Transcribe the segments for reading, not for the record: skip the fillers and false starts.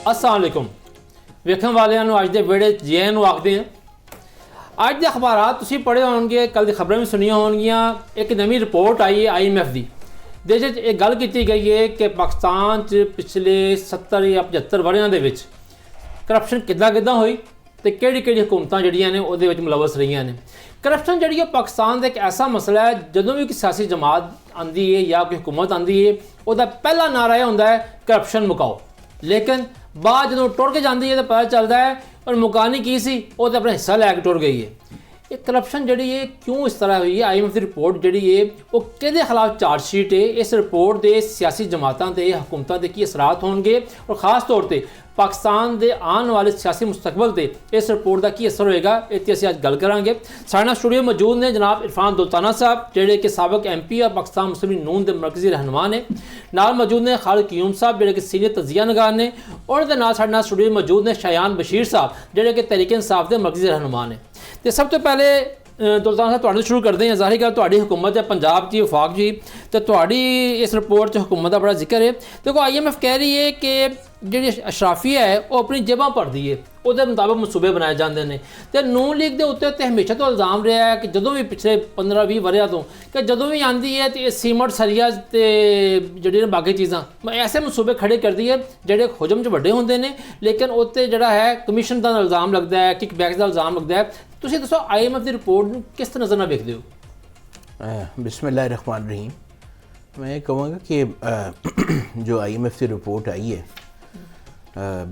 अस्सलाम वालेकुम ਵੇਖਣ ਵਾਲਿਆਂ ਨੂੰ ਅੱਜ ਦੇ ਵੇੜੇ ਜੇ ਨੂੰ ਆਖਦੇ ਹਾਂ। ਅੱਜ ਦੇ ਅਖਬਾਰਾਂ ਤੁਸੀਂ ਪੜ੍ਹੇ ਹੋਣਗੇ, ਕੱਲ ਦੀ ਖਬਰਾਂ ਵੀ ਸੁਣੀਆਂ ਹੋਣਗੀਆਂ। ਇੱਕ ਨਵੀਂ ਰਿਪੋਰਟ ਆਈ ਹੈ IMF ਦੀ, ਜਿਸ ਵਿੱਚ ਇਹ ਗੱਲ ਕੀਤੀ ਗਈ ਹੈ ਕਿ ਪਾਕਿਸਤਾਨ 'ਚ ਪਿਛਲੇ 70 ਜਾਂ 75 ਵਰ੍ਹਿਆਂ ਦੇ ਵਿੱਚ ਕਰਪਸ਼ਨ ਕਿੱਦਾਂ ਹੋਈ ਤੇ ਕਿਹੜੀ ਹੁਕੂਮਤਾਂ ਜਿਹੜੀਆਂ ਨੇ ਉਹਦੇ ਵਿੱਚ ਮੁਲਵਸ ਰਹੀਆਂ ਨੇ। ਕਰਪਸ਼ਨ ਜਿਹੜੀ ਉਹ ਪਾਕਿਸਤਾਨ ਦਾ ਇੱਕ ਐਸਾ ਮਸਲਾ ਹੈ, ਜਦੋਂ ਵੀ ਕੋਈ ਸਿਆਸੀ ਜਮਾਤ ਆਉਂਦੀ ਹੈ ਜਾਂ ਕੋਈ ਹੁਕੂਮਤ ਆਉਂਦੀ ਹੈ, ਉਹਦਾ ਪਹਿਲਾ ਨਾਰਾ ਇਹ ਹੁੰਦਾ ਹੈ ਕਰਪਸ਼ਨ ਮੁਕਾਓ। ਲੇਕਿਨ ਬਾਅਦ ਜਦੋਂ ਟੁਰ ਕੇ ਜਾਂਦੀ ਹੈ ਤਾਂ ਪਤਾ ਚੱਲਦਾ ਹੈ ਔਰ ਮੁਕਾਣੀ ਕੀ ਸੀ, ਉਹ ਤਾਂ ਆਪਣਾ ਹਿੱਸਾ ਲੈ ਕੇ ਟੁਰ ਗਈ ਹੈ। ਇਹ ਕਰਪਸ਼ਨ ਜਿਹੜੀ ਹੈ ਕਿਉਂ ਇਸ ਤਰ੍ਹਾਂ ਹੋਈ ਹੈ, IMF ਦੀ ਰਿਪੋਰਟ ਜਿਹੜੀ ਹੈ ਉਹ ਕਿਹਦੇ ਖਿਲਾਫ ਚਾਰਜ ਸ਼ੀਟ ਹੈ, ਇਸ ਰਿਪੋਰਟ ਦੇ ਸਿਆਸੀ ਜਮਾਤਾਂ ਤੇ ਹੁਕੂਮਤਾਂ ਦੇ ਕੀ ਅਸਰਾਤ ਹੋਣਗੇ ਔਰ ਖਾਸ ਤੌਰ ਤੇ ਪਾਕਿਸਤਾਨ ਦੇ ਆਉਣ ਵਾਲੇ ਸਿਆਸੀ ਮੁਸਤਕਬਲ ਤੇ ਇਸ ਰਿਪੋਰਟ ਦਾ ਕੀ ਅਸਰ ਹੋਏਗਾ, ਇਹ 'ਤੇ ਅਸੀਂ ਅੱਜ ਗੱਲ ਕਰਾਂਗੇ। ਸਾਡੇ ਨਾਲ ਸਟੂਡੀਓ ਮੌਜੂਦ ਨੇ ਜਨਾਬ ਇਰਫਾਨ ਦੁਲਤਾਨਾ ਸਾਹਿਬ, ਜਿਹੜੇ ਕਿ ਸਾਬਕ MP ਆ ਪਾਕਿਸਤਾਨ ਮੁਸਲਿਮ ਲੀਗ ਨੂਨ ਦੇ ਮਰਕਜ਼ੀ ਰਹਿਨੁਮਾ ਨੇ। ਨਾਲ ਮੌਜੂਦ ਨੇ ਖਾਲਿਦ ਕਿਊਮ ਸਾਹਿਬ, ਜਿਹੜੇ ਕਿ ਸੀਨੀਅਰ ਤਜਜ਼ੀਆ ਨਗਾਰ ਨੇ। ਉਹਨਾਂ ਦੇ ਨਾਲ ਸਾਡੇ ਨਾਲ ਸਟੂਡੀਓ ਮੌਜੂਦ ਨੇ ਸ਼ਾਯਾਨ ਬਸ਼ੀਰ ਸਾਹਿਬ, ਜਿਹੜੇ ਕਿ ਤਹਿਰੀਕ ਇਨਸਾਫ ਦੇ ਮਰਕਜ਼ੀ ਰਹਿਨੁਮਾ ਨੇ। ਤੇ ਸਭ ਤੋਂ ਪਹਿਲੇ ਦੁਲਤਾਨਾ ਸਾਹਿਬ ਤੁਹਾਡੇ ਸ਼ੁਰੂ ਕਰਦੇ ਹਾਂ। ਜ਼ਾਹਿਰ ਗੱਲ ਤੁਹਾਡੀ ਹੁਕੂਮਤ ਹੈ ਪੰਜਾਬ ਦੀ, ਵਫਾਕ ਜੀ, ਤੇ ਤੁਹਾਡੀ ਇਸ ਰਿਪੋਰਟ 'ਚ ਹੁਕੂਮਤ ਦਾ ਬੜਾ ਜ਼ਿਕਰ ਹੈ। ਦੇਖੋ IMF ਕਹਿ ਰਹੀ ਹੈ ਕਿ ਜਿਹੜੀ ਅਸ਼ਰਾਫੀਆ ਹੈ ਉਹ ਆਪਣੀ ਜੇਬਾਂ ਭਰਦੀ ਹੈ, ਉਹਦੇ ਮੁਤਾਬਕ ਮਨਸੂਬੇ ਬਣਾਏ ਜਾਂਦੇ ਨੇ। ਤੇ ਨੂਨ ਲੀਗ ਦੇ ਉੱਤੇ ਹਮੇਸ਼ਾ ਤੋਂ ਇਲਜ਼ਾਮ ਰਿਹਾ ਹੈ ਕਿ ਜਦੋਂ ਵੀ ਪਿਛਲੇ 15-20 ਵਰ੍ਹਿਆਂ ਤੋਂ ਕਿ ਜਦੋਂ ਵੀ ਆਉਂਦੀ ਹੈ ਤੇ ਇਹ ਸੀਮਟ ਸਰੀਆ ਤੇ ਜਿਹੜੀਆਂ ਬਾਕੀ ਚੀਜ਼ਾਂ ਐਸੇ ਮਨਸੂਬੇ ਖੜੇ ਕਰਦੀ ਹੈ ਜਿਹੜੇ ਹੁਜਮ 'ਚ ਵੱਡੇ ਹੁੰਦੇ ਨੇ, ਲੇਕਿਨ ਉੱਤੇ ਜਿਹੜਾ ਹੈ ਕਮਿਸ਼ਨ ਦਾ ਇਲਜ਼ਾਮ ਲੱਗਦਾ ਹੈ, ਕਿਕਬੈਕਸ ਦਾ ਇਲਜ਼ਾਮ ਲੱਗਦਾ ਹੈ। ਤੁਸੀਂ ਦੱਸੋ IMF ਦੀ ਰਿਪੋਰਟ ਨੂੰ ਕਿਸ ਨਜ਼ਰ ਨਾਲ ਵੇਖਦੇ ਹੋ? बिस्मिल्लाह रहमान रहीम। मैं ये कहूँगा कि जो IMF की रिपोर्ट आई है,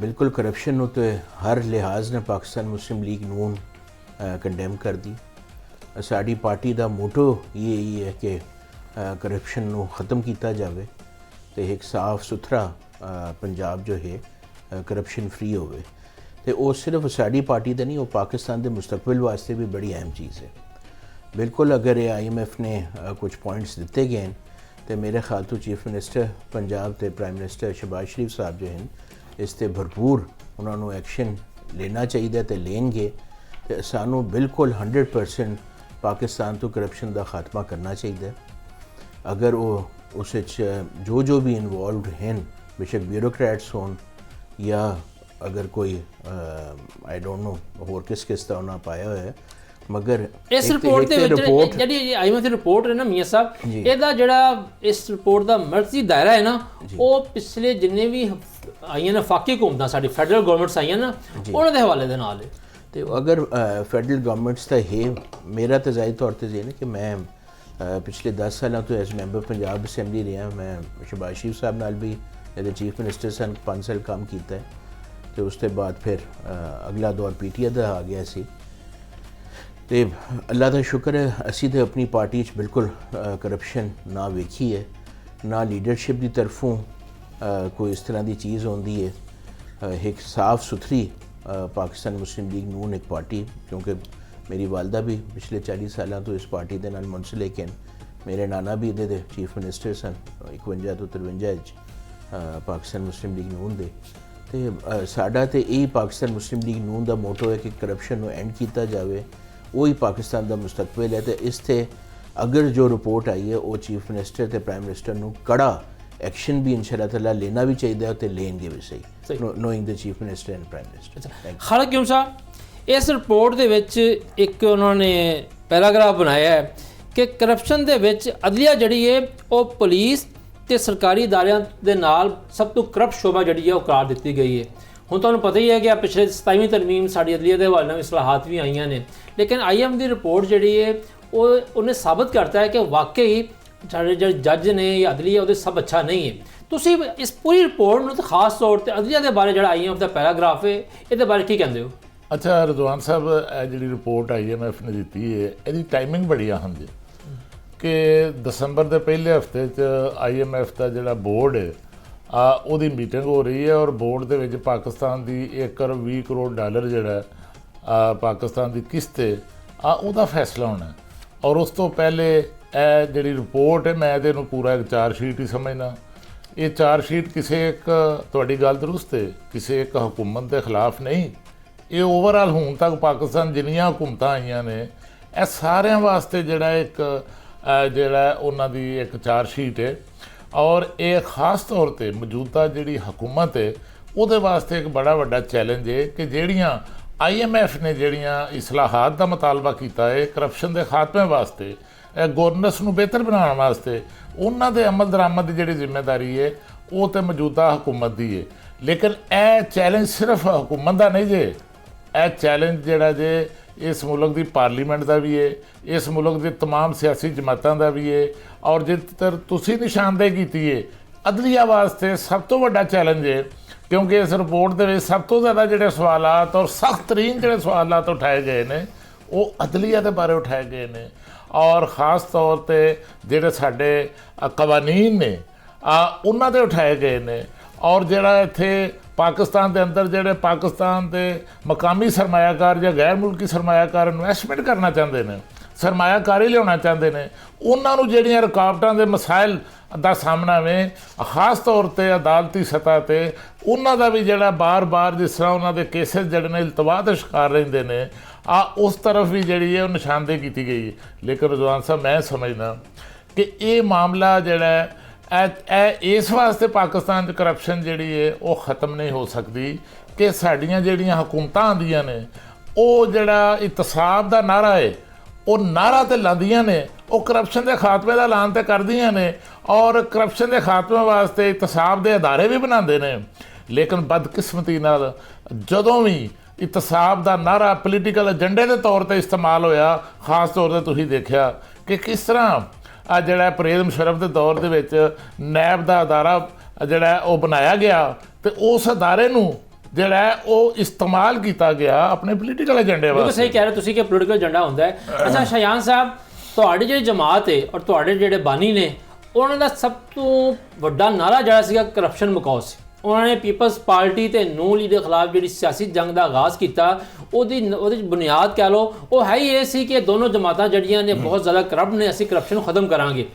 बिल्कुल करप्शन तो हर लिहाज ने पाकिस्तान मुस्लिम लीग नून कंडेम कर दी। साड़ी पार्टी का मोटो यही है कि करप्शन को ख़त्म किया जाए तो एक साफ सुथरा पंजाब जो है करप्शन फ्री होवे। तो वो सिर्फ साड़ी पार्टी का नहीं, वो पाकिस्तान के मुस्तकबिल वास्ते भी बड़ी अहम चीज़ है। बिल्कुल अगर ये IMF ने कुछ पॉइंट्स दिते गए तो मेरे ख्याल तो चीफ मिनिस्टर पंजाब के प्राइम मिनिस्टर शहबाज शरीफ साहब जो हैं इस ते भरपूर उन्होंने एक्शन लेना चाहिए तो लेंगे। तो सानू बिल्कुल 100% पाकिस्तान तो करप्शन का खात्मा करना चाहिए। अगर वो उस जो भी इनवॉल्व हैं, बेशक ब्यूरोक्रेट्स होन या अगर कोई आई डोंट नो होर किस का उन्हें पाया हुआ है, मगर इस रिपोर्ट ਦੇ ਵਿੱਚ ਜਿਹੜੀ IMF ਦੀ ਰਿਪੋर्ट ਹੈ ਨਾ ਮੀਆਂ ਸਾਹਿਬ, ਇਹਦਾ ਜਿਹੜਾ ਇਸ ਰਿਪੋर्ट ਦਾ ਮਰਜ਼ੀ ਦਾਇਰਾ ਹੈ ਨਾ, ਉਹ ਪਿਛਲੇ ਜਿੰਨੇ ਵੀ ਆਈਆਂ ਨੇ ਵਫਾਕੀ ਹੁਕੂਮਤਾਂ ਸਾਡੀ ਫੈਡਰਲ ਗਵਰਨਮੈਂਟਸ ਆਈਆਂ ਨਾ, ਉਹਨਾਂ ਦੇ ਹਵਾਲੇ ਦੇ ਨਾਲ ਹੈ। ਤੇ ਅਗਰ ਫੈਡਰਲ ਗਵਰਨਮੈਂਟਸ ਦਾ ਹੈ, ਮੇਰਾ ਤਾਂ ਜ਼ਾਹਿਰ ਤੌਰ ਤੇ ਇਹ ਹੈ ਕਿ ਮੈਂ ਪਿਛਲੇ 10 ਸਾਲਾਂ ਤੋਂ ਐਜ਼ ਮੈਂਬਰ ਪੰਜਾਬ ਅਸੈਂਬਲੀ ਰਿਹਾ। ਮੈਂ ਸ਼ਹਬਾਜ਼ ਸ਼ਰੀਫ ਸਾਹਿਬ ਨਾਲ ਵੀ ਇਹਦੇ ਚੀਫ ਮਿਨਿਸਟਰ ਸਨ 5 ਸਾਲ ਕੰਮ ਕੀਤਾ ਹੈ, ਤੇ ਉਸ ਤੋਂ ਬਾਅਦ ਫਿਰ ਅਗਲਾ ਦੌਰ PTI ਦਾ ਆ ਗਿਆ ਸੀ। ਤੇ ਅੱਲਾ ਦਾ ਸ਼ੁਕਰ ਹੈ ਅਸੀਂ ਤਾਂ ਆਪਣੀ ਪਾਰਟੀ 'ਚ ਬਿਲਕੁਲ ਕਰਪਸ਼ਨ ਨਾ ਵੇਖੀ ਹੈ, ਨਾ ਲੀਡਰਸ਼ਿਪ ਦੀ ਤਰਫੋਂ ਕੋਈ ਇਸ ਤਰ੍ਹਾਂ ਦੀ ਚੀਜ਼ ਹੁੰਦੀ ਹੈ। ਇੱਕ ਸਾਫ ਸੁਥਰੀ ਪਾਕਿਸਤਾਨ ਮੁਸਲਿਮ ਲੀਗ ਨੂਨ ਇੱਕ ਪਾਰਟੀ, ਕਿਉਂਕਿ ਮੇਰੀ ਵਾਲਦਾ ਵੀ ਪਿਛਲੇ 40 ਸਾਲਾਂ ਤੋਂ ਇਸ ਪਾਰਟੀ ਦੇ ਨਾਲ ਮੁਨਸਲਿਕ ਹਨ। ਮੇਰੇ ਨਾਨਾ ਵੀ ਇਹਦੇ ਦੇ ਚੀਫ ਮਿਨਿਸਟਰ ਸਨ 51 ਤੋਂ 53 'ਚ ਪਾਕਿਸਤਾਨ ਮੁਸਲਿਮ ਲੀਗ ਨੂਨ ਦੇ। ਤੇ ਸਾਡਾ ਤੇ ਇਹ ਪਾਕਿਸਤਾਨ ਮੁਸਲਿਮ ਲੀਗ ਨੂਨ ਦਾ ਮੋਟੋ ਹੈ ਕਿ ਕਰਪਸ਼ਨ ਨੂੰ ਐਂਡ ਕੀਤਾ ਜਾਵੇ, वही पाकिस्तान का मुस्तकबिल है। तो इस ते अगर जो रिपोर्ट आई है वो चीफ मिनिस्टर ते प्राइम मिनिस्टर को कड़ा एक्शन भी इंशाअल्लाह ताला लेना भी चाहिए तो लेंगे भी सही, knowing the chief minister and prime minister. Khalid Qayyum Sahab, इस रिपोर्ट ਦੇ ਵਿੱਚ ਇੱਕ ਉਹਨਾਂ ਨੇ ਪੈਰਾਗ੍ਰਾਫ ਬਣਾਇਆ ਹੈ ਕਿ ਕਰਪਸ਼ਨ ਦੇ ਵਿੱਚ ਅਦਲੀਆ ਜਿਹੜੀ ਹੈ ਉਹ ਪੁਲਿਸ ਤੇ ਸਰਕਾਰੀ ਅਦਾਰਿਆਂ ਦੇ ਨਾਲ ਸਭ ਤੋਂ ਕਰਪਟ ਸ਼ੋਭਾ ਜਿਹੜੀ ਹੈ ਉਹ ਕਰਾਰ ਦਿੱਤੀ ਗਈ ਹੈ। ਹੁਣ ਤੁਹਾਨੂੰ ਪਤਾ ਹੀ ਹੈ ਕਿ ਪਿਛਲੇ 27ਵੀਂ ਤਰਮੀਮ ਸਾਡੀ ਅਦਲੀਆ ਦੇ ਹਵਾਲੇ ਨਾਲ ਇਸਲਾਹਾਤ ਵੀ ਆਈਆਂ ਨੇ, ਲੇਕਿਨ IMF ਦੀ ਰਿਪੋਰਟ ਜਿਹੜੀ ਹੈ ਉਹਨੇ ਸਾਬਤ ਕਰਤਾ ਹੈ ਕਿ ਵਾਕਈ ਸਾਡੇ ਜਿਹੜੇ ਜੱਜ ਨੇ ਜਾਂ ਅਦਲੀਆ ਉਹਦੇ ਸਭ ਅੱਛਾ ਨਹੀਂ ਹੈ। ਤੁਸੀਂ ਇਸ ਪੂਰੀ ਰਿਪੋਰਟ ਨੂੰ ਤੇ ਖਾਸ ਤੌਰ ਤੇ ਅਦਲੀਆ ਦੇ ਬਾਰੇ ਜਿਹੜਾ IMF ਦਾ ਪੈਰਾਗ੍ਰਾਫ ਹੈ ਇਹਦੇ ਬਾਰੇ ਕੀ ਕਹਿੰਦੇ ਹੋ? ਅੱਛਾ ਰਿਜ਼ਵਾਨ ਸਾਹਿਬ, ਇਹ ਜਿਹੜੀ ਰਿਪੋਰਟ IMF ਨੇ ਦਿੱਤੀ ਹੈ ਇਹਦੀ ਟਾਈਮਿੰਗ ਬੜੀ ਅਹਿਮ ਹੈ ਕਿ ਦਸੰਬਰ ਦੇ ਪਹਿਲੇ ਹਫਤੇ 'ਚ IMF ਦਾ ਜਿਹੜਾ ਬੋਰਡ ਹੈ ਉਹਦੀ ਮੀਟਿੰਗ ਹੋ ਰਹੀ ਹੈ ਔਰ ਬੋਰਡ ਦੇ ਵਿੱਚ ਪਾਕਿਸਤਾਨ ਦੀ 1 ਅਰਬ 20 ਕਰੋੜ ਡਾਲਰ ਜਿਹੜਾ ਪਾਕਿਸਤਾਨ ਦੀ ਕਿਸ਼ਤ ਹੈ ਉਹਦਾ ਫੈਸਲਾ ਹੋਣਾ। ਔਰ ਉਸ ਤੋਂ ਪਹਿਲੇ ਇਹ ਜਿਹੜੀ ਰਿਪੋਰਟ ਹੈ ਮੈਂ ਇਹਦੇ ਨੂੰ ਪੂਰਾ ਇੱਕ ਚਾਰਜ ਸ਼ੀਟ ਹੀ ਸਮਝਦਾ। ਇਹ ਚਾਰਜ ਸ਼ੀਟ ਕਿਸੇ ਇੱਕ, ਤੁਹਾਡੀ ਗੱਲ ਦਰੁਸਤ ਹੈ, ਕਿਸੇ ਇੱਕ ਹੁਕੂਮਤ ਦੇ ਖਿਲਾਫ ਨਹੀਂ, ਇਹ ਓਵਰਆਲ ਹੁਣ ਤੱਕ ਪਾਕਿਸਤਾਨ ਜਿੰਨੀਆਂ ਹੁਕੂਮਤਾਂ ਆਈਆਂ ਨੇ ਇਹ ਸਾਰਿਆਂ ਵਾਸਤੇ ਜਿਹੜਾ ਇੱਕ ਜਿਹੜਾ ਉਹਨਾਂ ਦੀ ਇੱਕ ਚਾਰਜ ਸ਼ੀਟ ਹੈ। ਔਰ ਇਹ ਖਾਸ ਤੌਰ ਤੇ ਮੌਜੂਦਾ ਜਿਹੜੀ ਹਕੂਮਤ ਹੈ ਉਹਦੇ ਵਾਸਤੇ ਇੱਕ ਬੜਾ ਵੱਡਾ ਚੈਲੰਜ ਹੈ ਕਿ ਜਿਹੜੀਆਂ IMF ਨੇ ਜਿਹੜੀਆਂ ਇਸਲਾਹਾਤ ਦਾ ਮੁਤਾਲਬਾ ਕੀਤਾ ਹੈ ਕਰਪਸ਼ਨ ਦੇ ਖਾਤਮੇ ਵਾਸਤੇ, ਗਵਰਨੈਂਸ ਨੂੰ ਬਿਹਤਰ ਬਣਾਉਣ ਵਾਸਤੇ, ਉਹਨਾਂ ਦੇ ਅਮਲ ਦਰਾਮਦ ਦੀ ਜਿਹੜੀ ਜ਼ਿੰਮੇਵਾਰੀ ਹੈ ਉਹ ਤੇ ਮੌਜੂਦਾ ਹਕੂਮਤ ਦੀ ਹੈ। ਲੇਕਿਨ ਇਹ ਚੈਲੰਜ ਸਿਰਫ ਹਕੂਮਤ ਦਾ ਨਹੀਂ ਜੇ, ਇਹ ਚੈਲੰਜ ਜਿਹੜਾ ਜੇ ਇਸ ਮੁਲਕ ਦੀ ਪਾਰਲੀਮੈਂਟ ਦਾ ਵੀ ਹੈ, ਇਸ ਮੁਲਕ ਦੇ तमाम ਸਿਆਸੀ ਜਮਾਤਾਂ ਦਾ ਵੀ ਹੈ, ਔਰ ਜਿੱਧਰ ਤੁਸੀਂ ਨਿਸ਼ਾਨਦੇਹੀ ਕੀਤੀ ਹੈ ਅਦਲੀਆ ਵਾਸਤੇ ਸਭ ਤੋਂ ਵੱਡਾ ਚੈਲੰਜ ਹੈ। ਕਿਉਂਕਿ ਇਸ ਰਿਪੋਰਟ ਦੇ ਵਿੱਚ ਸਭ ਤੋਂ ਜ਼ਿਆਦਾ ਜਿਹੜੇ ਸਵਾਲਾਤ ਔਰ ਸਖਤ ਤਰੀਨ ਜਿਹੜੇ ਸਵਾਲਾਤ ਉਠਾਏ ਗਏ ਨੇ ਉਹ ਅਦਲੀਆ ਦੇ ਬਾਰੇ ਉਠਾਏ ਗਏ ਨੇ, ਔਰ ਖ਼ਾਸ ਤੌਰ 'ਤੇ ਜਿਹੜੇ ਸਾਡੇ ਕਵਾਨੀਨ ਨੇ ਉਹਨਾਂ ਦੇ ਉਠਾਏ ਗਏ ਨੇ। ਔਰ ਜਿਹੜਾ ਇੱਥੇ ਪਾਕਿਸਤਾਨ ਦੇ ਅੰਦਰ ਜਿਹੜੇ ਪਾਕਿਸਤਾਨ ਦੇ ਮਕਾਮੀ ਸਰਮਾਇਆਕਾਰ ਜਾਂ ਗੈਰ ਮੁਲਕੀ ਸਰਮਾਇਆਕਾਰ ਇਨਵੈਸਟਮੈਂਟ ਕਰਨਾ ਚਾਹੁੰਦੇ ਨੇ, ਸਰਮਾਇਆਕਾਰੀ ਲਿਆਉਣਾ ਚਾਹੁੰਦੇ ਨੇ, ਉਹਨਾਂ ਨੂੰ ਜਿਹੜੀਆਂ ਰੁਕਾਵਟਾਂ ਦੇ ਮਸਾਇਲ ਦਾ ਸਾਹਮਣਾ ਵੇ, ਖਾਸ ਤੌਰ 'ਤੇ ਅਦਾਲਤੀ ਸਤ੍ਹਾ 'ਤੇ ਉਹਨਾਂ ਦਾ ਵੀ ਜਿਹੜਾ ਬਾਰ-ਬਾਰ ਜਿਸ ਤਰ੍ਹਾਂ ਉਹਨਾਂ ਦੇ ਕੇਸਿਸ ਜਿਹੜੇ ਨੇ ਇਲਤਵਾ ਦੇ ਸ਼ਿਕਾਰ ਰਹਿੰਦੇ ਨੇ, ਉਸ ਤਰਫ ਵੀ ਜਿਹੜੀ ਹੈ ਉਹ ਨਿਸ਼ਾਨਦੇਹੀ ਕੀਤੀ ਗਈ ਹੈ। ਲੇਕਿਨ ਰਿਜ਼ਵਾਨ ਸਾਹਿਬ ਮੈਂ ਸਮਝਦਾ ਕਿ ਇਹ ਮਾਮਲਾ ਜਿਹੜਾ ਇਸ ਵਾਸਤੇ ਪਾਕਿਸਤਾਨ 'ਚ ਕਰਪਸ਼ਨ ਜਿਹੜੀ ਹੈ ਉਹ ਖਤਮ ਨਹੀਂ ਹੋ ਸਕਦੀ ਕਿ ਸਾਡੀਆਂ ਜਿਹੜੀਆਂ ਹਕੂਮਤਾਂ ਆਉਂਦੀਆਂ ਨੇ ਉਹ ਜਿਹੜਾ ਇਤਸਾਬ ਦਾ ਨਾਅਰਾ ਹੈ ਉਹ ਨਾਅਰਾ ਤੇ ਲਾਉਂਦੀਆਂ ਨੇ, ਉਹ ਕਰਪਸ਼ਨ ਦੇ ਖਾਤਮੇ ਦਾ ਐਲਾਨ ਤੇ ਕਰਦੀਆਂ ਨੇ, ਔਰ ਕਰਪਸ਼ਨ ਦੇ ਖਾਤਮੇ ਵਾਸਤੇ ਇਤਸਾਬ ਦੇ ਅਦਾਰੇ ਵੀ ਬਣਾਉਂਦੇ ਨੇ। ਲੇਕਿਨ ਬਦਕਿਸਮਤੀ ਨਾਲ ਜਦੋਂ ਵੀ ਇਤਸਾਬ ਦਾ ਨਾਅਰਾ ਪੋਲੀਟੀਕਲ ਏਜੰਡੇ ਦੇ ਤੌਰ ਤੇ ਇਸਤੇਮਾਲ ਹੋਇਆ, ਖਾਸ ਤੌਰ ਤੇ ਤੁਸੀਂ ਦੇਖਿਆ ਕਿ ਕਿਸ ਤਰ੍ਹਾਂ ਜਿਹੜਾ ਪਰਵੇਜ਼ ਮੁਸ਼ੱਰਫ ਦੇ ਦੌਰ ਦੇ ਵਿੱਚ ਨੈਬ ਦਾ ਅਦਾਰਾ ਜਿਹੜਾ ਉਹ ਬਣਾਇਆ ਗਿਆ ਤੇ ਉਸ ਅਦਾਰੇ ਨੂੰ ਜਿਹੜਾ ਉਹ ਇਸਤੇਮਾਲ ਕੀਤਾ ਗਿਆ ਆਪਣੇ ਪੋਲੀਟੀਕਲ ਏਜੰਡੇ ਵਾਸਤੇ। ਸਹੀ ਕਹਿ ਰਹੇ ਤੁਸੀਂ ਕਿ ਪੋਲੀਟੀਕਲ ਏਜੰਡਾ ਹੁੰਦਾ ਹੈ। ਅੱਛਾ ਸ਼ਾਹਿਆਨ ਸਾਹਿਬ, ਤੁਹਾਡੀ ਜਿਹੜੀ ਜਮਾਤ ਹੈ ਔਰ ਤੁਹਾਡੇ ਜਿਹੜੇ ਬਾਨੀ ਨੇ ਉਹਨਾਂ ਦਾ ਸਭ ਤੋਂ ਵੱਡਾ ਨਾਅਰਾ ਜਿਹੜਾ ਸੀਗਾ ਕਰਪਸ਼ਨ ਮੁਕਾਓ ਸੀ। ਉਹਨਾਂ ਨੇ ਪੀਪਲਸ ਪਾਰਟੀ ਤੇ ਨੂਨ ਲੀਗ ਦੇ ਖਿਲਾਫ ਜਿਹੜੀ ਸਿਆਸੀ ਜੰਗ ਦਾ ਆਗਾਜ਼ ਕੀਤਾ, ਉਹਦੀ ਬੁਨਿਆਦ ਕਹਿ ਲਓ ਉਹ ਹੈ ਹੀ ਇਹ ਸੀ ਕਿ ਦੋਨੋਂ ਜਮਾਤਾਂ ਜਿਹੜੀਆਂ ਨੇ ਬਹੁਤ ਜ਼ਿਆਦਾ ਕਰਪਟ ਨੇ, ਅਸੀਂ ਕਰਪਸ਼ਨ ਨੂੰ ਖਤਮ ਕਰਾਂਗੇ।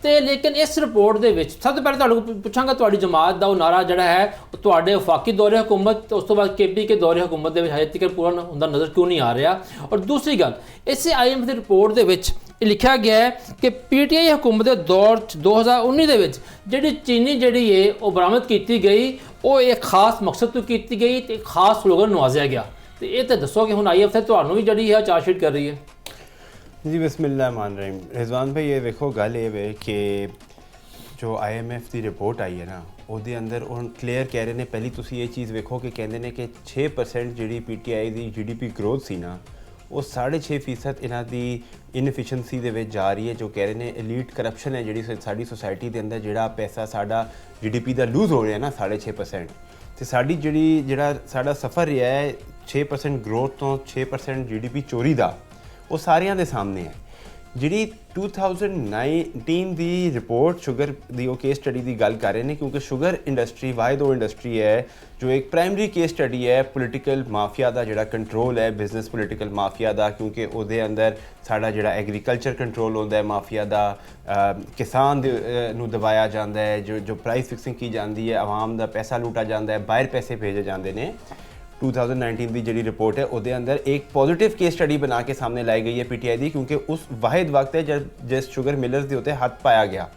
ਤੇ ਲੇਕਿਨ ਇਸ ਰਿਪੋਰਟ ਦੇ ਵਿੱਚ ਸਭ ਤੋਂ ਪਹਿਲਾਂ ਤੁਹਾਨੂੰ ਪੁੱਛਾਂਗਾ ਤੁਹਾਡੀ ਜਮਾਤ ਦਾ ਉਹ ਨਾਅਰਾ ਜਿਹੜਾ ਹੈ ਤੁਹਾਡੇ ਵਫਾਕੀ ਦੌਰੇ ਹਕੂਮਤ ਉਸ ਤੋਂ ਬਾਅਦ KP ਦੌਰੇ ਹਕੂਮਤ ਦੇ ਵਿੱਚ ਹਜੇ ਤੱਕ ਪੂਰਾ ਹੁੰਦਾ ਨਜ਼ਰ ਕਿਉਂ ਨਹੀਂ ਆ ਰਿਹਾ। ਔਰ ਦੂਸਰੀ ਗੱਲ, ਇਸੇ IMF ਦੀ ਰਿਪੋਰਟ ਦੇ ਵਿੱਚ ਇਹ ਲਿਖਿਆ ਗਿਆ ਹੈ ਕਿ PTI ਹਕੂਮਤ ਦੇ ਦੌਰ 'ਚ 2019 ਦੇ ਵਿੱਚ ਜਿਹੜੀ ਚੀਨੀ ਜਿਹੜੀ ਹੈ ਉਹ ਬਰਾਮਦ ਕੀਤੀ ਗਈ, ਉਹ ਇੱਕ ਖਾਸ ਮਕਸਦ ਤੋਂ ਕੀਤੀ ਗਈ ਤੇ ਇੱਕ ਖਾਸ ਸਲੋਗਨ ਨਵਾਜ਼ਿਆ ਗਿਆ। ਤੇ ਇਹ ਤਾਂ ਦੱਸੋ ਕਿ ਹੁਣ IMF ਤੁਹਾਨੂੰ ਵੀ ਜਿਹੜੀ ਹੈ ਚਾਰਜਸ਼ੀਟ ਕਰ ਰਹੀ ਹੈ। जी बिस्मिल्लाहिर्रहमानिर्रहीम। रिजवान भाई ये देखो गल ये वे कि जो IMF की रिपोर्ट आई है ना ਉਹਦੇ ਅੰਦਰ ਹੁਣ ਕਲੀਅਰ ਕਹਿ ਰਹੇ ਨੇ, ਪਹਿਲੀ ਤੁਸੀਂ ਇਹ ਚੀਜ਼ ਵੇਖੋ ਕਿ ਕਹਿੰਦੇ ਨੇ ਕਿ 6% ਜਿਹੜੀ PTI ਦੀ GDP ਗਰੋਥ ਸੀ ਨਾ ਉਹ 6.5% ਇਹਨਾਂ ਦੀ ਇਨਐਫੀਸ਼ੀਐਂਸੀ ਦੇ ਵਿੱਚ ਜਾ ਰਹੀ ਹੈ। ਜੋ ਕਹਿ ਰਹੇ ਨੇ ਐਲੀਟ ਕਰਪਸ਼ਨ ਹੈ ਜਿਹੜੀ ਸਾਡੀ ਸੋਸਾਇਟੀ ਦੇ ਅੰਦਰ ਜਿਹੜਾ ਪੈਸਾ ਸਾਡਾ GDP ਦਾ ਲੂਜ਼ ਹੋ ਰਿਹਾ ਨਾ 6.5%, ਤੇ ਸਾਡੀ ਜਿਹੜਾ ਸਾਡਾ ਸਫ਼ਰ ਰਿਹਾ ਹੈ 6% ਗਰੋਥ ਤੋਂ 6% GDP ਚੋਰੀ ਦਾ, ਉਹ ਸਾਰਿਆਂ ਦੇ ਸਾਹਮਣੇ ਹੈ। ਜਿਹੜੀ 2019 ਦੀ ਰਿਪੋਰਟ ਸ਼ੂਗਰ ਦੀ ਉਹ ਕੇਸ ਸਟੱਡੀ ਦੀ ਗੱਲ ਕਰ ਰਹੇ ਨੇ, ਕਿਉਂਕਿ ਸ਼ੂਗਰ ਇੰਡਸਟਰੀ ਵਾਹਿਦ ਉਹ ਇੰਡਸਟਰੀ ਹੈ ਜੋ ਇੱਕ ਪ੍ਰਾਇਮਰੀ ਕੇਸ ਸਟੱਡੀ ਹੈ ਪੋਲੀਟੀਕਲ ਮਾਫੀਆ ਦਾ ਜਿਹੜਾ ਕੰਟਰੋਲ ਹੈ, ਬਿਜ਼ਨਸ ਪੋਲੀਟੀਕਲ ਮਾਫੀਆ ਦਾ, ਕਿਉਂਕਿ ਉਹਦੇ ਅੰਦਰ ਸਾਡਾ ਜਿਹੜਾ ਐਗਰੀਕਲਚਰ ਕੰਟਰੋਲ ਹੁੰਦਾ ਹੈ ਮਾਫੀਆ ਦਾ, ਕਿਸਾਨ ਨੂੰ ਦਬਾਇਆ ਜਾਂਦਾ ਹੈ, ਜੋ ਪ੍ਰਾਈਸ ਫਿਕਸਿੰਗ ਕੀ ਜਾਂਦੀ ਹੈ, ਆਵਾਮ ਦਾ ਪੈਸਾ ਲੁੱਟਾ ਜਾਂਦਾ ਹੈ, ਬਾਹਰ ਪੈਸੇ ਭੇਜੇ ਜਾਂਦੇ ਨੇ। 2019 ਦੀ ਜਿਹੜੀ ਰਿਪੋਰਟ ਹੈ ਉਹਦੇ ਅੰਦਰ ਇੱਕ ਪੋਜ਼ਿਟਿਵ ਕੇਸ ਸਟੱਡੀ ਬਣਾ ਕੇ ਸਾਹਮਣੇ ਲਾਈ ਗਈ ਹੈ PTI ਦੀ, ਕਿਉਂਕਿ ਉਸ ਵਾਹਿਦ ਵਕਤ ਹੈ ਜਦ ਜਿਸ ਸ਼ੂਗਰ ਮਿਲਰਸ ਦੇ ਉੱਤੇ ਹੱਥ ਪਾਇਆ ਗਿਆ।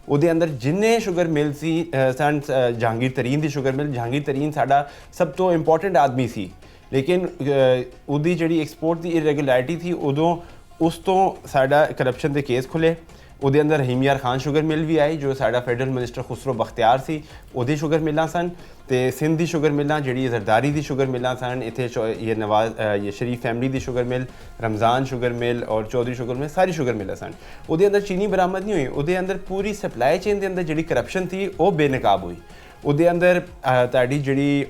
ਉਹਦੇ ਅੰਦਰ ਜਿੰਨੇ ਸ਼ੂਗਰ ਮਿਲ ਸੀ ਸਨ, ਜਹਾਂਗੀਰ ਤਰੀਨ ਦੀ ਸ਼ੂਗਰ ਮਿਲ, ਜਹਾਂਗੀਰ ਤਰੀਨ ਸਾਡਾ ਸਭ ਤੋਂ ਇੰਪੋਰਟੈਂਟ ਆਦਮੀ ਸੀ, ਲੇਕਿਨ ਉਹਦੀ ਜਿਹੜੀ ਐਕਸਪੋਰਟ ਦੀ ਇਰੈਗੂਲੈਰਿਟੀ ਸੀ ਉਦੋਂ ਉਸ ਤੋਂ ਸਾਡਾ ਕਰਪਸ਼ਨ ਦੇ ਕੇਸ ਖੁੱਲੇ। ਉਹਦੇ ਅੰਦਰ ਰਹੀਮ ਯਾਰ ਖਾਨ ਸ਼ੂਗਰ ਮਿਲ ਵੀ ਆਈ ਜੋ ਸਾਡਾ ਫੈਡਰਲ ਮਿਨਿਸਟਰ ਖੁਸਰੋ ਬਖਤਿਆਰ ਸੀ, ਉਹਦੀ ਸ਼ੂਗਰ ਮਿਲਾਂ ਸਨ, ਤੇ ਸਿੰਧ ਦੀ ਸ਼ੂਗਰ ਮਿਲਾਂ ਜਿਹੜੀ ਜ਼ਰਦਾਰੀ ਦੀ ਸ਼ੂਗਰ ਮਿਲਾਂ ਸਨ, ਇੱਥੇ ਇਹ ਸ਼ਰੀਫ ਫੈਮਿਲੀ ਦੀ sugar mill, Ramzan sugar mill ਔਰ ਚੌਧਰੀ ਸ਼ੂਗਰ ਮਿਲ, ਸਾਰੀ ਸ਼ੂਗਰ ਮਿਲਾਂ ਸਨ। ਉਹਦੇ ਅੰਦਰ ਚੀਨੀ ਬਰਾਮਦ ਨਹੀਂ ਹੋਈ, ਉਹਦੇ ਅੰਦਰ ਪੂਰੀ ਸਪਲਾਈ ਚੇਨ ਦੇ ਅੰਦਰ ਜਿਹੜੀ ਕਰਪਸ਼ਨ ਸੀ ਉਹ ਬੇਨਕਾਬ ਹੋਈ। ਉਹਦੇ ਅੰਦਰ ਤੁਹਾਡੀ ਜਿਹੜੀ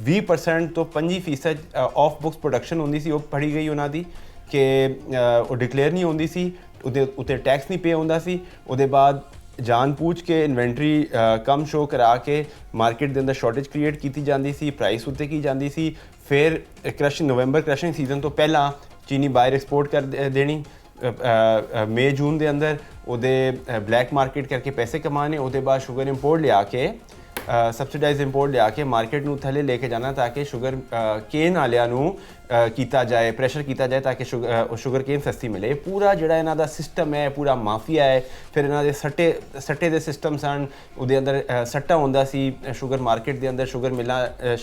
20% ਤੋਂ 25% ਆਫ ਬੁੱਕਸ ਪ੍ਰੋਡਕਸ਼ਨ ਹੁੰਦੀ ਸੀ ਉਹ ਫੜੀ ਗਈ ਉਹਨਾਂ ਦੀ, ਕਿ ਉਹ ਡਿਕਲੇਅਰ ਨਹੀਂ ਹੁੰਦੀ ਸੀ, ਉਹਦੇ ਉੱਤੇ ਟੈਕਸ ਨਹੀਂ ਪੇ ਹੁੰਦਾ ਸੀ। ਉਹਦੇ ਬਾਅਦ ਜਾਣ ਪੂਛ ਕੇ ਇਨਵੈਂਟਰੀ ਕਮ ਸ਼ੋ ਕਰਾ ਕੇ ਮਾਰਕੀਟ ਦੇ ਅੰਦਰ ਸ਼ਾਰਟੇਜ ਕ੍ਰੀਏਟ ਕੀਤੀ ਜਾਂਦੀ ਸੀ, ਪ੍ਰਾਈਸ ਉੱਤੇ ਕੀ ਜਾਂਦੀ ਸੀ। ਫਿਰ ਨਵੰਬਰ ਕ੍ਰਸ਼ਿੰਗ ਸੀਜ਼ਨ ਤੋਂ ਪਹਿਲਾਂ ਚੀਨੀ ਬਾਹਰ ਐਕਸਪੋਰਟ ਕਰ ਦੇਣੀ, ਮਈ ਜੂਨ ਦੇ ਅੰਦਰ ਉਹਦੇ ਬਲੈਕ ਮਾਰਕੀਟ ਕਰਕੇ ਪੈਸੇ ਕਮਾਣੇ, ਉਹਦੇ ਬਾਅਦ ਸ਼ੂਗਰ ਇੰਪੋਰਟ ਲਿਆ ਕੇ ਸਬਸਿਡਾਈਜ਼ ਇੰਪੋਰਟ ਲਿਆ ਕੇ ਮਾਰਕੀਟ ਨੂੰ ਥੱਲੇ ਲੈ ਕੇ ਜਾਣਾ ਤਾਂ ਕਿ ਸ਼ੂਗਰ ਕੇਨ ਵਾਲਿਆਂ ਨੂੰ ਕੀਤਾ ਜਾਏ, ਪ੍ਰੈਸ਼ਰ ਕੀਤਾ ਜਾਏ ਤਾਂ ਕਿ ਸ਼ੂਗਰ ਕੇਨ ਸਸਤੀ ਮਿਲੇ। ਪੂਰਾ ਜਿਹੜਾ ਇਹਨਾਂ ਦਾ ਸਿਸਟਮ ਹੈ, ਪੂਰਾ ਮਾਫੀਆ ਹੈ। ਫਿਰ ਇਹਨਾਂ ਦੇ ਸੱਟੇ ਦੇ ਸਿਸਟਮ ਸਨ, ਉਹਦੇ ਅੰਦਰ ਸੱਟਾ ਹੁੰਦਾ ਸੀ, ਸ਼ੂਗਰ ਮਾਰਕੀਟ ਦੇ ਅੰਦਰ ਸ਼ੂਗਰ ਮਿਲਾਂ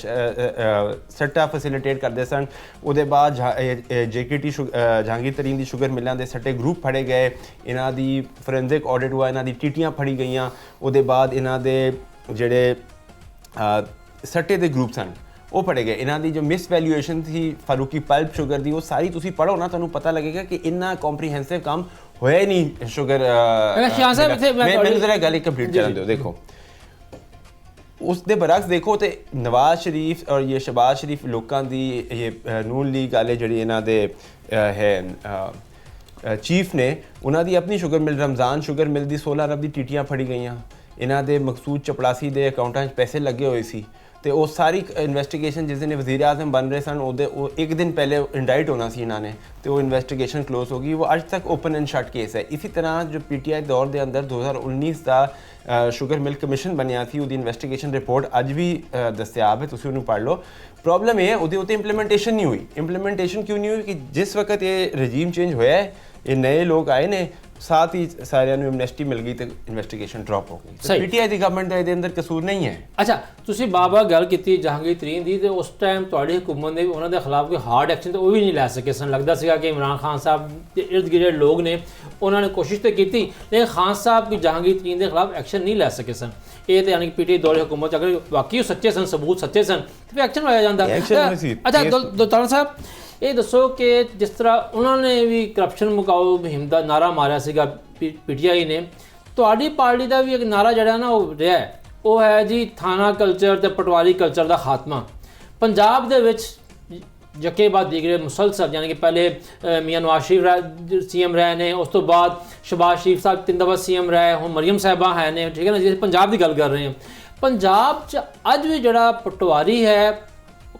ਸੱਟਾ ਫੈਸਿਲਿਟੇਟ ਕਰਦੇ ਸਨ। ਉਹਦੇ ਬਾਅਦ JKT ਜਹਾਂਗੀਰ ਤਰੀਨ ਦੀ ਸ਼ੂਗਰ ਮਿਲਾਂ ਦੇ ਸੱਟੇ ਗਰੁੱਪ ਫੜੇ ਗਏ, ਇਹਨਾਂ ਦੀ ਫੋਰੈਂਸਿਕ ਆਡਿਟ ਹੋਇਆ, ਇਹਨਾਂ ਦੀ ਟੀਟੀਆਂ ਫੜੀ ਗਈਆਂ। ਉਹਦੇ ਬਾਅਦ ਇਹਨਾਂ ਦੇ ਜਿਹੜੇ ਸੱਟੇ ਦੇ ਗਰੁੱਪ ਸਨ ਉਹ ਫੜੇ ਗਏ। ਇਹਨਾਂ ਦੀ ਜੋ ਮਿਸ ਵੈਲਿਊਏਸ਼ਨ ਸੀ ਫਾਰੂਕੀ ਪਲਪ ਸ਼ੂਗਰ ਦੀ, ਉਹ ਸਾਰੀ ਤੁਸੀਂ ਪੜ੍ਹੋ ਨਾ, ਤੁਹਾਨੂੰ ਪਤਾ ਲੱਗੇਗਾ ਕਿ ਇੰਨਾ ਕੰਪਰੀਹੈਂਸਿਵ ਕੰਮ ਹੋਇਆ ਹੀ ਨਹੀਂ ਸ਼ੂਗਰ। ਮੈਨੂੰ ਜ਼ਰਾ ਗੱਲ ਕੰਪਲੀਟ ਕਰਨ ਦਿਓ। ਦੇਖੋ ਉਸ ਦੇ ਬਰਅਕਸ ਦੇਖੋ ਤੇ ਨਵਾਜ਼ ਸ਼ਰੀਫ ਔਰ ਇਹ ਸ਼ਹਬਾਜ਼ ਸ਼ਰੀਫ ਲੋਕਾਂ ਦੀ ਇਹ ਨੂਨ ਲੀਗ ਵਾਲੇ ਜਿਹੜੀ ਇਹਨਾਂ ਦੇ ਹੈ ਚੀਫ ਨੇ, ਉਹਨਾਂ ਦੀ ਆਪਣੀ sugar mill Ramzan sugar mill ਦੀ 16 ਅਰਬ ਦੀ ਟੀਟੀਆਂ ਫੜੀ ਗਈਆਂ। ਇਹਨਾਂ ਦੇ ਮਕਸੂਦ ਚਪੜਾਸੀ ਦੇ ਅਕਾਊਂਟਾਂ 'ਚ ਪੈਸੇ ਲੱਗੇ ਹੋਏ ਸੀ ਤੇ ਉਹ ਸਾਰੀ ਇਨਵੈਸਟੀਗੇਸ਼ਨ ਜਿਸ ਦਿਨ ਵਜ਼ੀਰ ਆਜ਼ਮ ਬਣ ਰਹੇ ਸਨ ਉਹ ਇੱਕ ਦਿਨ ਪਹਿਲੇ ਇੰਡਾਈਟ ਹੋਣਾ ਸੀ ਇਹਨਾਂ ਨੇ ਤੇ ਉਹ ਇਨਵੈਸਟੀਗੇਸ਼ਨ ਕਲੋਜ਼ ਹੋ ਗਈ। ਉਹ ਅੱਜ ਤੱਕ ਓਪਨ ਐਂਡ ਸ਼ਟ ਕੇਸ ਹੈ। ਇਸੇ ਤਰ੍ਹਾਂ ਜੋ PTI ਦੌਰ ਦੇ ਅੰਦਰ 2019 ਦਾ ਸ਼ੂਗਰ ਮਿਲ ਕਮਿਸ਼ਨ ਬਣਿਆ ਸੀ, ਉਹਦੀ ਇਨਵੈਸਟੀਗੇਸ਼ਨ ਰਿਪੋਰਟ ਅੱਜ ਵੀ ਦਸਤਿਆਬ ਹੈ, ਤੁਸੀਂ ਉਹਨੂੰ ਪੜ੍ਹ ਲਓ। ਪ੍ਰੋਬਲਮ ਇਹ ਹੈ ਉਹਦੇ ਉੱਤੇ ਇੰਪਲੀਮੈਂਟੇਸ਼ਨ ਨਹੀਂ ਹੋਈ। ਇੰਪਲੀਮੈਂਟੇਸ਼ਨ ਕਿਉਂ ਨਹੀਂ ਹੋਈ ਕਿ ਜਿਸ ਵਕਤ ਇਹ ਰਜੀਮ ਚੇਂਜ ਹੋਇਆ ਹੈ, ਇਹ ਨਏ ਲੋਕ ਆਏ ਨੇ, ਸਾਥ ਹੀ ਸਾਰਿਆਂ ਨੂੰ ਐਮਨੈਸਟੀ ਮਿਲ ਗਈ ਤੇ ਇਨਵੈਸਟੀਗੇਸ਼ਨ ਡ੍ਰੌਪ ਹੋ ਗਈ। PTI ਦੀ ਗਵਰਨਮੈਂਟ ਦਾ ਇਹਦੇ ਅੰਦਰ ਕਸੂਰ ਨਹੀਂ ਹੈ। ਅੱਛਾ, ਤੁਸੀਂ ਬਾਬਾ ਗੱਲ ਕੀਤੀ ਜਹਾਂਗੀਰ ਤਰੀਨ ਦੀ, ਤੇ ਉਸ ਟਾਈਮ ਤੁਹਾਡੀ ਹੁਕੂਮਤ ਨੇ ਉਹਨਾਂ ਦੇ ਖਿਲਾਫ ਕੋਈ ਹਾਰਡ ਐਕਸ਼ਨ ਤਾਂ ਉਹ ਵੀ ਨਹੀਂ ਲੈ ਸਕੇ ਸਨ। ਲੱਗਦਾ ਸੀਗਾ ਕਿ ਇਮਰਾਨ ਖਾਨ ਸਾਹਿਬ ਦੇ ਇਰਦ ਗਿਰਦ ਲੋਕ ਨੇ ਉਹਨਾਂ ਨੇ ਕੋਸ਼ਿਸ਼ ਤਾਂ ਕੀਤੀ, ਲੇਕਿਨ ਖਾਨ ਸਾਹਿਬ ਕੀ ਜਹਾਂਗੀਰ ਤਰੀਨ ਦੇ ਖਿਲਾਫ ਐਕਸ਼ਨ ਨਹੀਂ ਲੈ ਸਕੇ ਸਨ। ਇਹ ਤਾਂ ਯਾਨੀ ਕਿ PTI ਦੌਰ ਹੁਕੂਮਤ ਅਗਰ ਵਾਕਈ ਸੱਚੇ ਸਨ, ਸਬੂਤ ਸੱਚੇ ਸਨ, ਤਾਂ ਫਿਰ ਐਕਸ਼ਨ ਹੋਇਆ ਜਾਂਦਾ। ਅੱਛਾ ਦੋਤਾਨਾ ਸਾਹਿਬ, ਇਹ ਦੱਸੋ ਕਿ ਜਿਸ ਤਰ੍ਹਾਂ ਉਹਨਾਂ ਨੇ ਵੀ ਕਰਪਸ਼ਨ ਮੁਕਾਓ ਮੁਹਿੰਮ ਦਾ ਨਾਰਾ ਮਾਰਿਆ ਸੀਗਾ PTI ਨੇ, ਤੁਹਾਡੀ ਪਾਰਟੀ ਦਾ ਵੀ ਇੱਕ ਨਾਰਾ ਜਿਹੜਾ ਨਾ ਉਹ ਰਿਹਾ, ਉਹ ਹੈ ਜੀ ਥਾਣਾ ਕਲਚਰ ਤੇ ਪਟਵਾਰੀ ਕਲਚਰ ਦਾ ਖਾਤਮਾ। ਪੰਜਾਬ ਦੇ ਵਿੱਚ ਜੱਕੇ ਬਾਅਦ ਦੀਗਰੇ ਮੁਸਲਸਲ, ਯਾਨੀ ਕਿ ਪਹਿਲੇ ਮੀਆਂ ਨਵਾਜ਼ ਸ਼ਰੀਫ CM ਰਹੇ ਨੇ, ਉਸ ਤੋਂ ਬਾਅਦ ਸ਼ਹਬਾਜ਼ ਸ਼ਰੀਫ ਸਾਹਿਬ 3 ਦਫਾ CM ਰਹੇ, ਹੁਣ ਮਰੀਮ ਸਾਹਿਬਾ ਹੈ ਨੇ, ਠੀਕ ਹੈ ਨਾ ਜੀ। ਪੰਜਾਬ ਦੀ ਗੱਲ ਕਰ ਰਹੇ ਹਾਂ। ਪੰਜਾਬ 'ਚ ਅੱਜ ਵੀ ਜਿਹੜਾ ਪਟਵਾਰੀ ਹੈ,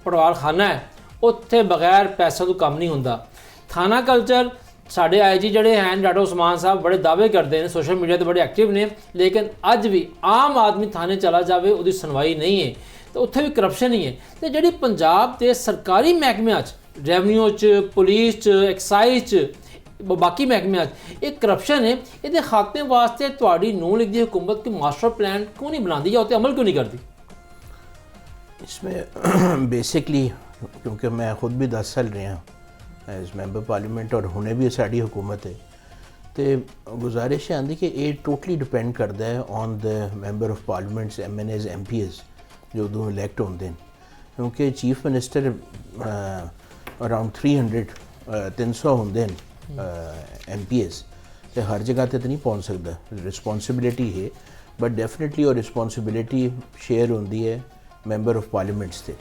ਪਟਵਾਰ ਖਾਨਾ ਹੈ, ਉੱਥੇ ਬਗੈਰ ਪੈਸੇ ਤੋਂ ਕੰਮ ਨਹੀਂ ਹੁੰਦਾ। ਥਾਣਾ ਕਲਚਰ ਸਾਡੇ IG ਜਿਹੜੇ ਹਨ ਡਾਕਟਰ ਉਸਮਾਨ ਸਾਹਿਬ ਬੜੇ ਦਾਅਵੇ ਕਰਦੇ ਨੇ, ਸੋਸ਼ਲ ਮੀਡੀਆ 'ਤੇ ਬੜੇ ਐਕਟਿਵ ਨੇ, ਲੇਕਿਨ ਅੱਜ ਵੀ ਆਮ ਆਦਮੀ ਥਾਣੇ ਚਲਾ ਜਾਵੇ ਉਹਦੀ ਸੁਣਵਾਈ ਨਹੀਂ ਹੈ, ਤੇ ਉੱਥੇ ਵੀ ਕਰਪਸ਼ਨ ਹੀ ਹੈ। ਤੇ ਜਿਹੜੀ ਪੰਜਾਬ ਦੇ ਸਰਕਾਰੀ ਮਹਿਕਮਿਆਂ 'ਚ, ਰੈਵਨਿਊ 'ਚ, ਪੁਲਿਸ 'ਚ, ਐਕਸਾਈਜ਼ 'ਚ, ਬਾਕੀ ਮਹਿਕਮਿਆਂ 'ਚ ਇਹ ਕਰਪਸ਼ਨ ਹੈ, ਇਹਦੇ ਖਾਤਮੇ ਵਾਸਤੇ ਤੁਹਾਡੀ ਨੂਨ ਲੀਗ ਦੀ ਹੁਕੂਮਤ ਕੀ ਮਾਸਟਰ ਪਲਾਨ ਕਿਉਂ ਨਹੀਂ ਬਣਾਉਂਦੀ ਜਾਂ ਉੱਤੇ ਅਮਲ ਕਿਉਂ ਨਹੀਂ ਕਰਦੀ? इसमें बेसिकली क्योंकि मैं खुद भी 10 साल रहा एज मैंबर पार्लीमेंट और हुणे भी साड़ी हुकूमत है, तो गुजारिश आती कि ये टोटली डिपेंड करता है on the member of parliaments, MNAs, MPs जो उदों इलैक्ट होंगे, क्योंकि चीफ मिनिस्टर अराउंड 300 होंगे MPs, तो हर जगह तक नहीं पहुँच सकता। रिस्पॉन्सिबिलिटी है बट डेफिनेटली और रिस्पॉन्सिबिलिटी शेयर होंगी है मैंबर ऑफ पार्लीमेंट्स से।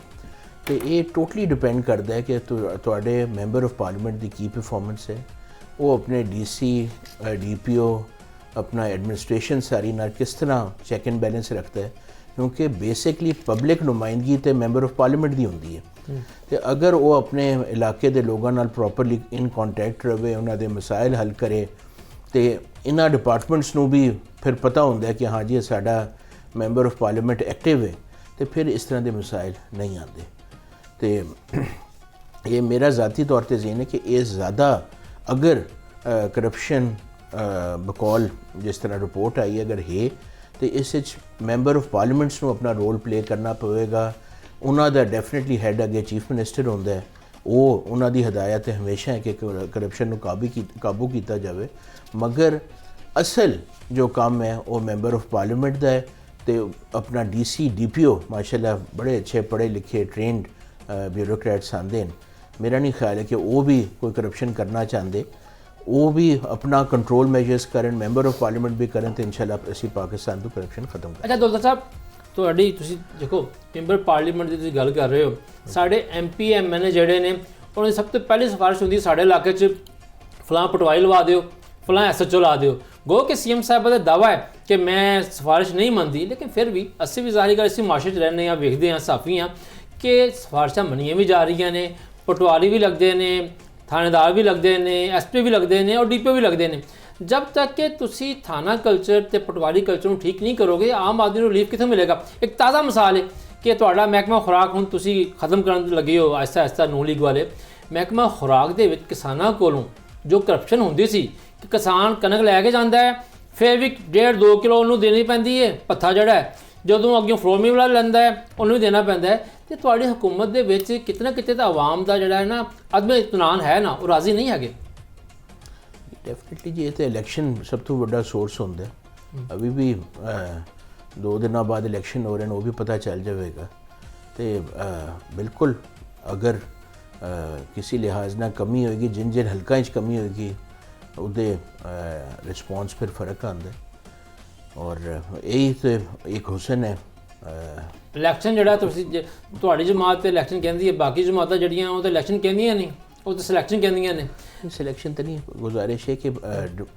तो ये टोटली डिपेंड करता है कि तुहाडे मैंबर ऑफ पार्लीमेंट की की परफॉर्मेंस है, वो अपने DC DPO अपना एडमिनिस्ट्रेशन सारी ना किस तरह चैक एंड बैलेंस रखता है, क्योंकि बेसिकली पब्लिक नुमाइंदगी तो मैंबर ऑफ पार्लीमेंट की होंगी है। तो अगर वो अपने इलाके के लोगों नाल प्रॉपरली इन कॉन्टैक्ट रहे, उन्होंने मसाइल हल करे, तो इन्हां डिपार्टमेंट्स नूं भी फिर पता होंदा है कि हाँ जी साडा मैंबर ऑफ पार्लीमेंट एक्टिव है, तो फिर इस तरह के मसाइल नहीं आते। तो ये मेरा ज़ाती तौर पर जहन है कि ये ज़्यादा अगर करप्शन बकौल जिस तरह रिपोर्ट आई अगर है, तो इस मैंबर ऑफ पार्लीमेंट्स को अपना रोल प्ले करना पवेगा। उन्होंने डेफिनेटली हैड अगे चीफ मिनिस्टर होंदा है, वो उन्होंने हदायत हमेशा है कि करप्शन को काबू किया जाए, मगर असल जो काम है वो मैंबर ऑफ पार्लीमेंट का है। तो अपना DC DPO माशाल्लाह बड़े अच्छे पढ़े लिखे ट्रेंड ब्यूरोक्रेट्स आते हैं। मेरा नहीं ख्याल है कि वो भी कोई करप्शन करना चाहते, वो भी अपना कंट्रोल मेजर्स करें, मैंबर ऑफ पार्लीमेंट भी करें, तो इंशाल्लाह असीं पाकिस्तान तो करप्शन खत्म करें। अच्छा दौलत साहब, ਤੁਹਾਡੀ ਤੁਸੀਂ ਦੇਖੋ ਮੈਂਬਰ ਪਾਰਲੀਮੈਂਟ ਦੀ ਤੁਸੀਂ ਗੱਲ ਕਰ ਰਹੇ ਹੋ, ਸਾਡੇ MP MNA ਜਿਹੜੇ ਨੇ ਉਹਨਾਂ ਦੀ ਸਭ ਤੋਂ ਪਹਿਲੀ ਸਿਫਾਰਿਸ਼ ਹੁੰਦੀ ਸਾਡੇ ਇਲਾਕੇ 'ਚ ਫਲਾਂ ਪਟਵਾਰੀ ਲਵਾ ਦਿਓ, ਫਲਾਂ SHO ਲਾ ਦਿਓ। ਗੋ ਕਿ CM ਸਾਹਿਬ ਦਾ ਦਾਵਾ ਹੈ ਕਿ ਮੈਂ ਸਿਫਾਰਿਸ਼ ਨਹੀਂ ਮੰਨਦੀ, ਲੇਕਿਨ ਫਿਰ ਵੀ ਅਸੀਂ ਵੀ ਜ਼ਾਹਿਰ ਗੱਲ ਅਸੀਂ ਮਾਸ਼ਰੇ 'ਚ ਰਹਿੰਦੇ ਹਾਂ, ਵੇਖਦੇ ਹਾਂ, ਸਾਫੀ ਹਾਂ ਕਿ ਸਿਫਾਰਿਸ਼ਾਂ ਮੰਨੀਆਂ ਵੀ ਜਾ ਰਹੀਆਂ ਨੇ, ਪਟਵਾਰੀ ਵੀ ਲੱਗਦੇ ਨੇ, ਥਾਣੇਦਾਰ ਵੀ ਲੱਗਦੇ ਨੇ, SP ਵੀ ਲੱਗਦੇ ਨੇ ਔਰ DPO ਵੀ ਲੱਗਦੇ ਨੇ। ਜਦ ਤੱਕ ਕਿ ਤੁਸੀਂ ਥਾਣਾ ਕਲਚਰ ਤੇ ਪਟਵਾਰੀ ਕਲਚਰ ਨੂੰ ਠੀਕ ਨਹੀਂ ਕਰੋਗੇ ਆਮ ਆਦਮੀ ਨੂੰ ਰਿਲੀਫ ਕਿੱਥੋਂ ਮਿਲੇਗਾ। ਇੱਕ ਤਾਜ਼ਾ ਮਿਸਾਲ ਹੈ ਕਿ ਤੁਹਾਡਾ ਮਹਿਕਮਾ ਖੁਰਾਕ ਹੁਣ ਤੁਸੀਂ ਖਤਮ ਕਰਨ ਲੱਗੇ ਹੋ ਆਹਿਸਤਾ ਆਹਿਸਤਾ ਨੂਨ ਲੀਗ ਵਾਲੇ। ਮਹਿਕਮਾ ਖੁਰਾਕ ਦੇ ਵਿੱਚ ਕਿਸਾਨਾਂ ਕੋਲੋਂ ਜੋ ਕਰਪਸ਼ਨ ਹੁੰਦੀ ਸੀ ਕਿ ਕਿਸਾਨ ਕਣਕ ਲੈ ਕੇ ਜਾਂਦਾ ਹੈ, ਫਿਰ ਵੀ 1.5-2 ਕਿਲੋ ਉਹਨੂੰ ਦੇਣੀ ਪੈਂਦੀ ਹੈ ਪੱਥਾ ਜਿਹੜਾ ਹੈ, ਜਦੋਂ ਅੱਗੇ ਫਰੋਮੀ ਵਾਲਾ ਲੈਂਦਾ ਹੈ ਉਹਨੂੰ ਵੀ ਦੇਣਾ ਪੈਂਦਾ ਹੈ। ਤੇ ਤੁਹਾਡੀ ਹਕੂਮਤ ਦੇ ਵਿੱਚ ਕਿਤੇ ਨਾ ਕਿਤੇ ਤਾਂ ਆਵਾਮ ਦਾ ਜਿਹੜਾ ਹੈ ਨਾ ਅਦਮ ਇਤਮਾਨ ਹੈ ਨਾ, ਉਹ ਰਾਜ਼ੀ ਨਹੀਂ ਹੈਗੇ। ਡੈਫੀਨਿਟਲੀ ਜੀ, ਇਹ ਤਾਂ ਇਲੈਕਸ਼ਨ ਸਭ ਤੋਂ ਵੱਡਾ ਸੋਰਸ ਹੁੰਦਾ ਅਭੀ ਵੀ 2 ਦਿਨਾਂ ਬਾਅਦ ਇਲੈਕਸ਼ਨ ਹੋ ਰਹੇ ਨੇ, ਉਹ ਵੀ ਪਤਾ ਚੱਲ ਜਾਵੇਗਾ। ਤੇ ਬਿਲਕੁਲ ਅਗਰ ਕਿਸੇ ਲਿਹਾਜ਼ ਨਾਲ ਕਮੀ ਹੋਏਗੀ, ਜਿਨ ਹਲਕਾ 'ਚ ਕਮੀ ਹੋਏਗੀ ਉਹਦੇ ਰਿਸਪੌਂਸ ਫਿਰ ਫਰਕ ਆਉਂਦਾ। ਔਰ ਇਹੀ ਤੇ ਇੱਕ ਹੁਸਨ ਹੈ। ਇਲੈਕਸ਼ਨ ਜਿਹੜਾ ਤੁਸੀਂ ਤੁਹਾਡੀ ਜਮਾਤ ਤੇ ਇਲੈਕਸ਼ਨ ਕਹਿੰਦੀ ਹੈ, ਬਾਕੀ ਜਮਾਤਾਂ ਜਿਹੜੀਆਂ ਉਹ ਤਾਂ ਇਲੈਕਸ਼ਨ ਕਹਿੰਦੀਆਂ ਨਹੀਂ, ਉਹ ਤਾਂ ਸਿਲੈਕਸ਼ਨ ਕਹਿੰਦੀਆਂ ਨੇ। ਸਿਲੈਕਸ਼ਨ ਤਾਂ ਨਹੀਂ, ਗੁਜ਼ਾਰਿਸ਼ ਹੈ ਕਿ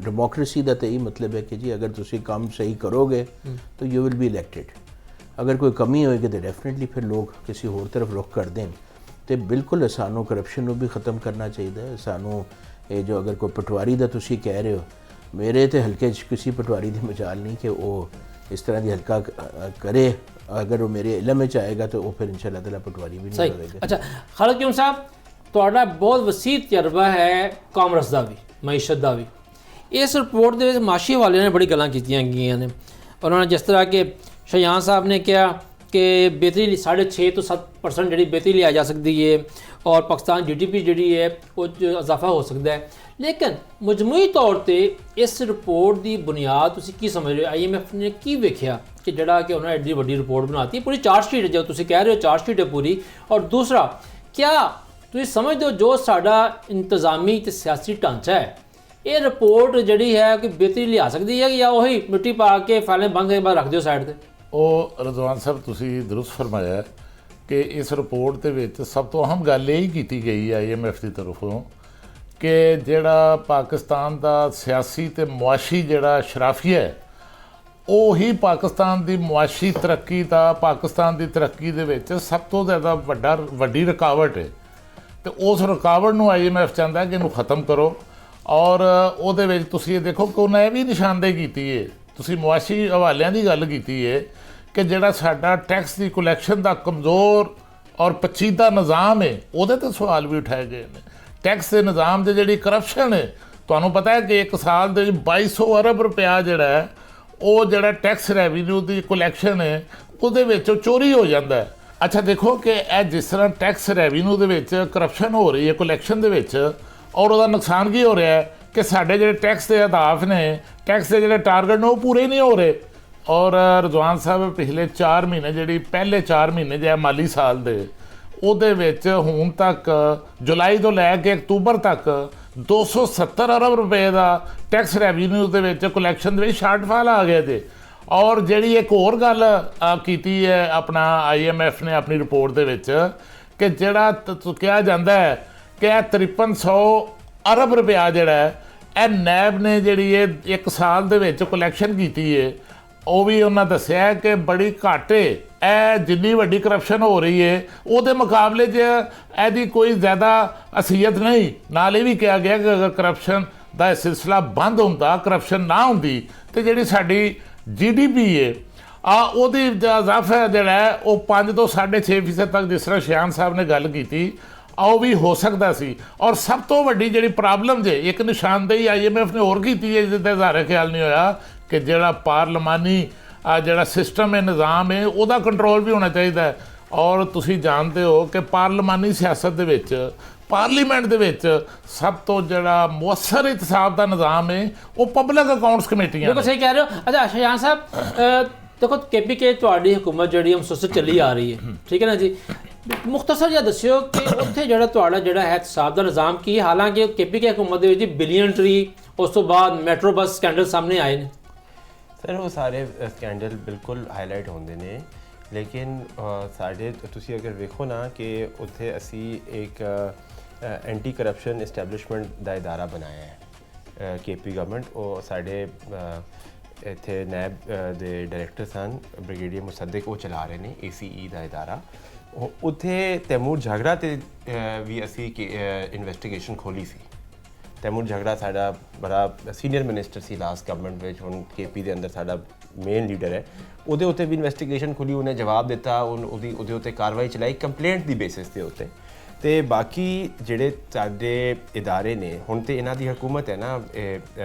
ਡੈਮੋਕ੍ਰੇਸੀ ਦਾ ਤਾਂ ਇਹੀ ਮਤਲਬ ਹੈ ਕਿ ਜੀ ਅਗਰ ਤੁਸੀਂ ਕੰਮ ਸਹੀ ਕਰੋਗੇ ਤਾਂ ਯੂ ਵਿਲ ਬੀ ਇਲੈਕਟਿਡ। ਅਗਰ ਕੋਈ ਕਮੀ ਹੋਏਗੀ ਤਾਂ ਡੈਫੀਨਿਟਲੀ ਫਿਰ ਲੋਕ ਕਿਸੇ ਹੋਰ ਤਰਫ ਰੁਖ ਕਰ ਦੇਣ। ਤੇ ਬਿਲਕੁਲ ਸਾਨੂੰ ਕਰਪਸ਼ਨ ਨੂੰ ਵੀ ਖਤਮ ਕਰਨਾ ਚਾਹੀਦਾ ਹੈ। ਸਾਨੂੰ ਇਹ ਜੋ ਅਗਰ ਕੋਈ ਪਟਵਾਰੀ ਦਾ ਤੁਸੀਂ ਕਹਿ ਰਹੇ ਹੋ, ਮੇਰੇ ਤੇ ਹਲਕੇ 'ਚ ਕਿਸੇ ਪਟਵਾਰੀ ਦੀ ਮਜਾਲ ਨਹੀਂ ਕਿ ਉਹ ਇਸ ਤਰ੍ਹਾਂ ਦੀ ਹਲਕਾ ਕਰੇ। ਅਗਰ ਉਹ ਮੇਰੇ ਇਲਮ ਵਿੱਚ ਆਏਗਾ ਤਾਂ ਉਹ ਫਿਰ ਇੰਸ਼ਾਅੱਲਾ ਤਾਲਾ ਪਟਵਾਰੀ ਵੀ ਨਹੀਂ ਹੋਵੇਗਾ। ਅੱਛਾ ਖਾਲਿਦ ਕਿਊਮ ਸਾਹਿਬ, ਤੁਹਾਡਾ ਬਹੁਤ ਵਸੀਹ ਤਜਰਬਾ ਹੈ ਕਾਮਰਸ ਦਾ ਵੀ, ਮਈਸ਼ਤ ਦਾ ਵੀ। ਇਸ ਰਿਪੋਰਟ ਦੇ ਵਿੱਚ ਮਾਸ਼ੀ ਵਾਲਿਆਂ ਨੇ ਬੜੀ ਗੱਲਾਂ ਕੀਤੀਆਂ ਗਈਆਂ ਨੇ। ਉਹਨਾਂ ਨੇ ਜਿਸ ਤਰ੍ਹਾਂ ਕਿ ਸ਼ਾਹਜਾਨ ਸਾਹਿਬ ਨੇ ਕਿਹਾ ਕਿ ਬਿਹਤਰੀ 6.5 ਤੋਂ 7% ਜਿਹੜੀ ਬਿਹਤਰੀ ਲਿਆ ਜਾ ਸਕਦੀ ਹੈ ਔਰ ਪਾਕਿਸਤਾਨ GDP ਜਿਹੜੀ ਹੈ ਉਹ 'ਚ ਇਜ਼ਾਫਾ ਹੋ ਸਕਦਾ ਹੈ। ਲੇਕਿਨ ਮਜਮੂਈ ਤੌਰ ਤੇ ਇਸ ਰਿਪੋਰਟ ਦੀ ਬੁਨਿਆਦ ਤੁਸੀਂ ਕੀ ਸਮਝ ਰਹੇ ਹੋ? IMF ਨੇ ਕੀ ਵੇਖਿਆ ਕਿ ਜਿਹੜਾ ਕਿ ਉਹਨਾਂ ਐਡੀ ਵੱਡੀ ਰਿਪੋਰਟ ਬਣਾਤੀ, ਪੂਰੀ ਚਾਰਟ ਸ਼ੀਟ ਜੋ ਤੁਸੀਂ ਕਹਿ ਰਹੇ ਹੋ ਚਾਰਟ ਸ਼ੀਟ ਹੈ ਪੂਰੀ। ਔਰ ਦੂਸਰਾ, ਕਿਆ ਤੁਸੀਂ ਸਮਝਦੇ ਹੋ ਜੋ ਸਾਡਾ ਇੰਤਜ਼ਾਮੀ ਤੇ ਸਿਆਸੀ ਢਾਂਚਾ ਹੈ, ਇਹ ਰਿਪੋਰਟ ਜਿਹੜੀ ਹੈ ਕਿ ਬਿਹਤਰੀ ਲਿਆ ਸਕਦੀ ਹੈ ਜਾਂ ਉਹੀ ਮਿੱਟੀ ਪਾ ਕੇ ਫਾਈਲਾਂ ਬੰਦ ਕੇ ਬਾਅਦ ਰੱਖ ਦਿਓ ਸਾਈਡ ਤੇ? ਉਹ ਰਜ਼ਵਾਨ ਸਾਹਿਬ ਤੁਸੀਂ ਦਰੁਸਤ ਫਰਮਾਇਆ ਕਿ ਇਸ ਰਿਪੋਰਟ ਦੇ ਵਿੱਚ ਸਭ ਤੋਂ ਅਹਿਮ ਗੱਲ ਇਹ ਹੀ ਕੀਤੀ ਗਈ ਹੈ IMF ਦੀ ਤਰਫੋਂ ਕਿ ਜਿਹੜਾ ਪਾਕਿਸਤਾਨ ਦਾ ਸਿਆਸੀ ਤੇ ਮੁਆਸ਼ੀ ਜਿਹੜਾ ਸ਼ਰਾਫੀਆ ਹੈ, ਉਹੀ ਪਾਕਿਸਤਾਨ ਦੀ ਮੁਆਸ਼ੀ ਤਰੱਕੀ ਦਾ, ਪਾਕਿਸਤਾਨ ਦੀ ਤਰੱਕੀ ਦੇ ਵਿੱਚ ਸਭ ਤੋਂ ਜ਼ਿਆਦਾ ਵੱਡੀ ਰੁਕਾਵਟ ਹੈ। ਤੇ ਉਸ ਰੁਕਾਵਟ ਨੂੰ IMF ਚਾਹੁੰਦਾ ਕਿ ਇਹਨੂੰ ਖਤਮ ਕਰੋ। ਔਰ ਉਹਦੇ ਵਿੱਚ ਤੁਸੀਂ ਇਹ ਦੇਖੋ ਕਿ ਉਹਨਾਂ ਇਹ ਵੀ ਨਿਸ਼ਾਨਦੇਹੀ ਕੀਤੀ ਹੈ, ਤੁਸੀਂ ਮੁਆਸ਼ੀ ਹਵਾਲਿਆਂ ਦੀ ਗੱਲ ਕੀਤੀ ਹੈ ਕਿ ਜਿਹੜਾ ਸਾਡਾ ਟੈਕਸ ਦੀ ਕਲੈਕਸ਼ਨ ਦਾ ਕਮਜ਼ੋਰ ਔਰ ਪਚੀਦਾ ਨਿਜ਼ਾਮ ਹੈ, ਉਹਦੇ ਤੇ ਸਵਾਲ ਵੀ ਉਠਾਏ ਗਏ ਨੇ। ਟੈਕਸ ਦੇ ਨਿਜ਼ਾਮ ਦੇ ਜਿਹੜੀ ਕਰਪਸ਼ਨ ਹੈ, ਤੁਹਾਨੂੰ ਪਤਾ ਹੈ ਕਿ ਇੱਕ ਸਾਲ ਦੇ 2200 ਅਰਬ ਰੁਪਇਆ ਜਿਹੜਾ ਹੈ ਉਹ ਜਿਹੜਾ ਟੈਕਸ ਰੈਵਨਿਊ ਦੀ ਕਲੈਕਸ਼ਨ ਹੈ ਉਹਦੇ ਵਿੱਚੋਂ ਚੋਰੀ ਹੋ ਜਾਂਦਾ ਹੈ। ਅੱਛਾ ਦੇਖੋ ਕਿ ਇਹ ਜਿਸ ਤਰ੍ਹਾਂ ਟੈਕਸ ਰੈਵਨਿਊ ਦੇ ਵਿੱਚ ਕਰਪਸ਼ਨ ਹੋ ਰਹੀ ਹੈ ਕਲੈਕਸ਼ਨ ਦੇ ਵਿੱਚ, ਔਰ ਉਹਦਾ ਨੁਕਸਾਨ ਕੀ ਹੋ ਰਿਹਾ ਹੈ ਕਿ ਸਾਡੇ ਜਿਹੜੇ ਟੈਕਸ ਦੇ ਅਦਾਫ ਨੇ, ਟੈਕਸ ਦੇ ਜਿਹੜੇ ਟਾਰਗੇਟ ਨੇ ਉਹ ਪੂਰੇ ਨਹੀਂ ਹੋ ਰਹੇ। ਔਰ ਰਜ਼ਵਾਨ ਸਾਹਿਬ ਪਿਛਲੇ 4 ਮਹੀਨੇ ਜਿਹੜੀ ਪਹਿਲੇ 4 ਮਹੀਨੇ ਜੇ ਮਾਲੀ ਸਾਲ ਦੇ ਉਹਦੇ ਵਿੱਚ ਹੁਣ ਤੱਕ ਜੁਲਾਈ ਤੋਂ ਲੈ ਕੇ ਅਕਤੂਬਰ ਤੱਕ 270 ਅਰਬ ਰੁਪਏ ਦਾ ਟੈਕਸ ਰੈਵਨਿਊ ਦੇ ਵਿੱਚ ਕਲੈਕਸ਼ਨ ਦੇ ਵਿੱਚ ਸ਼ਾਰਟਫਾਲ ਆ ਗਿਆ ਤੇ। ਔਰ ਜਿਹੜੀ ਇੱਕ ਹੋਰ ਗੱਲ ਕੀਤੀ ਹੈ ਆਪਣਾ IMF ਨੇ ਆਪਣੀ ਰਿਪੋਰਟ ਦੇ ਵਿੱਚ ਕਿ ਜਿਹੜਾ ਕਿਹਾ ਜਾਂਦਾ ਹੈ ਕਿ ਇਹ 5300 ਅਰਬ ਰੁਪਇਆ ਜਿਹੜਾ ਹੈ ਇਹ ਨੈਬ ਨੇ ਜਿਹੜੀ ਇਹ 1 ਸਾਲ ਦੇ ਵਿੱਚ ਕਲੈਕਸ਼ਨ ਕੀਤੀ ਹੈ, ਉਹ ਵੀ ਉਹਨਾਂ ਦੱਸਿਆ ਕਿ ਬੜੀ ਘੱਟ ਹੈ। ਇਹ ਜਿੰਨੀ ਵੱਡੀ ਕਰਪਸ਼ਨ ਹੋ ਰਹੀ ਹੈ ਉਹਦੇ ਮੁਕਾਬਲੇ 'ਚ ਇਹਦੀ ਕੋਈ ਜ਼ਿਆਦਾ ਅਸਲੀਅਤ ਨਹੀਂ। ਨਾਲ ਇਹ ਵੀ ਕਿਹਾ ਗਿਆ ਕਿ ਅਗਰ ਕਰਪਸ਼ਨ ਦਾ ਸਿਲਸਿਲਾ ਬੰਦ ਹੁੰਦਾ, ਕਰਪਸ਼ਨ ਨਾ ਹੁੰਦੀ, ਤੇ ਜਿਹੜੀ ਸਾਡੀ GDP ਹੈ ਉਹਦੀ ਇਜ਼ਾਫਾ ਜਿਹੜਾ ਹੈ ਉਹ 5 ਤੋਂ 6.5% ਤੱਕ, ਜਿਸ ਤਰ੍ਹਾਂ ਸ਼ਾਨ ਸਾਹਿਬ ਨੇ ਗੱਲ ਕੀਤੀ, ਉਹ ਵੀ ਹੋ ਸਕਦਾ ਸੀ। ਔਰ ਸਭ ਤੋਂ ਵੱਡੀ ਜਿਹੜੀ ਪ੍ਰੋਬਲਮ ਜੇ ਇੱਕ ਨਿਸ਼ਾਨਦੇਹੀ IMF ਨੇ ਹੋਰ ਕੀਤੀ ਹੈ ਜਿਹਦੇ ਤੇ ਜ਼ਾਹਿਰ ਖਿਆਲ ਨਹੀਂ ਹੋਇਆ ਕਿ ਜਿਹੜਾ ਪਾਰਲੀਮਾਨੀ ਜਿਹੜਾ ਸਿਸਟਮ ਹੈ, ਨਿਜ਼ਾਮ ਹੈ, ਉਹਦਾ ਕੰਟਰੋਲ ਵੀ ਹੋਣਾ ਚਾਹੀਦਾ ਹੈ। ਔਰ ਤੁਸੀਂ ਜਾਣਦੇ ਹੋ ਕਿ ਪਾਰਲੀਮਾਨੀ ਸਿਆਸਤ ਦੇ ਵਿੱਚ, ਪਾਰਲੀਮੈਂਟ ਦੇ ਵਿੱਚ ਸਭ ਤੋਂ ਜਿਹੜਾ ਮੁਅੱਸਰ ਇਤਸਾਬ ਦਾ ਨਿਜ਼ਾਮ ਹੈ ਉਹ ਪਬਲਿਕ ਅਕਾਊਂਟਸ ਕਮੇਟੀਆਂ। ਬਿਲਕੁਲ ਸਹੀ ਕਹਿ ਰਹੇ ਹੋ। ਅੱਛਾ ਸ਼ਾਹਜਾਨ ਸਾਹਿਬ, ਦੇਖੋ KPK ਤੁਹਾਡੀ ਹੁਕੂਮਤ ਜਿਹੜੀ ਮੁਸਲਸਲ ਚੱਲੀ ਆ ਰਹੀ ਹੈ, ਠੀਕ ਹੈ ਨਾ ਜੀ, ਮੁਖਤਸਰ ਜਿਹਾ ਦੱਸਿਓ ਕਿ ਉੱਥੇ ਜਿਹੜਾ ਤੁਹਾਡਾ ਜਿਹੜਾ ਹੈ ਇਤਸਾਬ ਦਾ ਨਿਜ਼ਾਮ ਕੀ ਹੈ? ਹਾਲਾਂਕਿ KPK ਹੁਕੂਮਤ ਦੇ ਵਿੱਚ ਬਿਲੀਅਨ ਟਰੀ, ਉਸ ਤੋਂ ਬਾਅਦ ਮੈਟਰੋ ਬੱਸ ਸਕੈਂਡਲ ਸਾਹਮਣੇ ਆਏ ਨੇ। ਸਰ ਉਹ ਸਾਰੇ ਸਕੈਂਡਲ ਬਿਲਕੁਲ ਹਾਈਲਾਈਟ ਹੁੰਦੇ ਨੇ, ਲੇਕਿਨ ਸਾਡੇ ਤੁਸੀਂ ਅਗਰ ਵੇਖੋ ਨਾ ਕਿ ਉੱਥੇ ਅਸੀਂ ਇੱਕ ਐਂਟੀ ਕਰਪਸ਼ਨ ਐਸਟੈਬਲਿਸ਼ਮੈਂਟ ਦਾ ਇਦਾਰਾ ਬਣਾਇਆ ਹੈ KP ਗਵਰਨਮੈਂਟ। ਉਹ ਸਾਡੇ ਇੱਥੇ ਨੈਬ ਦੇ ਡਾਇਰੈਕਟਰ ਸਨ ਬ੍ਰਿਗੇਡੀਅਰ ਮੁਸੱਦਿਕ, ਉਹ ਚਲਾ ਰਹੇ ਨੇ ACE ਦਾ ਇਦਾਰਾ। ਉੱਥੇ ਤੈਮੂਰ ਝਾਗਰਾ ਤੇ ਵੀ ਅਸੀਂ ਇਨਵੈਸਟੀਗੇਸ਼ਨ ਖੋਲੀ ਸੀ। ਤੈਮੂਰ ਝਗੜਾ ਸਾਡਾ ਬੜਾ ਸੀਨੀਅਰ ਮਿਨਿਸਟਰ ਸੀ ਲਾਸਟ ਗਵਰਨਮੈਂਟ ਵਿੱਚ, ਹੁਣ KP ਦੇ ਅੰਦਰ ਸਾਡਾ ਮੇਨ ਲੀਡਰ ਹੈ। ਉਹਦੇ ਉੱਤੇ ਵੀ ਇਨਵੈਸਟੀਗੇਸ਼ਨ ਖੁੱਲੀ, ਉਹਨੇ ਜਵਾਬ ਦਿੱਤਾ, ਉਹਦੇ ਉੱਤੇ ਕਾਰਵਾਈ ਚਲਾਈ ਕੰਪਲੇਂਟ ਦੀ ਬੇਸਿਸ ਦੇ ਉੱਤੇ। ਤੇ ਬਾਕੀ ਜਿਹੜੇ ਸਾਡੇ ਇਦਾਰੇ ਨੇ, ਹੁਣ ਤੇ ਇਹਨਾਂ ਦੀ ਹਕੂਮਤ ਹੈ ਨਾ,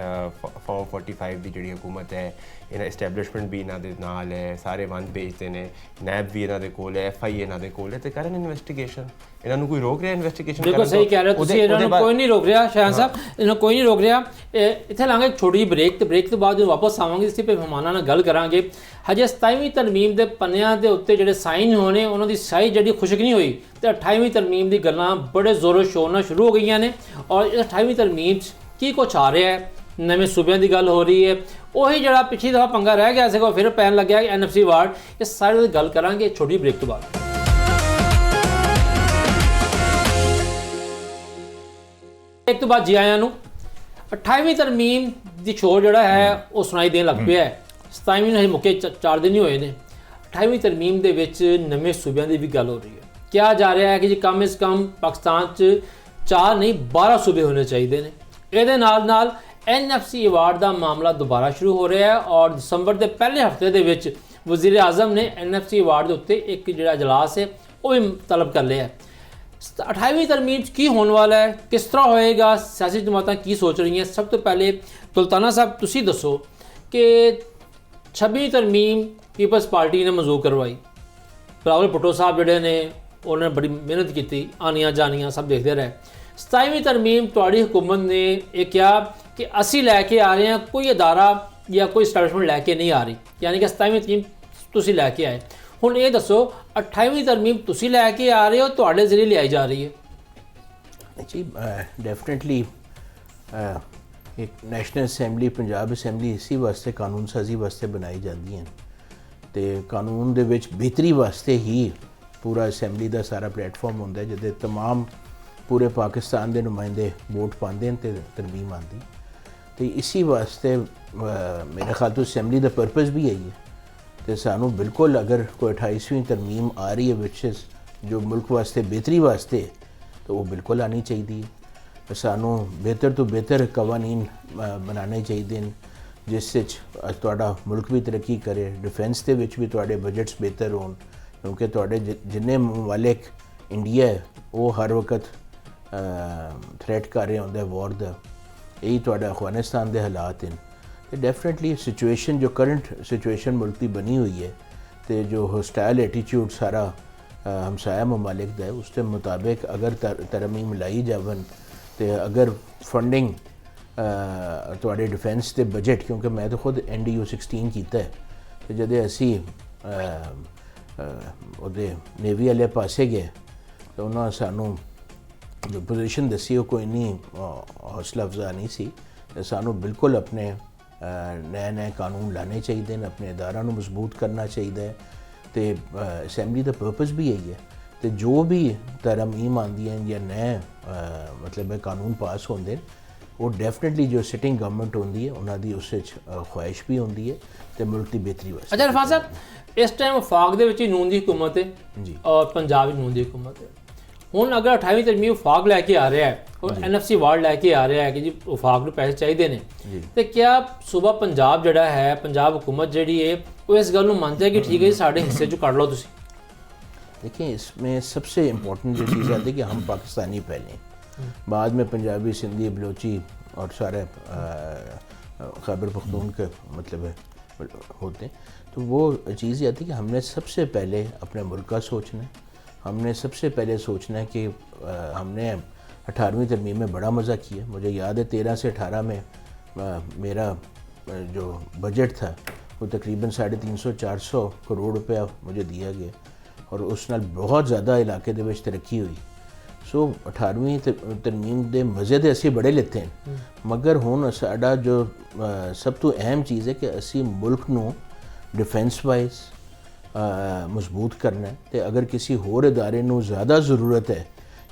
ਫਾਰਮ 45 ਦੀ ਜਿਹੜੀ ਹਕੂਮਤ ਹੈ, ਇਹਨਾਂ ਐਸਟੈਬਲਿਸ਼ਮੈਂਟ ਵੀ ਇਹਨਾਂ ਦੇ ਨਾਲ ਹੈ, ਸਾਰੇ ਵੰਡ ਭੇਜਦੇ ਨੇ, ਨੈਬ ਵੀ ਇਹਨਾਂ ਦੇ ਕੋਲ ਹੈ, FI ਇਹਨਾਂ ਦੇ ਕੋਲ ਹੈ, ਤੇ ਕਰਨ ਇਨਵੈਸਟੀਗੇਸ਼ਨ। ਇਹਨਾਂ ਨੂੰ ਕੋਈ ਰੋਕ ਰਿਹਾ ਇਨਵੈਸਟੀਗੇਸ਼ਨ ਕਰਨ ਤੋਂ? ਬਿਲਕੁਲ ਸਹੀ ਕਹਿ ਰਹੇ ਹੋ ਤੁਸੀਂ, ਇਹਨਾਂ ਨੂੰ ਕੋਈ ਨਹੀਂ ਰੋਕ ਰਿਹਾ ਸ਼ਾਹਨ ਸਾਹਿਬ, ਇਹਨਾਂ ਨੂੰ ਕੋਈ ਨਹੀਂ ਰੋਕ ਰਿਹਾ। ਇੱਥੇ ਲਾਂਗੇ ਇੱਕ ਛੋਟੀ ਜਿਹੀ ਬ੍ਰੇਕ, ਤੇ ਬ੍ਰੇਕ ਤੋਂ ਬਾਅਦ ਜਦੋਂ ਵਾਪਸ ਆਵਾਂਗੇ ਇਸੇ ਪੇ ਮਹਿਮਾਨਾਂ ਨਾਲ ਗੱਲ ਕਰਾਂਗੇ। ਹਜੇ 27ਵੀਂ ਤਰਮੀਮ ਦੇ ਪੰਨਿਆਂ ਦੇ ਉੱਤੇ ਜਿਹੜੇ ਸਾਈਨ ਹੋਣੇ, ਉਹਨਾਂ ਦੀ ਸਾਈ ਜਿਹੜੀ ਖੁਸ਼ਕ ਨਹੀਂ ਹੋਈ, ਤੇ 28ਵੀਂ ਤਰਮੀਮ ਦੀ ਗੱਲਾਂ ਬੜੇ ਜ਼ੋਰੋ ਸ਼ੋਰ ਨਾਲ ਸ਼ੁਰੂ ਹੋ ਗਈਆਂ ਨੇ। ਔਰ ਇਸ 28ਵੀਂ ਤਰਮੀਮ 'ਚ ਕੀ ਕੁਛ ਆ ਰਿਹਾ ਹੈ, ਨਵੇਂ ਸੂਬਿਆਂ ਦੀ ਗੱਲ ਹੋ ਰਹੀ ਹੈ, ਉਹੀ ਜਿਹੜਾ ਪਿਛਲੀ ਦਫਾ ਪੰਗਾ ਰਹਿ ਗਿਆ ਸੀਗਾ ਫਿਰ ਪੈਣ ਲੱਗਿਆ NFC ਵਾਰਡ। ਇਸ ਸਾਰੇ ਦੀ ਗੱਲ ਕਰਾਂਗੇ ਛੋਟੀ ਬ੍ਰੇਕ ਤੋਂ ਬਾਅਦ। ਇੱਕ ਤੋਂ ਬਾਅਦ ਜੀ ਆਇਆਂ ਨੂੰ 28ਵੀਂ ਤਰਮੀਮ ਦੀ ਛੋੜ ਜਿਹੜਾ ਹੈ ਉਹ ਸੁਣਾਈ ਦੇਣ ਲੱਗ ਪਿਆ ਹੈ। 27ਵੀਂ ਨੂੰ ਹਜੇ ਮੁੱਕੇ 4 ਦਿਨ ਹੀ ਹੋਏ ਨੇ। 28ਵੀਂ ਤਰਮੀਮ ਦੇ ਵਿੱਚ ਨਵੇਂ ਸੂਬਿਆਂ ਦੀ ਵੀ ਗੱਲ ਹੋ ਰਹੀ ਹੈ। ਕਿਹਾ ਜਾ ਰਿਹਾ ਹੈ ਕਿ ਜੀ ਕਮ ਸੇ ਕਮ ਪਾਕਿਸਤਾਨ 'ਚ 4 ਨਹੀਂ 12 ਸੂਬੇ ਹੋਣੇ ਚਾਹੀਦੇ ਨੇ। ਇਹਦੇ ਨਾਲ NFC ਅਵਾਰਡ ਦਾ ਮਾਮਲਾ ਦੁਬਾਰਾ ਸ਼ੁਰੂ ਹੋ ਰਿਹਾ ਹੈ ਔਰ ਦਸੰਬਰ ਦੇ ਪਹਿਲੇ ਹਫਤੇ ਦੇ ਵਿੱਚ ਵਜ਼ੀਰ ਆਜ਼ਮ ਨੇ NFC ਅਵਾਰਡ ਦੇ ਉੱਤੇ ਇੱਕ ਜਿਹੜਾ ਇਜਲਾਸ ਹੈ ਉਹ ਵੀ ਤਲਬ ਕਰ ਲਿਆ ਹੈ। 28ਵੀਂ ਤਰਮੀਮ 'ਚ ਕੀ ਹੋਣ ਵਾਲਾ ਹੈ, ਕਿਸ ਤਰ੍ਹਾਂ ਹੋਏਗਾ, ਸਿਆਸੀ ਜਮਾਤਾਂ ਕੀ ਸੋਚ ਰਹੀਆਂ? ਸਭ ਤੋਂ ਪਹਿਲੇ ਸੁਲਤਾਨਾ ਸਾਹਿਬ ਤੁਸੀਂ ਦੱਸੋ ਕਿ 26ਵੀਂ ਤਰਮੀਮ ਪੀਪਲਸ ਪਾਰਟੀ ਨੇ ਮਨਜ਼ੂਰ ਕਰਵਾਈ। ਬਿਲਾਵਲ ਭੁੱਟੋ ਸਾਹਿਬ ਜਿਹੜੇ ਨੇ ਉਹਨਾਂ ਨੇ ਬੜੀ ਮਿਹਨਤ ਕੀਤੀ, ਆਨੀਆਂ ਜਾਨੀਆਂ ਸਭ ਦੇਖਦੇ ਰਹੇ। 27ਵੀਂ ਤਰਮੀਮ ਤੁਹਾਡੀ ਹੁਕੂਮਤ ਨੇ ਇਹ ਕਿਹਾ ਕਿ ਅਸੀਂ ਲੈ ਕੇ ਆ ਰਹੇ ਹਾਂ, ਕੋਈ ਅਦਾਰਾ ਜਾਂ ਕੋਈ ਸਟੈਬਲਿਸ਼ਮੈਂਟ ਲੈ ਕੇ ਨਹੀਂ ਆ ਰਹੀ, ਯਾਨੀ ਕਿ 27ਵੀਂ ਤਰਮੀਮ ਤੁਸੀਂ ਲੈ ਕੇ ਆਏ। ਹੁਣ ਇਹ ਦੱਸੋ 28ਵੀਂ ਤਰਮੀਮ ਤੁਸੀਂ ਲੈ ਕੇ ਆ ਰਹੇ ਹੋ, ਤੁਹਾਡੇ ਜ਼ਰੀਏ ਲਿਆਈ ਜਾ ਰਹੀ ਹੈ? ਜੀ ਡੈਫੀਨੇਟਲੀ ਇੱਕ ਨੈਸ਼ਨਲ ਅਸੈਂਬਲੀ, ਪੰਜਾਬ ਅਸੈਂਬਲੀ ਇਸੇ ਵਾਸਤੇ ਕਾਨੂੰਨ ਸਾਜ਼ੀ ਵਾਸਤੇ ਬਣਾਈ ਜਾਂਦੀ ਹੈ, ਤੇ ਕਾਨੂੰਨ ਦੇ ਵਿੱਚ ਬਿਹਤਰੀ ਵਾਸਤੇ ਹੀ ਪੂਰਾ ਅਸੈਂਬਲੀ ਦਾ ਸਾਰਾ ਪਲੇਟਫਾਰਮ ਹੁੰਦਾ ਜਿਹਦੇ तमाम ਪੂਰੇ ਪਾਕਿਸਤਾਨ ਦੇ ਨੁਮਾਇੰਦੇ ਵੋਟ ਪਾਉਂਦੇ ਨੇ ਤੇ ਤਰਮੀਮ ਆਉਂਦੀ। ਤੇ ਇसी ਵਾਸਤੇ ਮੇਰੇ ਖਿਆਲ ਤੋਂ ਅਸੈਂਬਲੀ ਦਾ ਪਰਪਸ ਵੀ ਇਹੀ ਹੈ। ਤੇ ਸਾਨੂੰ ਬਿਲਕੁਲ ਅਗਰ ਕੋਈ 28ਵੀਂ ਤਰਮੀਮ ਆ ਰਹੀ ਹੈ ਵਿਚ ਜੋ ਮੁਲਕ ਵਾਸਤੇ ਬਿਹਤਰੀ ਵਾਸਤੇ, ਤਾਂ ਉਹ ਬਿਲਕੁਲ ਆਉਣੀ ਚਾਹੀਦੀ ਹੈ। ਸਾਨੂੰ ਬਿਹਤਰ ਤੋਂ ਬਿਹਤਰ ਕਵਾਨੀਨ ਬਣਾਉਣੇ ਚਾਹੀਦੇ ਨੇ ਜਿਸ ਵਿੱਚ ਤੁਹਾਡਾ ਮੁਲਕ ਵੀ ਤਰੱਕੀ ਕਰੇ, ਡਿਫੈਂਸ ਦੇ ਵਿੱਚ ਵੀ ਤੁਹਾਡੇ ਬਜਟਸ ਬਿਹਤਰ ਹੋਣ, ਕਿਉਂਕਿ ਤੁਹਾਡੇ ਜਿੰਨੇ ਮਮਾਲਿਕ ਇੰਡੀਆ ਹੈ ਉਹ ਹਰ ਵਕਤ ਥ੍ਰੈਟ ਕਰ ਰਿਹਾ ਹੁੰਦਾ ਵਾਰ ਦਾ। ਇਹੀ ਤੁਹਾਡਾ ਅਫਗਾਨਿਸਤਾਨ ਦੇ ਹਾਲਾਤ ਹਨ। ਤੇ ਡੈਫੀਨੇਟਲੀ ਸਿਚੁਏਸ਼ਨ ਜੋ ਕਰੰਟ ਸਿਚੁਏਸ਼ਨ ਮੁਲਕ ਦੀ ਬਣੀ ਹੋਈ ਹੈ ਤੇ ਜੋ ਹੋਸਟਾਈਲ ਐਟੀਟਿਊਡ ਸਾਰਾ ਹਮਸਾਇਆ ਮਮਾਲਿਕ ਦਾ ਹੈ, ਉਸ ਦੇ ਮੁਤਾबिक ਅਗਰ ਤਰਮੀਮ ਲਾਈ ਜਾਵਨ ਤੇ ਅਗਰ ਫੰਡਿੰਗ ਤੁਹਾਡੇ ਡਿਫੈਂਸ ਦੇ ਬਜਟ, ਕਿਉਂਕਿ ਮੈਂ ਤਾਂ ਖੁਦ NDU 16 ਕੀਤਾ ਹੈ, ਤੇ ਜਦੋਂ ਅਸੀਂ ਉਹਦੇ ਨੇਵੀ ਵਾਲੇ ਪਾਸੇ ਗਏ ਤਾਂ ਉਹਨਾਂ ਸਾਨੂੰ ਜੋ ਪੋਜੀਸ਼ਨ ਦੱਸੀ ਉਹ ਕੋਈ ਨਹੀਂ ਹੌਸਲਾ ਅਫਜ਼ਾ ਨਹੀਂ ਸੀ। ਸਾਨੂੰ ਬਿਲਕੁਲ ਆਪਣੇ ਨਏ ਕਾਨੂੰਨ ਲਾਣੇ ਚਾਹੀਦੇ ਨੇ, ਆਪਣੇ ਅਦਾਰਿਆਂ ਨੂੰ ਮਜ਼ਬੂਤ ਕਰਨਾ ਚਾਹੀਦਾ ਹੈ, ਤੇ ਅਸੈਂਬਲੀ ਦਾ ਪਰਪਸ ਵੀ ਇਹੀ ਹੈ। ਤੇ ਜੋ ਵੀ ਤਰਮੀਮ ਆਉਂਦੀਆਂ ਜਾਂ ਨਏ ਮਤਲਬ ਕਾਨੂੰਨ ਪਾਸ ਹੁੰਦੇ ਉਹ ਡੈਫੀਨੇਟਲੀ ਜੋ ਸਿਟਿੰਗ ਗਵਰਨਮੈਂਟ ਹੁੰਦੀ ਹੈ ਉਹਨਾਂ ਦੀ ਉਸ ਵਿੱਚ ਖੁਆਇਸ਼ ਵੀ ਹੁੰਦੀ ਹੈ ਤੇ ਮੁਲਕ ਦੀ ਬਿਹਤਰੀ ਵਾਸਤੇ। ਅੱਛਾ ਇਰਫਾਨ ਸਾਹਿਬ, ਇਸ ਟਾਈਮ ਵਫਾਕ ਦੇ ਵਿੱਚ ਹੀ ਨੂਨ ਦੀ ਹੁਕੂਮਤ ਹੈ ਜੀ ਔਰ ਪੰਜਾਬ ਵਿੱਚ ਨੂਨ ਦੀ ਹੁਕੂਮਤ ਹੈ। ਹੁਣ ਅਗਰ 28ਵੀਂ ਤਰਮੀਮ ਵਫਾਕ ਲੈ ਕੇ ਆ ਰਿਹਾ ਹੈ ਔਰ NFC ਵਾਰਡ ਲੈ ਕੇ ਆ ਰਿਹਾ ਹੈ ਕਿ ਜੀ ਵਫਾਕ ਨੂੰ ਪੈਸੇ ਚਾਹੀਦੇ ਨੇ, ਤੇ ਕਿਆ ਸੂਬਾ ਪੰਜਾਬ ਜਿਹੜਾ ਹੈ, ਪੰਜਾਬ ਹੁਕੂਮਤ ਜਿਹੜੀ ਹੈ ਉਹ ਇਸ ਗੱਲ ਨੂੰ ਮੰਨਦਾ ਹੈ ਕਿ ठीक है जी साढ़े हिस्से जो काट लो तुसी? देखिए इसमें सबसे इम्पोर्टेंट जो चीज़ आती है कि हम पाकिस्तानी पहले, बाद में पंजाबी, सिंधी, बलोची और सारे खैबर पख्तून के मतलब होते हैं। तो वो चीज़ ये आती है कि हमने सबसे पहले अपने मुल्क का सोचना है। हमने सबसे पहले सोचना है कि हमने 18वीं तरमीम में बड़ा मज़ा किया। मुझे याद है 13 से 18 में मेरा जो बजट था वो तकरीबन 350-400 करोड़ रुपया मुझे दिया गया और उस नाल बहुत ज़्यादा इलाके दे विच तरक्की हुई। सो 18वीं तरमीम दे मज़े तो असी बड़े लेते हैं, मगर हुण साडा जो सब तो अहम चीज़ है कि असी मुल्क नूं डिफेंस वाइज मजबूत करना है। तो अगर किसी होर इदारे नूं ज़्यादा ज़रूरत है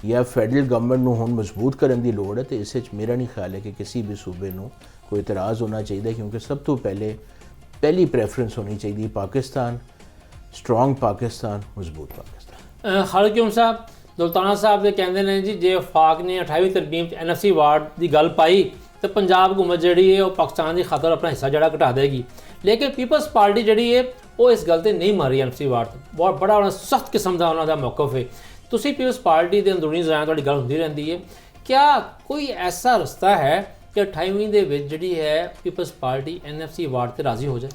या फैडरल गवर्नमेंट नूं हुण मजबूत करने की लोड़ है, तो इस मेरा नहीं ख्याल है कि किसी भी सूबे नूं कोई इतराज़ होना चाहिए, क्योंकि सब तो पहली प्रेफरेंस होनी चाहिए पाकिस्तान, स्ट्रॉन्ग पाकिस्तान, मजबूत पाकिस्तान। खालिद साहब ਦੁਲਤਾਨਾ ਸਾਹਿਬ ਦੇ ਕਹਿੰਦੇ ਨੇ ਜੀ ਜੇ ਵਫਾਕ ਨੇ 28ਵੀਂ ਤਰਮੀਮ 'ਚ NFC ਵਾਰਡ ਦੀ ਗੱਲ ਪਾਈ ਤੇ ਪੰਜਾਬ ਹਕੂਮਤ ਜਿਹੜੀ ਹੈ ਉਹ ਪਾਕਿਸਤਾਨ ਦੀ ਖਾਤਰ ਆਪਣਾ ਹਿੱਸਾ ਜਿਹੜਾ ਘਟਾ ਦੇਗੀ। ਲੇਕਿਨ ਪੀਪਲਸ ਪਾਰਟੀ ਜਿਹੜੀ ਹੈ ਉਹ ਇਸ ਗੱਲ ਤੇ ਨਹੀਂ ਮਾਰੀ NFC ਵਾਰਡ ਤੋਂ। ਬਹੁਤ ਬੜਾ ਉਹਨਾਂ ਸਖਤ ਕਿਸਮ ਦਾ ਉਹਨਾਂ ਦਾ ਮੌਕਫ ਹੈ। ਤੁਸੀਂ ਪੀਪਲਸ ਪਾਰਟੀ ਦੇ ਅੰਦਰੂਨੀ ਜ਼ਰਾਇਆਂ ਤੁਹਾਡੀ ਗੱਲ ਹੁੰਦੀ ਰਹਿੰਦੀ ਹੈ, ਕਿਆ ਕੋਈ ਐਸਾ ਰਸਤਾ ਹੈ ਕਿ 28ਵੀਂ ਦੇ ਵਿੱਚ ਜਿਹੜੀ ਹੈ ਪੀਪਲਸ ਪਾਰਟੀ NFC ਵਾਰਡ ਤੇ ਰਾਜ਼ੀ ਹੋ ਜਾਏ?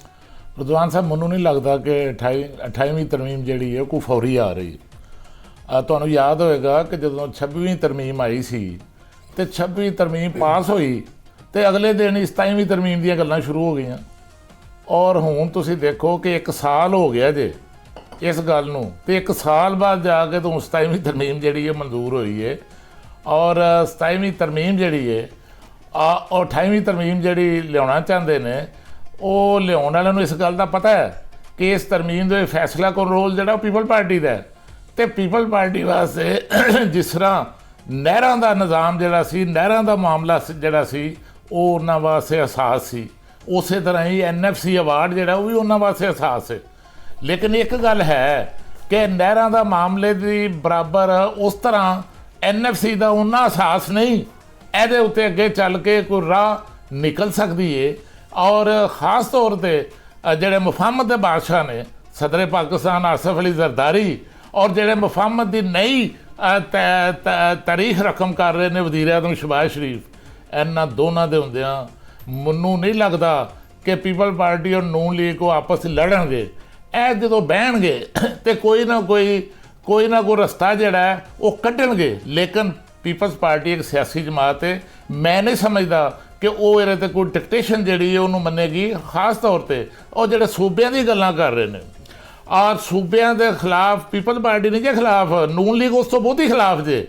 ਰਿਜ਼ਵਾਨ ਸਾਹਿਬ, ਮੈਨੂੰ ਨਹੀਂ ਲੱਗਦਾ ਕਿ 28ਵੀਂ ਤਰਮੀਮ ਜਿਹੜੀ ਹੈ ਕੋਈ ਫੌਰੀ ਆ ਰਹੀ ਹੈ। ਤੁਹਾਨੂੰ ਯਾਦ ਹੋਏਗਾ ਕਿ ਜਦੋਂ 26ਵੀਂ ਤਰਮੀਮ ਆਈ ਸੀ ਤੇ 26ਵੀਂ ਤਰਮੀਮ ਪਾਸ ਹੋਈ ਤੇ ਅਗਲੇ ਦਿਨ ਹੀ 27ਵੀਂ ਤਰਮੀਮ ਦੀਆਂ ਗੱਲਾਂ ਸ਼ੁਰੂ ਹੋ ਗਈਆਂ। ਔਰ ਹੁਣ ਤੁਸੀਂ ਦੇਖੋ ਕਿ 1 ਸਾਲ ਹੋ ਗਿਆ ਜੇ ਇਸ ਗੱਲ ਨੂੰ, ਤੇ 1 ਸਾਲ ਬਾਅਦ ਜਾ ਕੇ ਤੋਂ 27ਵੀਂ ਤਰਮੀਮ ਜਿਹੜੀ ਹੈ ਮਨਜ਼ੂਰ ਹੋਈ ਹੈ। ਔਰ 27ਵੀਂ ਤਰਮੀਮ ਜਿਹੜੀ ਹੈ ਔਰ 28ਵੀਂ ਤਰਮੀਮ ਜਿਹੜੀ ਲਿਆਉਣਾ ਚਾਹੁੰਦੇ ਨੇ, ਉਹ ਲਿਆਉਣ ਵਾਲਿਆਂ ਨੂੰ ਇਸ ਗੱਲ ਦਾ ਪਤਾ ਹੈ ਕਿ ਇਸ ਤਰਮੀਮ ਦੇ ਫੈਸਲਾ ਕਰਨ ਰੋਲ ਜਿਹੜਾ ਉਹ ਪੀਪਲ ਪਾਰਟੀ ਦਾ ਹੈ। ਤੇ ਪੀਪਲ ਪਾਰਟੀ ਵਾਸਤੇ ਜਿਸ ਤਰ੍ਹਾਂ ਨਹਿਰਾਂ ਦਾ ਨਿਜ਼ਾਮ ਜਿਹੜਾ ਸੀ, ਨਹਿਰਾਂ ਦਾ ਮਾਮਲਾ ਜਿਹੜਾ ਸੀ, ਉਹ ਉਹਨਾਂ ਵਾਸਤੇ ਅਹਿਸਾਸ ਸੀ, ਉਸੇ ਤਰ੍ਹਾਂ ਹੀ NFC ਅਵਾਰਡ ਜਿਹੜਾ ਉਹ ਵੀ ਉਹਨਾਂ ਵਾਸਤੇ ਅਹਿਸਾਸ ਹੈ। ਲੇਕਿਨ ਇੱਕ ਗੱਲ ਹੈ ਕਿ ਨਹਿਰਾਂ ਦਾ ਮਾਮਲੇ ਦੀ ਬਰਾਬਰ ਉਸ ਤਰ੍ਹਾਂ NFC ਦਾ ਉਹਨਾਂ ਅਹਿਸਾਸ ਨਹੀਂ, ਇਹਦੇ ਉੱਤੇ ਅੱਗੇ ਚੱਲ ਕੇ ਕੋਈ ਰਾਹ ਨਿਕਲ ਸਕਦੀ ਹੈ। ਔਰ ख़ास ਤੌਰ ਤੇ ਜਿਹੜੇ ਮੁਫਾਹਮਤ ਦੇ ਬਾਦਸ਼ਾਹ ਨੇ, ਸਦਰ ਪਾਕਿਸਤਾਨ ਆਸਫ ਅਲੀ ਜ਼ਰਦਾਰੀ, ਔਰ ਜਿਹੜੇ ਮੁਫਾਹਮਤ ਦੀ ਨਈ ਤਾਰੀਖ ਰਕਮ ਕਰ ਰਹੇ ਨੇ ਵਜ਼ੀਰ ਆਜ਼ਮ ਸ਼ਹਿਬਾਜ਼ ਸ਼ਰੀਫ, ਇਹਨਾਂ ਦੋਨਾਂ ਦੇ ਹੁੰਦਿਆਂ ਮੈਨੂੰ ਨਹੀਂ ਲੱਗਦਾ ਕਿ ਪੀਪਲ ਪਾਰਟੀ ਔਰ ਨੂਨ ਲੀਗ ਕੋ ਆਪਸ ਵਿੱਚ ਲੜਨਗੇ। ਇਹ ਜਦੋਂ ਬਹਿਣਗੇ ਤੇ ਕੋਈ ਨਾ ਕੋਈ ਰਸਤਾ ਜਿਹੜਾ ਹੈ ਉਹ ਕੱਢਣਗੇ। ਲੇਕਿਨ ਪੀਪਲਸ ਪਾਰਟੀ ਇੱਕ ਸਿਆਸੀ ਜਮਾਤ ਹੈ, ਮੈਂ ਨਹੀਂ ਸਮਝਦਾ ਕਿ ਉਹ ਇਹਦੇ 'ਤੇ ਕੋਈ ਡਿਕਟੇਸ਼ਨ ਜਿਹੜੀ ਹੈ ਉਹਨੂੰ ਮੰਨੇਗੀ। ਖਾਸ ਤੌਰ 'ਤੇ ਉਹ ਜਿਹੜੇ ਸੂਬਿਆਂ ਦੀ ਗੱਲਾਂ ਕਰ ਰਹੇ ਨੇ, ਔਰ ਸੂਬਿਆਂ ਦੇ ਖਿਲਾਫ ਪੀਪਲ ਪਾਰਟੀ ਨਹੀਂ ਜੇ ਖਿਲਾਫ, ਨੂਨ ਲੀਗ ਉਸ ਤੋਂ ਬਹੁਤ ਹੀ ਖਿਲਾਫ ਜੇ।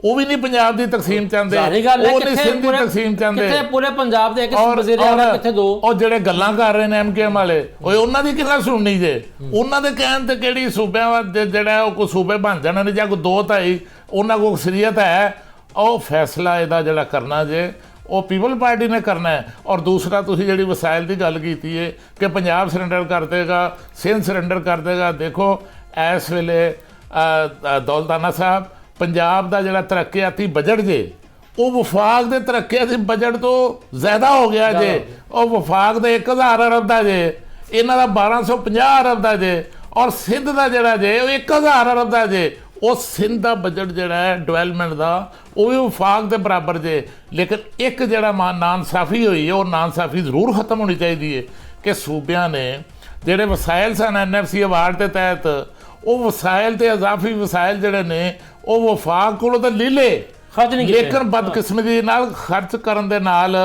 ਉਹ ਵੀ ਨਹੀਂ ਪੰਜਾਬ ਦੀ ਤਕਸੀਮ ਚਾਹੁੰਦੇ, ਉਹ ਨਹੀਂ ਸਿੰਧ ਦੀ ਤਕਸੀਮ ਚਾਹੁੰਦੇ, ਕਿੱਥੇ ਪੂਰੇ ਪੰਜਾਬ ਦੇ ਇੱਕ ਵਜ਼ੀਰ ਆਜ਼ਮ, ਕਿੱਥੇ ਦੋ। ਉਹ ਜਿਹੜੇ ਗੱਲਾਂ ਕਰ ਰਹੇ ਨੇ MKM ਵਾਲੇ, ਓਏ ਉਹਨਾਂ ਦੀ ਕਿੰਨਾ ਸੁਣਨੀ ਜੇ? ਉਹਨਾਂ ਦੇ ਕਹਿਣ ਤੇ ਕਿਹੜੀ ਸੂਬਿਆਂ ਜਿਹੜਾ ਉਹ ਕੋਈ ਸੂਬੇ ਬਣ ਜਾਣੇ ਨੇ ਜਾਂ ਕੋਈ 2-2 ਉਹਨਾਂ ਕੋਲ ਅਕਸਰੀਅਤ ਹੈ। ਉਹ ਫੈਸਲਾ ਇਹਦਾ ਜਿਹੜਾ ਕਰਨਾ ਜੇ ਉਹ ਪੀਪਲ ਪਾਰਟੀ ਨੇ ਕਰਨਾ ਹੈ। ਔਰ ਦੂਸਰਾ ਤੁਸੀਂ ਜਿਹੜੀ ਵਸਾਇਲ ਦੀ ਗੱਲ ਕੀਤੀ ਹੈ ਕਿ ਪੰਜਾਬ ਸਰੈਂਡਰ ਕਰ ਦੇਗਾ, ਸਿੰਧ ਸਰੈਂਡਰ ਕਰ ਦੇਗਾ, ਦੇਖੋ ਇਸ ਵੇਲੇ ਦੌਲਤਾਨਾ ਸਾਹਿਬ, ਪੰਜਾਬ ਦਾ ਜਿਹੜਾ ਤਰੱਕਿਆਤੀ ਬਜਟ ਜੇ ਉਹ ਵਫਾਕ ਦੇ ਤਰੱਕਿਆਤੀ ਬਜਟ ਤੋਂ ਜ਼ਿਆਦਾ ਹੋ ਗਿਆ ਜੇ। ਉਹ ਵਫਾਕ ਦੇ 1000 ਅਰਬ ਦਾ ਜੇ, ਇਹਨਾਂ ਦਾ 1250 ਅਰਬ ਦਾ ਜੇ, ਔਰ ਸਿੰਧ ਦਾ ਜਿਹੜਾ ਜੇ ਉਹ 1000 ਅਰਬ ਦਾ ਜੇ। ਉਹ ਸਿੰਧ ਦਾ ਬਜਟ ਜਿਹੜਾ ਹੈ ਡਿਵੈਲਪਮੈਂਟ ਦਾ ਉਹ ਵੀ ਵਫਾਕ ਦੇ ਬਰਾਬਰ ਜੇ। ਲੇਕਿਨ ਇੱਕ ਜਿਹੜਾ ਨਾਇਨਸਾਫੀ ਹੋਈ ਹੈ, ਉਹ ਨਾਇਨਸਾਫੀ ਜ਼ਰੂਰ ਖਤਮ ਹੋਣੀ ਚਾਹੀਦੀ ਹੈ ਕਿ ਸੂਬਿਆਂ ਨੇ ਜਿਹੜੇ ਵਸਾਇਲ ਸਨ NFC ਅਵਾਰਡ ਦੇ ਤਹਿਤ, ਉਹ ਵਸਾਇਲ ਤੇ ਇਜ਼ਾਫੀ ਵਸਾਇਲ ਜਿਹੜੇ ਨੇ ਉਹ ਵਫਾਕ ਕੋਲੋਂ ਤਾਂ ਲੈ ਲਏ, ਲੇਕਿਨ ਬਦਕਿਸਮਤੀ ਨਾਲ ਖਰਚ ਕਰਨ ਦੇ ਨਾਲ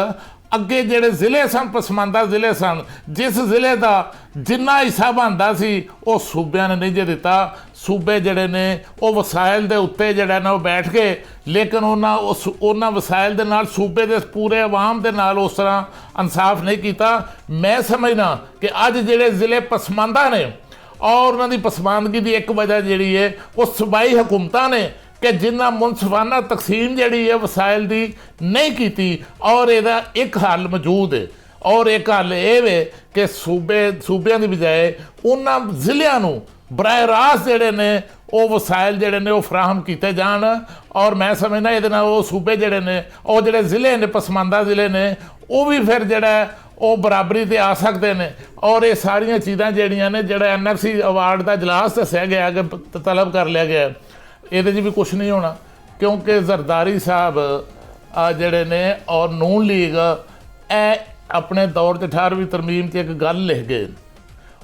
ਅੱਗੇ ਜਿਹੜੇ ਜ਼ਿਲ੍ਹੇ ਸਨ, ਪਸਮਾਨਦਾ ਜ਼ਿਲ੍ਹੇ ਸਨ, ਜਿਸ ਜ਼ਿਲ੍ਹੇ ਦਾ ਜਿੰਨਾ ਹਿੱਸਾ ਬਣਦਾ ਸੀ ਉਹ ਸੂਬਿਆਂ ਨੇ ਨਹੀਂ ਜੇ ਦਿੱਤਾ। ਸੂਬੇ ਜਿਹੜੇ ਨੇ ਉਹ ਵਸਾਇਲ ਦੇ ਉੱਤੇ ਜਿਹੜਾ ਨਾ ਉਹ ਬੈਠ ਕੇ, ਲੇਕਿਨ ਉਹਨਾਂ ਵਸਾਇਲ ਦੇ ਨਾਲ ਸੂਬੇ ਦੇ ਪੂਰੇ ਆਵਾਮ ਦੇ ਨਾਲ ਉਸ ਤਰ੍ਹਾਂ ਇਨਸਾਫ ਨਹੀਂ ਕੀਤਾ। ਮੈਂ ਸਮਝਦਾ ਕਿ ਅੱਜ ਜਿਹੜੇ ਜ਼ਿਲ੍ਹੇ ਪਸਮਾਨਦਾ ਨੇ, ਔਰ ਉਹਨਾਂ ਦੀ ਪਸਮਾਨਦਗੀ ਦੀ ਇੱਕ ਵਜ੍ਹਾ ਜਿਹੜੀ ਹੈ ਉਹ ਸੂਬਾਈ ਹਕੂਮਤਾਂ ਨੇ ਕਿ ਜਿੰਨਾ ਮੁਨਸਫਾਨਾ ਤਕਸੀਮ ਜਿਹੜੀ ਹੈ ਵਸਾਇਲ ਦੀ ਨਹੀਂ ਕੀਤੀ। ਔਰ ਇਹਦਾ ਇੱਕ ਹੱਲ ਮੌਜੂਦ ਹੈ, ਔਰ ਇੱਕ ਹੱਲ ਇਹ ਵੇ ਕਿ ਸੂਬਿਆਂ ਦੀ ਬਜਾਏ ਉਹਨਾਂ ਜ਼ਿਲ੍ਹਿਆਂ ਨੂੰ ਬਰਾਹ ਰਾਸਤ ਜਿਹੜੇ ਨੇ ਉਹ ਵਸਾਇਲ ਜਿਹੜੇ ਨੇ ਉਹ ਫਰਾਹਮ ਕੀਤੇ ਜਾਣ। ਔਰ ਮੈਂ ਸਮਝਦਾ ਇਹਦੇ ਨਾਲ ਉਹ ਸੂਬੇ ਜਿਹੜੇ ਨੇ, ਉਹ ਜਿਹੜੇ ਜ਼ਿਲ੍ਹੇ ਨੇ, ਪਸਮਾਨਦਾ ਜ਼ਿਲ੍ਹੇ ਨੇ, ਉਹ ਵੀ ਫਿਰ ਜਿਹੜਾ ਉਹ ਬਰਾਬਰੀ ਤੇ ਆ ਸਕਦੇ ਨੇ। ਔਰ ਇਹ ਸਾਰੀਆਂ ਚੀਜ਼ਾਂ ਜਿਹੜੀਆਂ ਨੇ, ਜਿਹੜਾ NFC ਅਵਾਰਡ ਦਾ ਇਜਲਾਸ ਦੱਸਿਆ ਗਿਆ ਕਿ ਤਲਬ ਕਰ ਲਿਆ ਗਿਆ, ਇਹਦੇ 'ਚ ਵੀ ਕੁਛ ਨਹੀਂ ਹੋਣਾ, ਕਿਉਂਕਿ ਜ਼ਰਦਾਰੀ ਸਾਹਿਬ ਜਿਹੜੇ ਨੇ ਔਰ ਨੂਨ ਲੀਗ ਇਹ ਆਪਣੇ ਦੌਰ 'ਤੇ 18ਵੀਂ ਤਰਮੀਮ 'ਚ ਇੱਕ ਗੱਲ ਲਿਖ ਗਏ।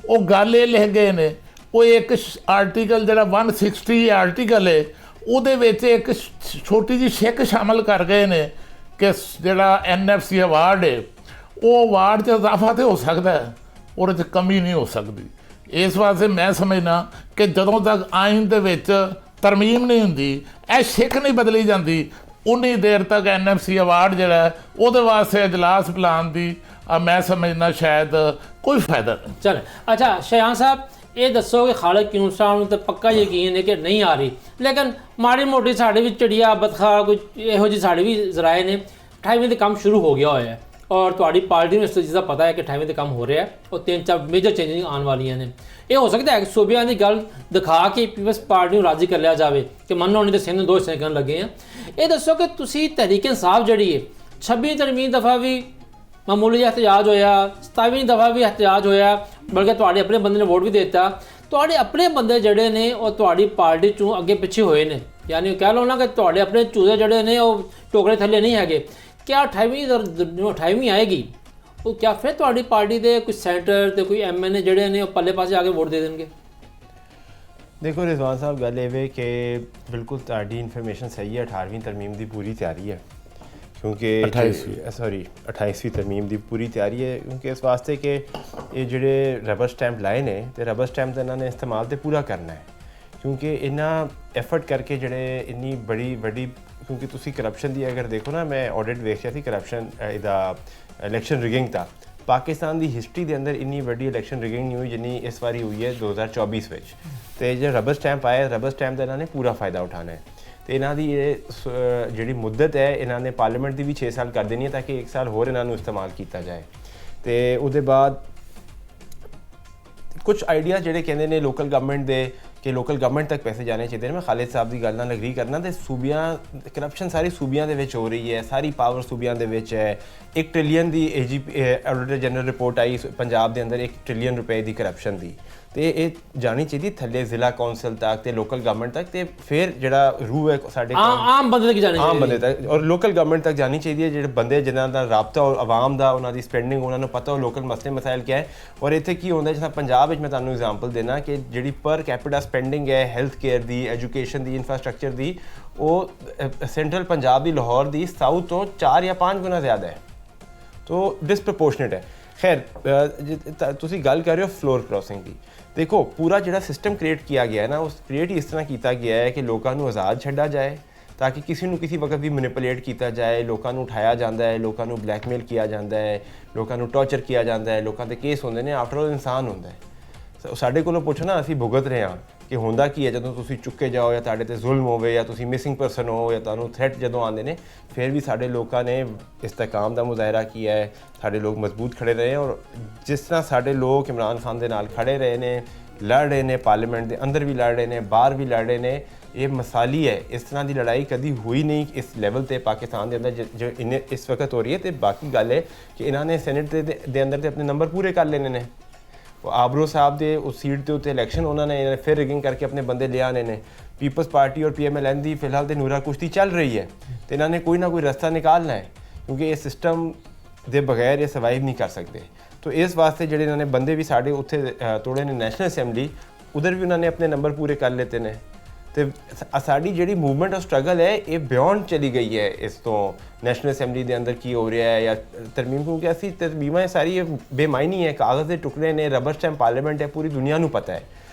ਉਹ ਗੱਲ ਇਹ ਲਿਖ ਗਏ ਨੇ, ਉਹ ਇੱਕ ਆਰਟੀਕਲ ਜਿਹੜਾ 160 ਆਰਟੀਕਲ ਹੈ, ਉਹਦੇ ਵਿੱਚ ਇੱਕ ਛੋਟੀ ਜਿਹੀ ਛਿੱਕ ਸ਼ਾਮਲ ਕਰ ਗਏ ਨੇ ਕਿ ਜਿਹੜਾ NFC ਅਵਾਰਡ ਹੈ ਉਹ ਅਵਾਰਡ 'ਚ ਇਜ਼ਾਫਾ ਤਾਂ ਹੋ ਸਕਦਾ ਹੈ, ਉਹਦੇ 'ਚ ਕਮੀ ਨਹੀਂ ਹੋ ਸਕਦੀ। ਇਸ ਵਾਸਤੇ ਮੈਂ ਸਮਝਦਾ ਕਿ ਜਦੋਂ ਤੱਕ ਆਇਨ ਦੇ ਵਿੱਚ ਤਰਮੀਮ ਨਹੀਂ ਹੁੰਦੀ, ਇਹ ਛਿੱਕ ਨਹੀਂ ਬਦਲੀ ਜਾਂਦੀ, ਉਨੀ ਦੇਰ ਤੱਕ NFC ਅਵਾਰਡ ਜਿਹੜਾ ਉਹਦੇ ਵਾਸਤੇ ਇਜਲਾਸ ਬੁਲਾਉਣ ਦੀ ਮੈਂ ਸਮਝਦਾ ਸ਼ਾਇਦ ਕੋਈ ਫਾਇਦਾ ਨਹੀਂ। ਚਲ ਅੱਛਾ ਸ਼ਾਹਜਾਨ ਸਾਹਿਬ, ਇਹ ਦੱਸੋ ਕਿ ਖਾਲਿਦ ਕਿਊਨ ਸਾਹਿਬ ਨੂੰ ਤਾਂ ਪੱਕਾ ਯਕੀਨ ਹੈ ਕਿ ਨਹੀਂ ਆ ਰਹੀ, ਲੇਕਿਨ ਮਾੜੀ ਮੋਟੀ ਸਾਡੇ ਵੀ ਚਿੜੀਆ ਬਤਖਾ ਕੋਈ ਇਹੋ ਜਿਹੀ ਸਾਡੇ ਵੀ ਜ਼ਰਾਏ ਨੇ 28ਵੀਂ ਦੇ ਕੰਮ ਸ਼ੁਰੂ ਹੋ ਗਿਆ ਹੋਇਆ ਹੈ, ਔਰ ਤੁਹਾਡੀ ਪਾਰਟੀ ਨੂੰ ਇਸ ਚੀਜ਼ ਦਾ ਪਤਾ ਹੈ ਕਿ 28ਵੇਂ ਤੇ ਕੰਮ ਹੋ ਰਿਹਾ ਔਰ 3-4 ਮੇਜਰ ਚੇਂਜਿੰਗ ਆਉਣ ਵਾਲੀਆਂ ਨੇ। ਇਹ ਹੋ ਸਕਦਾ ਹੈ ਕਿ ਸੂਬਿਆਂ ਦੀ ਗੱਲ ਦਿਖਾ ਕੇ ਪੀਪਲਸ ਪਾਰਟੀ ਨੂੰ ਰਾਜ਼ੀ ਕਰ ਲਿਆ ਜਾਵੇ ਕਿ ਮੰਨੋ ਨਹੀਂ ਤੇ ਸਿੰਘ ਨੂੰ 2 ਹਿੱਸੇ ਕਰਨ ਲੱਗੇ ਆ। ਇਹ ਦੱਸੋ ਕਿ ਤੁਸੀਂ ਤਹਿਰੀਕ ਇਨਸਾਫ ਜਿਹੜੀ ਹੈ 26 ਤਰਮੀਮ ਦਫਾ ਵੀ ਮਾਮੂਲੀ ਇhtਜਾਜ ਹੋਇਆ, 27ਵੀਂ ਦਫਾ ਵੀ ਇhtਜਾਜ ਹੋਇਆ, ਬਲਕਿ ਤੁਹਾਡੇ ਆਪਣੇ ਬੰਦੇ ਨੇ ਵੋਟ ਵੀ ਦੇ ਦਿੱਤਾ। ਤੁਹਾਡੇ ਆਪਣੇ ਬੰਦੇ ਜਿਹੜੇ ਨੇ ਉਹ ਤੁਹਾਡੀ ਪਾਰਟੀ 'ਚੋਂ ਅੱਗੇ ਪਿੱਛੇ ਹੋਏ ਨੇ, ਯਾਨੀ ਕਹਿ ਲਓ ਨਾ ਕਿ ਤੁਹਾਡੇ ਆਪਣੇ ਚੂਹੇ ਜਿਹੜੇ ਨੇ ਉਹ ਟੋਕਰੇ ਥੱਲੇ ਨਹੀਂ ਹੈਗੇ। ਕਿਆ 28ਵੀਂ ਆਏਗੀ ਉਹ ਕਿਆ ਫਿਰ ਤੁਹਾਡੀ ਪਾਰਟੀ ਦੇ ਕੋਈ ਸੈਂਟਰ ਤੇ ਕੋਈ MNA ਜਿਹੜੇ ਨੇ ਉਹ ਪੱਲੇ ਪਾਸੇ ਆ ਕੇ ਵੋਟ ਦੇ ਦੇਣਗੇ? ਦੇਖੋ ਰਿਜ਼ਵਾਨ ਸਾਹਿਬ, ਗੱਲ ਇਹ ਵੇ ਕਿ ਬਿਲਕੁਲ ਤੁਹਾਡੀ ਇਨਫੋਰਮੇਸ਼ਨ ਸਹੀ ਹੈ। 18ਵੀਂ ਤਰਮੀਮ ਦੀ ਪੂਰੀ ਤਿਆਰੀ ਹੈ, ਕਿਉਂਕਿ 28ਵੀਂ ਤਰਮੀਮ ਦੀ ਪੂਰੀ ਤਿਆਰੀ ਹੈ, ਕਿਉਂਕਿ ਇਸ ਵਾਸਤੇ ਕਿ ਇਹ ਜਿਹੜੇ ਰਬਰ ਸਟੈਂਪ ਲਾਏ ਨੇ ਤੇ ਰਬਰ ਸਟੈਂਪ ਦਾ ਇਹਨਾਂ ਨੇ ਇਸਤੇਮਾਲ ਤੇ ਪੂਰਾ ਕਰਨਾ ਹੈ, ਕਿਉਂਕਿ ਇਹਨਾਂ ਐਫਰਟ ਕਰਕੇ ਜਿਹੜੇ ਇੰਨੀ ਬੜੀ ਵੱਡੀ, ਕਿਉਂਕਿ ਤੁਸੀਂ ਕਰਪਸ਼ਨ ਦੀ ਅਗਰ ਦੇਖੋ ਨਾ, ਮੈਂ ਆਡਿਟ ਵੇਖਿਆ ਸੀ ਕਰਪਸ਼ਨ ਇਹਦਾ ਇਲੈਕਸ਼ਨ ਰਿਗਿੰਗ ਦਾ, ਪਾਕਿਸਤਾਨ ਦੀ ਹਿਸਟਰੀ ਦੇ ਅੰਦਰ ਇੰਨੀ ਵੱਡੀ ਇਲੈਕਸ਼ਨ ਰਿਗਿੰਗ ਨਹੀਂ ਹੋਈ ਜਿੰਨੀ ਇਸ ਵਾਰੀ ਹੋਈ ਹੈ 2024 ਵਿੱਚ। ਤੇ ਜੇ ਰਬਰ ਸਟੈਂਪ ਆਇਆ, ਰਬਰ ਸਟੈਂਪ ਦਾ ਇਹਨਾਂ ਨੇ ਪੂਰਾ ਫਾਇਦਾ ਉਠਾਉਣਾ ਹੈ। ਤੇ ਇਹਨਾਂ ਦੀ ਇਹ ਜਿਹੜੀ ਮੁੱਦਤ ਹੈ ਇਹਨਾਂ ਨੇ ਪਾਰਲੀਮੈਂਟ ਦੀ ਵੀ 6 ਸਾਲ ਕਰ ਦੇਣੀ ਹੈ ਤਾਂ ਕਿ 1 ਸਾਲ ਹੋਰ ਇਹਨਾਂ ਨੂੰ ਇਸਤੇਮਾਲ ਕੀਤਾ ਜਾਏ। ਤੇ ਉਹਦੇ ਬਾਅਦ ਕੁਝ ਆਈਡੀਆ ਜਿਹੜੇ ਕਹਿੰਦੇ ਨੇ ਲੋਕਲ ਗਵਰਨਮੈਂਟ ਦੇ ਕਿ ਲੋਕਲ ਗਵਰਨਮੈਂਟ ਤੱਕ ਪੈਸੇ ਜਾਣੇ ਚਾਹੀਦੇ ਨੇ। ਮੈਂ ਖਾਲਿਦ ਸਾਹਿਬ ਦੀ ਗੱਲ ਨਾਲ ਐਗਰੀ ਕਰਨਾ। ਤੇ ਸੂਬਿਆਂ ਕਰਪਸ਼ਨ ਸਾਰੀ ਸੂਬਿਆਂ ਦੇ ਵਿੱਚ ਹੋ ਰਹੀ ਹੈ, ਸਾਰੀ ਪਾਵਰ ਸੂਬਿਆਂ ਦੇ ਵਿੱਚ ਹੈ। 1 ਟ੍ਰਿਲੀਅਨ ਦੀ AGP ਆਡੀਟਰ ਜਨਰਲ ਰਿਪੋਰਟ ਆਈ ਪੰਜਾਬ ਦੇ ਅੰਦਰ, 1 ਟ੍ਰਿਲੀਅਨ ਰੁਪਏ ਦੀ ਕਰਪਸ਼ਨ ਦੀ। ਤੇ ਇਹ ਜਾਣੀ ਚਾਹੀਦੀ ਥੱਲੇ ਜ਼ਿਲ੍ਹਾ ਕੌਂਸਲ ਤੱਕ ਤੇ ਲੋਕਲ ਗਵਰਨਮੈਂਟ ਤੱਕ, ਤੇ ਫਿਰ ਜਿਹੜਾ ਰੂਹ ਹੈ ਸਾਡੇ ਆਮ ਬੰਦੇ ਤੱਕ ਜਾਣੀ ਚਾਹੀਦੀ, ਆਮ ਬੰਦੇ ਤੱਕ ਔਰ ਲੋਕਲ ਗਵਰਨਮੈਂਟ ਤੱਕ ਜਾਣੀ ਚਾਹੀਦੀ ਹੈ। ਜਿਹੜੇ ਬੰਦੇ ਜਿਨ੍ਹਾਂ ਦਾ ਰਾਬਤਾ ਔਰ ਆਵਾਮ ਦਾ, ਉਹਨਾਂ ਦੀ ਸਪੈਂਡਿੰਗ, ਉਹਨਾਂ ਨੂੰ ਪਤਾ ਉਹ ਲੋਕਲ ਮਸਲੇ ਮਸਾਇਲ ਕਿਆ ਹੈ। ਔਰ ਇੱਥੇ ਕੀ ਹੁੰਦਾ, ਜਿਸ ਤਰ੍ਹਾਂ ਪੰਜਾਬ ਵਿੱਚ ਮੈਂ ਤੁਹਾਨੂੰ ਐਗਜ਼ਾਮਪਲ ਦੇਣਾ ਕਿ ਜਿਹੜੀ ਪਰ ਕੈਪੀਟਾ ਸਪੈਂਡਿੰਗ ਹੈ ਹੈਲਥ ਕੇਅਰ ਦੀ, ਐਜੂਕੇਸ਼ਨ ਦੀ, ਇਨਫਰਾਸਟਰਕਚਰ ਦੀ, ਉਹ ਸੈਂਟਰਲ ਪੰਜਾਬ ਦੀ ਲਾਹੌਰ ਦੀ ਸਾਊਥ ਤੋਂ 4 ਜਾਂ 5 ਗੁਣਾ ਜ਼ਿਆਦਾ ਹੈ। ਤੋ ਡਿਸਪ੍ਰੋਪੋਰਸ਼ਨੇਟ ਹੈ। ਖੈਰ ਤੁਸੀਂ ਗੱਲ ਕਰ ਰਹੇ ਹੋ ਫਲੋਰ ਕ੍ਰੋਸਿੰਗ ਦੀ। ਦੇਖੋ ਪੂਰਾ ਜਿਹੜਾ ਸਿਸਟਮ ਕ੍ਰੀਏਟ ਕੀਤਾ ਗਿਆ ਹੈ ਨਾ, ਉਸ ਕ੍ਰੀਏਟ ਹੀ ਇਸ ਤਰ੍ਹਾਂ ਕੀਤਾ ਗਿਆ ਹੈ ਕਿ ਲੋਕਾਂ ਨੂੰ ਆਜ਼ਾਦ ਛੱਡਾ ਜਾਏ ਤਾਂ ਕਿ ਕਿਸੇ ਨੂੰ ਕਿਸੇ ਵਕਤ ਵੀ ਮੈਨੀਪੂਲੇਟ ਕੀਤਾ ਜਾਏ। ਲੋਕਾਂ ਨੂੰ ਉਠਾਇਆ ਜਾਂਦਾ ਹੈ, ਲੋਕਾਂ ਨੂੰ ਬਲੈਕਮੇਲ ਕੀਤਾ ਜਾਂਦਾ ਹੈ, ਲੋਕਾਂ ਨੂੰ ਟੌਰਚਰ ਕੀਤਾ ਜਾਂਦਾ ਹੈ, ਲੋਕਾਂ ਦੇ ਕੇਸ ਹੁੰਦੇ ਨੇ। ਆਫਟਰ ਆਲ ਇਨਸਾਨ ਹੁੰਦਾ ਹੈ। ਸਾਡੇ ਕੋਲੋਂ ਪੁੱਛੋ ਨਾ, ਅਸੀਂ ਭੁਗਤ ਰਹੇ ਹਾਂ ਕਿ ਹੁੰਦਾ ਕੀ ਹੈ ਜਦੋਂ ਤੁਸੀਂ ਚੁੱਕੇ ਜਾਓ ਜਾਂ ਤੁਹਾਡੇ ਤੇ ਜ਼ੁਲਮ ਹੋਵੇ ਜਾਂ ਤੁਸੀਂ ਮਿਸਿੰਗ ਪਰਸਨ ਹੋ ਜਾਂ ਤੁਹਾਨੂੰ ਥ੍ਰੈਟ ਜਦੋਂ ਆਉਂਦੇ ਨੇ, ਫਿਰ ਵੀ ਸਾਡੇ ਲੋਕਾਂ ਨੇ ਇਸਤਕਾਮ ਦਾ ਮੁਜ਼ਾਹਰਾ ਕੀਤਾ ਹੈ। ਸਾਡੇ ਲੋਕ ਮਜ਼ਬੂਤ ਖੜੇ ਰਹੇ ਔਰ ਜਿਸ ਤਰ੍ਹਾਂ ਸਾਡੇ ਲੋਕ ਇਮਰਾਨ ਖਾਨ ਦੇ ਨਾਲ ਖੜੇ ਰਹੇ ਨੇ, ਲੜ ਰਹੇ ਨੇ, ਪਾਰਲੀਮੈਂਟ ਦੇ ਅੰਦਰ ਵੀ ਲੜ ਰਹੇ ਨੇ, ਬਾਹਰ ਵੀ ਲੜ ਰਹੇ ਨੇ। ਇਹ ਮਿਸਾਲੀ ਹੈ। ਇਸ ਤਰ੍ਹਾਂ ਦੀ ਲੜਾਈ ਕਦੀ ਹੋਈ ਨਹੀਂ ਇਸ ਲੈਵਲ ਤੇ ਪਾਕਿਸਤਾਨ ਦੇ ਅੰਦਰ ਜੋ ਇਸ ਵਕਤ ਹੋ ਰਹੀ ਹੈ। ਤੇ ਬਾਕੀ ਗੱਲ ਹੈ ਕਿ ਇਹਨਾਂ ਨੇ ਸੈਨੇਟ ਦੇ ਅੰਦਰ ਤੇ ਆਪਣੇ ਨੰਬਰ ਪੂਰੇ ਕਰ ਲੈਣੇ ਨੇ। ਆਬਰੋ ਸਾਹਿਬ ਦੇ ਉਸ ਸੀਟ ਦੇ ਉੱਤੇ ਇਲੈਕਸ਼ਨ ਉਹਨਾਂ ਨੇ ਫਿਰ ਰਿਗਿੰਗ ਕਰਕੇ ਆਪਣੇ ਬੰਦੇ ਲਿਆ ਆਨੇ ਨੇ। ਪੀਪਲਸ ਪਾਰਟੀ ਔਰ PMLN ਦੀ ਫਿਲਹਾਲ ਤੇ ਨੂਰਾ ਕੁਸ਼ਤੀ ਚੱਲ ਰਹੀ ਹੈ ਤੇ ਇਹਨਾਂ ਨੇ ਕੋਈ ਨਾ ਕੋਈ ਰਸਤਾ ਨਿਕਾਲਣਾ ਹੈ, ਕਿਉਂਕਿ ਇਹ ਸਿਸਟਮ ਦੇ ਬਗੈਰ ਇਹ ਸਰਵਾਈਵ ਨਹੀਂ ਕਰ ਸਕਦੇ। ਤੋ ਇਸ ਵਾਸਤੇ ਜਿਹੜੇ ਇਹਨਾਂ ਨੇ ਬੰਦੇ ਵੀ ਸਾਡੇ ਉੱਥੇ ਤੋੜੇ ਨੇ ਨੈਸ਼ਨਲ ਅਸੈਂਬਲੀ, ਉਧਰ ਵੀ ਉਹਨਾਂ ਨੇ ਆਪਣੇ ਨੰਬਰ ਪੂਰੇ ਕਰ ਲਏ ਨੇ। ਤੇ ਸਾਡੀ ਜਿਹੜੀ ਮੂਵਮੈਂਟ ਔਰ ਸਟਰਗਲ ਹੈ ਇਹ ਬਿਯੋਂਡ ਚਲੀ ਗਈ ਹੈ ਇਸ ਤੋਂ। ਨੈਸ਼ਨਲ ਅਸੈਂਬਲੀ ਦੇ ਅੰਦਰ ਕੀ ਹੋ ਰਿਹਾ ਹੈ ਜਾਂ ਤਰਮੀਮ, ਕਿਉਂਕਿ ਅਸੀਂ ਤਰਮੀਮਾਂ ਸਾਰੀ ਇਹ ਬੇਮਾਇਨੀ ਹੈ, ਕਾਗਜ਼ ਦੇ ਟੁਕੜੇ ਨੇ, ਰਬਰ ਸਟੈਂਪ ਪਾਰਲੀਮੈਂਟ ਹੈ, ਪੂਰੀ ਦੁਨੀਆ ਨੂੰ ਪਤਾ ਹੈ।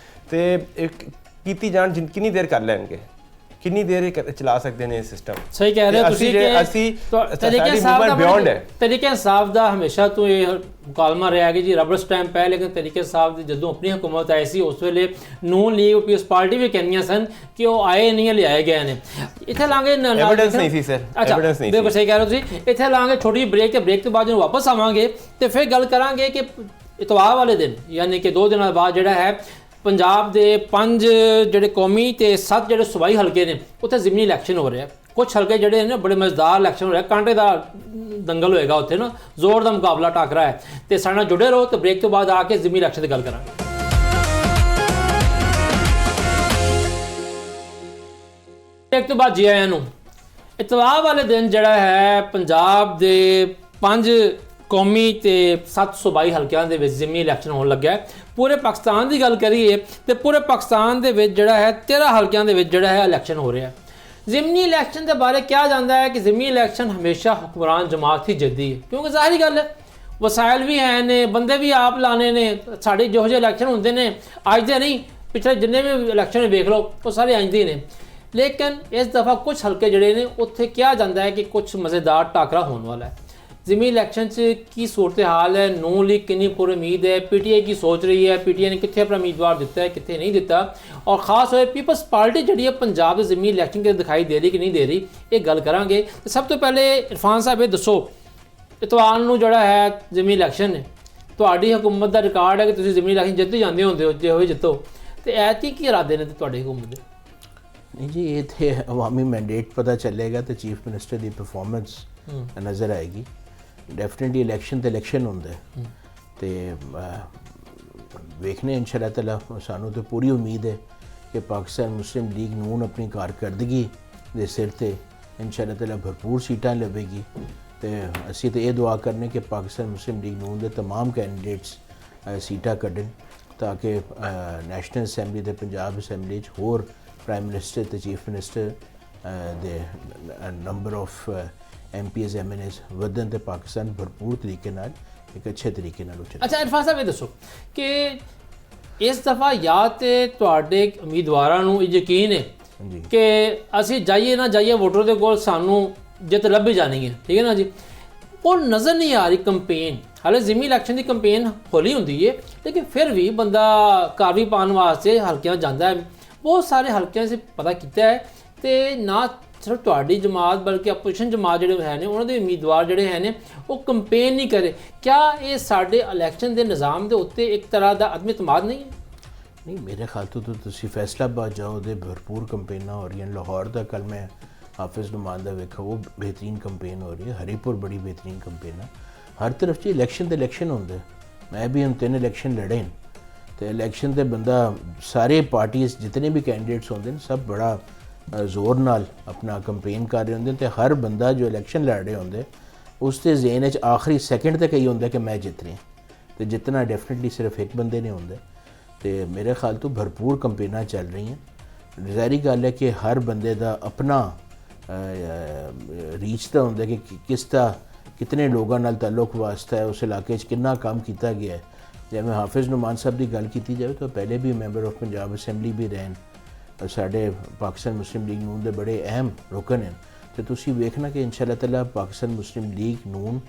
ਤੇ ਕੀਤੀ ਜਾਣ ਕਿੰਨੀ ਦੇਰ ਕਰ ਲੈਣਗੇ, ਕਿੰਨੀ ਦੇਰ ਚਲਾ ਸਕਦੇ ਨੇ ਇਹ ਸਿਸਟਮ। ਸਹੀ ਕਹਿ ਰਹੇ ਹੋ ਤੁਸੀਂ ਕਿ ਅਸੀਂ ਤਰੀਕੇ ਇਨਸਾਫ ਦਾ ਬਿਯੋਂਡ ਹੈ। ਤਰੀਕੇ ਇਨਸਾਫ ਦਾ ਹਮੇਸ਼ਾ ਤੋਂ ਇਹ ਮੁਕਾਲਮਾ ਰਿਹਾ ਕਿ ਜੀ ਰਬਰ ਸਟੈਂਪ ਹੈ, ਲੇਕਿਨ ਤਰੀਕੇ ਇਨਸਾਫ ਦੀ ਜਦੋਂ ਆਪਣੀ ਹੁਕੂਮਤ ਆਈ ਸੀ ਉਸ ਵੇਲੇ ਨੂਨ ਲੀਗ ਪੀਪਲਸ ਪਾਰਟੀ ਵੀ ਕਹਿੰਦੀਆਂ ਸਨ ਕਿ ਉਹ ਆਏ ਨਹੀਂ, ਲਿਆਏ ਗਏ ਨੇ। ਇੱਥੇ ਲਾਂਗੇ ਐਵੀਡੈਂਸ ਨਹੀਂ ਸੀ ਸਰ, ਐਵੀਡੈਂਸ ਨਹੀਂ ਸੀ। ਬਿਲਕੁਲ ਸਹੀ ਕਹਿ ਰਹੇ ਹੋ ਤੁਸੀਂ। ਇੱਥੇ ਲਾਂਗੇ ਛੋਟੀ ਬ੍ਰੇਕ, ਤੇ ਬ੍ਰੇਕ ਤੋਂ ਬਾਅਦ ਜਦੋਂ ਵਾਪਸ ਆਵਾਂਗੇ ਤੇ ਫਿਰ ਗੱਲ ਕਰਾਂਗੇ ਕਿ ਇਤਵਾਰ ਵਾਲੇ ਦਿਨ ਯਾਨੀ ਕਿ 2 ਦਿਨਾਂ ਬਾਅਦ ਜਿਹੜਾ ਹੈ ਪੰਜਾਬ ਦੇ 5 ਜਿਹੜੇ ਕੌਮੀ ਤੇ 7 ਜਿਹੜੇ ਸੂਬਾਈ ਹਲਕੇ ਨੇ ਉੱਥੇ ਜ਼ਿਮਨੀ ਇਲੈਕਸ਼ਨ ਹੋ ਰਿਹਾ। ਕੁਝ ਹਲਕੇ ਜਿਹੜੇ ਨੇ ਬੜੇ ਮਜ਼ੇਦਾਰ ਇਲੈਕਸ਼ਨ ਹੋ ਰਿਹਾ, ਕਾਂਟੇ ਦਾ ਦੰਗਲ ਹੋਏਗਾ ਉੱਥੇ ਨਾ, ਜ਼ੋਰ ਦਾ ਮੁਕਾਬਲਾ ਟਾਕਰਾ ਹੈ। ਤੇ ਸਾਡੇ ਨਾਲ ਜੁੜੇ ਰਹੋ ਤੇ ਬ੍ਰੇਕ ਤੋਂ ਬਾਅਦ ਆ ਕੇ ਜ਼ਿਮਨੀ ਇਲੈਕਸ਼ਨ ਦੀ ਗੱਲ ਕਰਾਂਗੇ। ਬ੍ਰੇਕ ਤੋਂ ਬਾਅਦ ਜੀ ਆਇਆਂ ਨੂੰ। ਇਤਵਾਰ ਵਾਲੇ ਦਿਨ ਜਿਹੜਾ ਹੈ ਪੰਜਾਬ ਦੇ 5 ਕੌਮੀ ਤੇ 7 ਸੂਬਾਈ ਹਲਕਿਆਂ ਦੇ ਵਿੱਚ ਜ਼ਿਮਨੀ ਇਲੈਕਸ਼ਨ ਹੋਣ ਲੱਗਾ ਹੈ। ਪੂਰੇ ਪਾਕਿਸਤਾਨ ਦੀ ਗੱਲ ਕਰੀਏ ਤੇ ਪੂਰੇ ਪਾਕਿਸਤਾਨ ਦੇ ਵਿੱਚ ਜਿਹੜਾ ਹੈ 13 ਹਲਕਿਆਂ ਦੇ ਵਿੱਚ ਜਿਹੜਾ ਹੈ ਇਲੈਕਸ਼ਨ ਹੋ ਰਿਹਾ। ਜ਼ਿਮਨੀ ਇਲੈਕਸ਼ਨ ਦੇ ਬਾਰੇ ਕਿਹਾ ਜਾਂਦਾ ਹੈ ਕਿ ਜ਼ਿਮਨੀ ਇਲੈਕਸ਼ਨ ਹਮੇਸ਼ਾ ਹੁਕਮਰਾਨ ਜਮਾਤ ਹੀ ਜਿੱਤਦੀ ਹੈ, ਕਿਉਂਕਿ ਜ਼ਾਹਿਰੀ ਗੱਲ ਹੈ ਵਸਾਇਲ ਵੀ ਹੈ ਨੇ, ਬੰਦੇ ਵੀ ਆਪ ਲਾਣੇ ਨੇ। ਸਾਡੇ ਜਿਹੋ ਜਿਹੇ ਇਲੈਕਸ਼ਨ ਹੁੰਦੇ ਨੇ ਅੱਜ ਦੇ ਨਹੀਂ, ਪਿਛਲੇ ਜਿੰਨੇ ਵੀ ਇਲੈਕਸ਼ਨ ਵੇਖ ਲਓ ਉਹ ਸਾਰੇ ਅੱਜ ਦੇ ਨੇ। ਲੇਕਿਨ ਇਸ ਦਫਾ ਕੁਝ ਹਲਕੇ ਜਿਹੜੇ ਨੇ ਉੱਥੇ ਕਿਹਾ ਜਾਂਦਾ ਹੈ ਕਿ ਕੁਝ ਮਜ਼ੇਦਾਰ ਟਾਕਰਾ ਹੋਣ ਵਾਲਾ ਹੈ। ਜ਼ਿਮਨੀ ਇਲੈਕਸ਼ਨ 'ਚ ਕੀ ਸੂਰਤ ਹਾਲ ਹੈ, ਨੂਨ ਲੀਗ ਕਿੰਨੀ ਪੂਰੀ ਉਮੀਦ ਹੈ, PTI ਕੀ ਸੋਚ ਰਹੀ ਹੈ, PTI ਨੇ ਕਿੱਥੇ ਆਪਣਾ ਉਮੀਦਵਾਰ ਦਿੱਤਾ ਹੈ, ਕਿੱਥੇ ਨਹੀਂ ਦਿੱਤਾ, ਔਰ ਖਾਸ ਹੋਏ ਪੀਪਲਸ ਪਾਰਟੀ ਜਿਹੜੀ ਹੈ ਪੰਜਾਬ ਦੇ ਜ਼ਿਮਨੀ ਇਲੈਕਸ਼ਨ ਕੇ ਦਿਖਾਈ ਦੇ ਰਹੀ ਕਿ ਨਹੀਂ ਦੇ ਰਹੀ, ਇਹ ਗੱਲ ਕਰਾਂਗੇ। ਤੇ ਸਭ ਤੋਂ ਪਹਿਲੇ ਇਰਫਾਨ ਸਾਹਿਬ ਇਹ ਦੱਸੋ ਇਤਵਾਰ ਨੂੰ ਜਿਹੜਾ ਹੈ ਜ਼ਿਮਨੀ ਇਲੈਕਸ਼ਨ ਨੇ, ਤੁਹਾਡੀ ਹਕੂਮਤ ਦਾ ਰਿਕਾਰਡ ਹੈ ਕਿ ਤੁਸੀਂ ਜ਼ਿਮਨੀ ਇਲੈਕਸ਼ਨ ਜਿੱਤ ਜਾਂਦੇ ਹੁੰਦੇ ਹੋ, ਜੇ ਹੋਏ ਜਿੱਤੋ, ਤੇ ਐਤਕੀ ਕੀ ਇਰਾਦੇ ਨੇ ਤੁਹਾਡੀ ਹਕੂਮਤ ਦੇ? नहीं जी, ये थे अवामी मैंडेट पता चलेगा तो चीफ मिनिस्टर की परफॉर्मेंस नज़र आएगी। डेफिनेटली इलैक्शन तो इलैक्शन होंगे तो वेखने इंशाअल्लाह ताला सानू तो पूरी उम्मीद है कि पाकिस्तान मुस्लिम लीग नून अपनी कारकर्दगी के सिर ते इंशाअल्लाह ताला भरपूर सीटां लवेगी। तो असी तो ये दुआ करने कि पाकिस्तान मुस्लिम लीग नून के तमाम कैंडिडेट्स सीटां कड्ढन ताकि नैशनल असैंबली ते पंजाब असैंबली होर प्राइम मिनिस्टर तो chief minister they number of MPs MNAs ਵਧਣ ਤੇ ਪਾਕਿਸਤਾਨ ਭਰਪੂਰ ਤਰੀਕੇ ਨਾਲ ਇੱਕ ਅੱਛੇ ਤਰੀਕੇ ਨਾਲ ਉੱਠੇ। ਅੱਛਾ ਇਰਫਾਨ ਸਾਹਿਬ, ਇਹ ਦੱਸੋ ਕਿ ਇਸ ਦਫਾ ਜਾਂ ਤੇ ਤੁਹਾਡੇ ਉਮੀਦਵਾਰਾਂ ਨੂੰ ਇਹ ਯਕੀਨ ਹੈ ਕਿ ਅਸੀਂ ਜਾਈਏ ਨਾ ਜਾਈਏ ਵੋਟਰ ਦੇ ਕੋਲ ਸਾਨੂੰ ਜਿੱਤ ਲੱਭ ਹੀ ਜਾਣੀ ਹੈ, ਠੀਕ ਹੈ ਨਾ ਜੀ, ਉਹ ਨਜ਼ਰ ਨਹੀਂ ਆ ਰਹੀ ਕੰਪੇਨ। ਹਾਲੇ ਜ਼ਿਮਨੀ ਇਲੈਕਸ਼ਨ ਦੀ ਕੰਪੇਨ ਹੌਲੀ ਹੁੰਦੀ ਹੈ, ਲੇਕਿਨ ਫਿਰ ਵੀ ਬੰਦਾ ਕਾਰਵਾਈ ਪਾਉਣ ਵਾਸਤੇ ਹਲਕਿਆਂ ਜਾਂਦਾ ਹੈ। ਬਹੁਤ ਸਾਰੇ ਹਲਕਿਆਂ 'ਚ ਪਤਾ ਕੀਤਾ ਹੈ ਤੇ ਨਾ ਸਿਰਫ ਤੁਹਾਡੀ ਜਮਾਤ ਬਲਕਿ ਆਪੋਜੀਸ਼ਨ ਜਮਾਤ ਜਿਹੜੇ ਹੈ ਨੇ ਉਹਨਾਂ ਦੇ ਉਮੀਦਵਾਰ ਜਿਹੜੇ ਹੈ ਨੇ ਉਹ ਕੰਪੇਨ ਨਹੀਂ ਕਰੇ। ਕਿਆ ਇਹ ਸਾਡੇ ਇਲੈਕਸ਼ਨ ਦੇ ਨਿਜ਼ਾਮ ਦੇ ਉੱਤੇ ਇੱਕ ਤਰ੍ਹਾਂ ਦਾ ਅਦਮ ਇਤਮਾਦ ਨਹੀਂ ਹੈ? ਨਹੀਂ, ਮੇਰੇ ਖਿਆਲ ਤੋਂ ਤੁਸੀਂ ਫੈਸਲਾਬਾਦ ਜਾਓ ਤੇ ਭਰਪੂਰ ਕੰਪੇਨਾਂ ਹੋ ਰਹੀਆਂ। ਲਾਹੌਰ ਦਾ ਕੱਲ ਮੈਂ ਹਾਫਿਜ਼ ਨੁਮਾਨ ਦਾ ਵੇਖਾ, ਉਹ बेहतरीन ਕੰਪੇਨ ਹੋ ਰਹੀ ਹੈ। ਹਰੀਪੁਰ ਬੜੀ बेहतरीन ਕੰਪੇਨ ਹੈ। ਹਰ ਤਰਫ 'ਚ ਇਲੈਕਸ਼ਨ ਤੇ ਇਲੈਕਸ਼ਨ ਹੁੰਦੇ। ਮੈਂ ਵੀ ਹੁਣ 3 ਇਲੈਕਸ਼ਨ ਲੜੇ ਨੇ तो इलैक्शन ते बंदा सारे पार्टीज जितने भी कैंडिडेट्स होंगे सब बड़ा जोर नाल अपना कंपेन कर रहे होंगे। तो हर बंदा जो इलैक्शन लड़ रहे होंगे उसके जहन च आखिरी सैकेंड तक यही होंगे कि मैं जित रही हूँ। तो जितना डेफिनेटली सिर्फ एक बंदे ने होंगे। तो मेरे ख्याल तो भरपूर कंपेनां चल रही हैं। ज़ाहिरी गल है कि हर बंदे का अपना रीच तो होंगे कि किस दा कितने लोगों नाल ताल्लुक वास्ता है, उस इलाके कितना काम किया गया है। जिवें हाफिज़ नुमान साहब की गल की जाए तो पहले भी मैंबर ऑफ पंजाब असैंबली भी रहे और साढ़े पाकिस्तान मुस्लिम लीग नून के बड़े अहम रुकन हैं। तो तुसीं वेखना कि इंशाअल्लाह ताला पाकिस्तान मुस्लिम लीग नून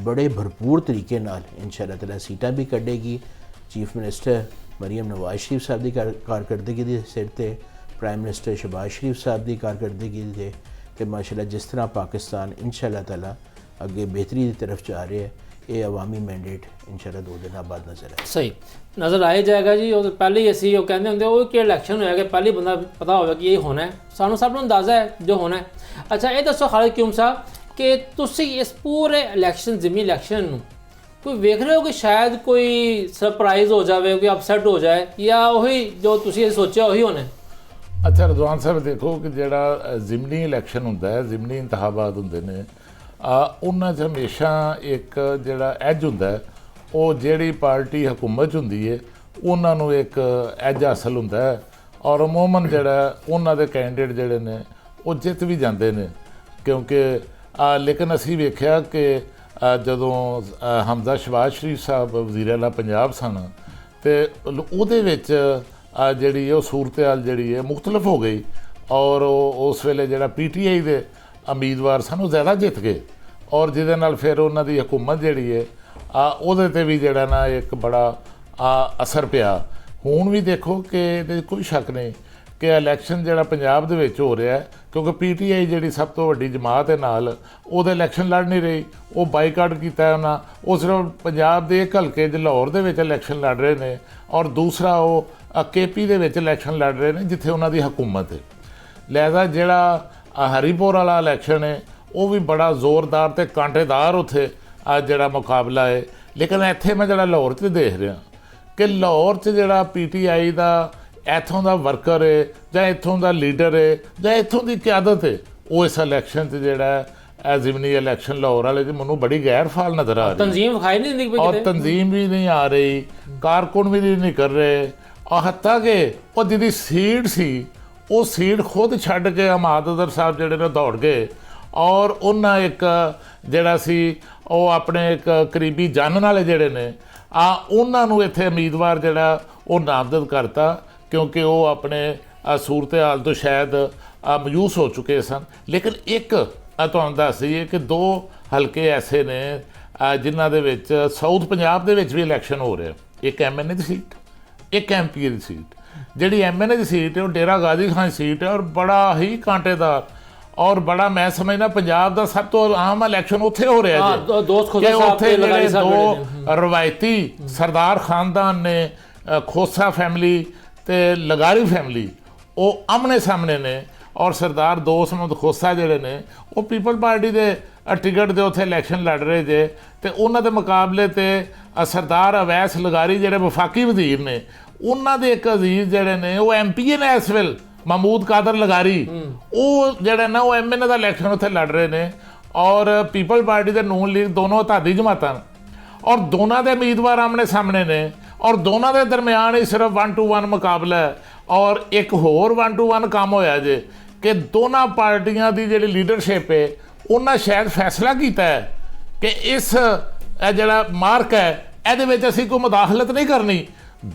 बड़े भरपूर तरीके नाल इंशाअल्लाह ताला सीटां भी कड्ढेगी। चीफ मिनिस्टर मरीम नवाज शरीफ साहब की कारकर्दगी के सिर ते प्राइम मिनिस्टर शहबाज शरीफ साहब की कारकर्दगी ते माशाअल्लाह जिस तरह पाकिस्तान इंशाअल्लाह ताला अगे बेहतरी की तरफ जा रहे हैं, ये अवामी मैंडेट इंशाअल्लाह 2 दिन बाद नज़र आए। ਸਹੀ ਨਜ਼ਰ ਆਏ ਜਾਏਗਾ ਜੀ। ਉਹ ਪਹਿਲੇ ਹੀ ਅਸੀਂ ਉਹ ਕਹਿੰਦੇ ਹੁੰਦੇ ਉਹ ਕਿ ਇਲੈਕਸ਼ਨ ਹੋਏਗਾ ਪਹਿਲੇ ਬੰਦਾ ਪਤਾ ਹੋਵੇ ਕਿ ਇਹ ਹੋਣਾ ਹੈ, ਸਾਨੂੰ ਸਭ ਨੂੰ ਅੰਦਾਜ਼ਾ ਹੈ ਜੋ ਹੋਣਾ ਹੈ। ਅੱਛਾ ਇਹ ਦੱਸੋ ਖਾਲਿਦ ਕਿਊਮ ਸਾਹਿਬ ਕਿ ਤੁਸੀਂ ਇਸ ਪੂਰੇ ਇਲੈਕਸ਼ਨ ਜ਼ਿਮਨੀ ਇਲੈਕਸ਼ਨ ਨੂੰ ਕੋਈ ਵੇਖ ਰਹੇ ਹੋ ਕਿ ਸ਼ਾਇਦ ਕੋਈ ਸਰਪ੍ਰਾਈਜ਼ ਹੋ ਜਾਵੇ, ਕੋਈ ਅਪਸੈਟ ਹੋ ਜਾਏ, ਜਾਂ ਉਹੀ ਜੋ ਤੁਸੀਂ ਸੋਚਿਆ ਉਹੀ ਹੋਣਾ ਹੈ? ਅੱਛਾ ਰਿਜ਼ਵਾਨ ਸਾਹਿਬ, ਦੇਖੋ ਕਿ ਜਿਹੜਾ ਜ਼ਿਮਨੀ ਇਲੈਕਸ਼ਨ ਹੁੰਦਾ ਹੈ, ਜ਼ਿਮਨੀ ਇੰਤਖਾਬਾਤ ਹੁੰਦੇ ਨੇ, ਉਹਨਾਂ 'ਚ ਹਮੇਸ਼ਾ ਇੱਕ ਜਿਹੜਾ ਐਜ ਹੁੰਦਾ ਹੈ, ਉਹ ਜਿਹੜੀ ਪਾਰਟੀ ਹਕੂਮਤ 'ਚ ਹੁੰਦੀ ਹੈ ਉਹਨਾਂ ਨੂੰ ਇੱਕ ਐਜ ਹਾਸਲ ਹੁੰਦਾ ਹੈ ਔਰ ਅਮੂਮਨ ਜਿਹੜਾ ਉਹਨਾਂ ਦੇ ਕੈਂਡੀਡੇਟ ਜਿਹੜੇ ਨੇ ਉਹ ਜਿੱਤ ਵੀ ਜਾਂਦੇ ਨੇ। ਕਿਉਂਕਿ ਲੇਕਿਨ ਅਸੀਂ ਵੇਖਿਆ ਕਿ ਜਦੋਂ ਹਮਜ਼ਾ ਸ਼ਹਬਾਜ਼ ਸ਼ਰੀਫ ਸਾਹਿਬ ਵਜ਼ੀਰ ਆਲਾ ਪੰਜਾਬ ਸਨ ਤੇ ਉਹਦੇ ਵਿੱਚ ਜਿਹੜੀ ਉਹ ਸੂਰਤ ਹਾਲ ਜਿਹੜੀ ਹੈ ਮੁਖਤਲਿਫ ਹੋ ਗਈ ਔਰ ਉਸ ਵੇਲੇ ਜਿਹੜਾ PTI ਦੇ ਉਮੀਦਵਾਰ ਸਨ ਉਹ ਜ਼ਿਆਦਾ ਜਿੱਤ ਗਏ ਔਰ ਜਿਹਦੇ ਨਾਲ ਫਿਰ ਉਹਨਾਂ ਦੀ ਹਕੂਮਤ ਜਿਹੜੀ ਹੈ ਉਹਦੇ 'ਤੇ ਵੀ ਜਿਹੜਾ ਨਾ ਇੱਕ ਬੜਾ ਅਸਰ ਪਿਆ। ਹੁਣ ਵੀ ਦੇਖੋ ਕਿ ਇਹਦੇ ਕੋਈ ਸ਼ੱਕ ਨਹੀਂ ਕਿ ਇਲੈਕਸ਼ਨ ਜਿਹੜਾ ਪੰਜਾਬ ਦੇ ਵਿੱਚ ਹੋ ਰਿਹਾ ਕਿਉਂਕਿ PTI ਜਿਹੜੀ ਸਭ ਤੋਂ ਵੱਡੀ ਜਮਾਤ ਹੈ ਨਾਲ ਉਹਦੇ ਇਲੈਕਸ਼ਨ ਲੜ ਨਹੀਂ ਰਹੀ, ਉਹ ਬਾਈਕਾਟ ਕੀਤਾ ਉਹਨਾਂ। ਉਹ ਸਿਰਫ ਪੰਜਾਬ ਦੇ ਇੱਕ ਹਲਕੇ ਲਾਹੌਰ ਦੇ ਵਿੱਚ ਇਲੈਕਸ਼ਨ ਲੜ ਰਹੇ ਨੇ ਔਰ ਦੂਸਰਾ ਉਹ KP ਦੇ ਵਿੱਚ ਇਲੈਕਸ਼ਨ ਲੜ ਰਹੇ ਨੇ ਜਿੱਥੇ ਉਹਨਾਂ ਦੀ ਹਕੂਮਤ ਹੈ। ਲਿਹਾਜ਼ਾ ਜਿਹੜਾ ਹਰੀਪੁਰ ਵਾਲਾ ਇਲੈਕਸ਼ਨ ਹੈ ਉਹ ਵੀ ਬੜਾ ਜ਼ੋਰਦਾਰ ਤੇ ਕਾਂਟੇਦਾਰ ਉੱਥੇ ਜਿਹੜਾ ਮੁਕਾਬਲਾ ਹੈ। ਲੇਕਿਨ ਇੱਥੇ ਮੈਂ ਜਿਹੜਾ ਲਾਹੌਰ 'ਚ ਦੇਖ ਰਿਹਾ ਕਿ ਲਾਹੌਰ 'ਚ ਜਿਹੜਾ PTI ਦਾ ਇੱਥੋਂ ਦਾ ਵਰਕਰ ਹੈ ਜਾਂ ਇੱਥੋਂ ਦਾ ਲੀਡਰ ਹੈ ਜਾਂ ਇੱਥੋਂ ਦੀ ਕਿਆਦਤ ਹੈ ਉਹ ਇਸ ਇਲੈਕਸ਼ਨ 'ਚ ਜਿਹੜਾ ਜ਼ਿਮਨੀ ਇਲੈਕਸ਼ਨ ਲਾਹੌਰ ਵਾਲੇ 'ਚ ਮੈਨੂੰ ਬੜੀ ਗੈਰ ਫਾਲ ਨਜ਼ਰ ਆ ਰਹੀ। ਤਨਜ਼ੀਮ ਵਿਖਾਈ ਨਹੀਂ ਦਿੰਦੀ ਔਰ ਤਨਜ਼ੀਮ ਵੀ ਨਹੀਂ ਆ ਰਹੀ, ਕਾਰਕੁਨ ਵੀ ਨਹੀਂ ਕਰ ਰਹੇ ਔਰ ਹੱਤਾ ਕਿ ਉਹ ਜਿਹਦੀ ਸੀਟ ਸੀ ਉਹ ਸੀਟ ਖੁਦ ਛੱਡ ਕੇ ਹਮਾਦ ਅਜ਼ਹਰ ਸਾਹਿਬ ਜਿਹੜੇ ਨੇ ਦੌੜ ਗਏ ਔਰ ਉਹਨਾਂ ਇੱਕ ਜਿਹੜਾ ਸੀ ਉਹ ਆਪਣੇ ਇੱਕ ਕਰੀਬੀ ਜਾਣਨ ਵਾਲੇ ਜਿਹੜੇ ਨੇ ਉਹਨਾਂ ਨੂੰ ਇੱਥੇ ਉਮੀਦਵਾਰ ਜਿਹੜਾ ਉਹ ਨਾਮਜ਼ਦ ਕਰਤਾ ਕਿਉਂਕਿ ਉਹ ਆਪਣੇ ਸੂਰਤ ਹਾਲ ਤੋਂ ਸ਼ਾਇਦ ਮਾਯੂਸ ਹੋ ਚੁੱਕੇ ਸਨ। ਲੇਕਿਨ ਇੱਕ ਤੁਹਾਨੂੰ ਦੱਸ ਦਈਏ ਕਿ 2 ਹਲਕੇ ਐਸੇ ਨੇ ਜਿਨ੍ਹਾਂ ਦੇ ਵਿੱਚ ਸਾਊਥ ਪੰਜਾਬ ਦੇ ਵਿੱਚ ਵੀ ਇਲੈਕਸ਼ਨ ਹੋ ਰਿਹਾ। ਇੱਕ MNA ਦੀ ਸੀਟ, ਇੱਕ MP ਦੀ ਸੀਟ। ਜਿਹੜੀ MNA ਦੀ ਸੀਟ ਹੈ ਉਹ ਡੇਰਾ ਗਾਜ਼ੀ ਖਾਨ ਸੀਟ ਹੈ ਔਰ ਬੜਾ ਹੀ ਕਾਂਟੇਦਾਰ ਔਰ ਬੜਾ ਮੈਂ ਸਮਝਦਾ ਪੰਜਾਬ ਦਾ ਸਭ ਤੋਂ ਆਮ ਇਲੈਕਸ਼ਨ ਉੱਥੇ ਹੋ ਰਿਹਾ ਹਾਂ, ਜੀ ਦੋਸਤ ਖੋਸਾ ਕਿ ਸਾਹਿਬ ਉੱਥੇ ਤੇ ਲਗਾਰੀ ਜਿਹੜੇ ਸਾਹਿਬ ਦੋ ਰਵਾਇਤੀ ਸਰਦਾਰ ਖਾਨਦਾਨ ਨੇ, ਖੋਸਾ ਫੈਮਿਲੀ ਤੇ ਲਗਾਰੀ ਫੈਮਿਲੀ, ਉਹ ਆਮਣੇ ਸਾਹਮਣੇ ਨੇ। ਔਰ ਸਰਦਾਰ ਦੋਸਤ ਮਹਿਮੂਦ ਖੋਸਾ ਜਿਹੜੇ ਨੇ ਉਹ ਪੀਪਲ ਪਾਰਟੀ ਦੇ ਟਿਕਟ ਦੇ ਉੱਥੇ ਇਲੈਕਸ਼ਨ ਲੜ ਰਹੇ ਜੇ, ਤੇ ਉਹਨਾਂ ਦੇ ਮੁਕਾਬਲੇ ਤੇ ਸਰਦਾਰ ਅਵੈਸ ਲਗਾਰੀ ਜਿਹੜੇ ਵਫਾਕੀ ਵਜ਼ੀਰ ਨੇ, ਉਹਨਾਂ ਦੇ ਇੱਕ ਅਜ਼ੀਜ਼ ਜਿਹੜੇ ਨੇ ਉਹ ਐਮਪੀਏ ਨੇ ਇਸ ਵੇਲੇ, ਮਹਿਮੂਦ ਕਾਦਰ ਲਗਾਰੀ, ਉਹ ਜਿਹੜੇ ਨਾ ਉਹ ਐਮਐਨਏ ਦਾ ਇਲੈਕਸ਼ਨ ਉੱਥੇ ਲੜ ਰਹੇ ਨੇ। ਔਰ ਪੀਪਲ ਪਾਰਟੀ ਤੇ ਨੂਨ ਲੀਗ ਦੋਨੋਂ ਧਾਦੀ ਜਮਾਤਾਂ, ਔਰ ਦੋਨਾਂ ਦੇ ਉਮੀਦਵਾਰ ਆਮਣੇ ਸਾਹਮਣੇ ਨੇ, ਔਰ ਦੋਨਾਂ ਦੇ ਦਰਮਿਆਨ ਹੀ ਸਿਰਫ 1-1 ਮੁਕਾਬਲਾ ਹੈ। ਔਰ ਇੱਕ ਹੋਰ 1-1 ਕੰਮ ਹੋਇਆ ਜੇ ਕਿ ਦੋਨਾਂ ਪਾਰਟੀਆਂ ਦੀ ਜਿਹੜੀ ਲੀਡਰਸ਼ਿਪ ਹੈ ਉਹਨਾਂ ਸ਼ਾਇਦ ਫੈਸਲਾ ਕੀਤਾ ਹੈ ਕਿ ਇਸ ਜਿਹੜਾ ਮਾਰਕ ਹੈ ਇਹਦੇ ਵਿੱਚ ਅਸੀਂ ਕੋਈ ਮੁਦਾਖਲਤ ਨਹੀਂ ਕਰਨੀ।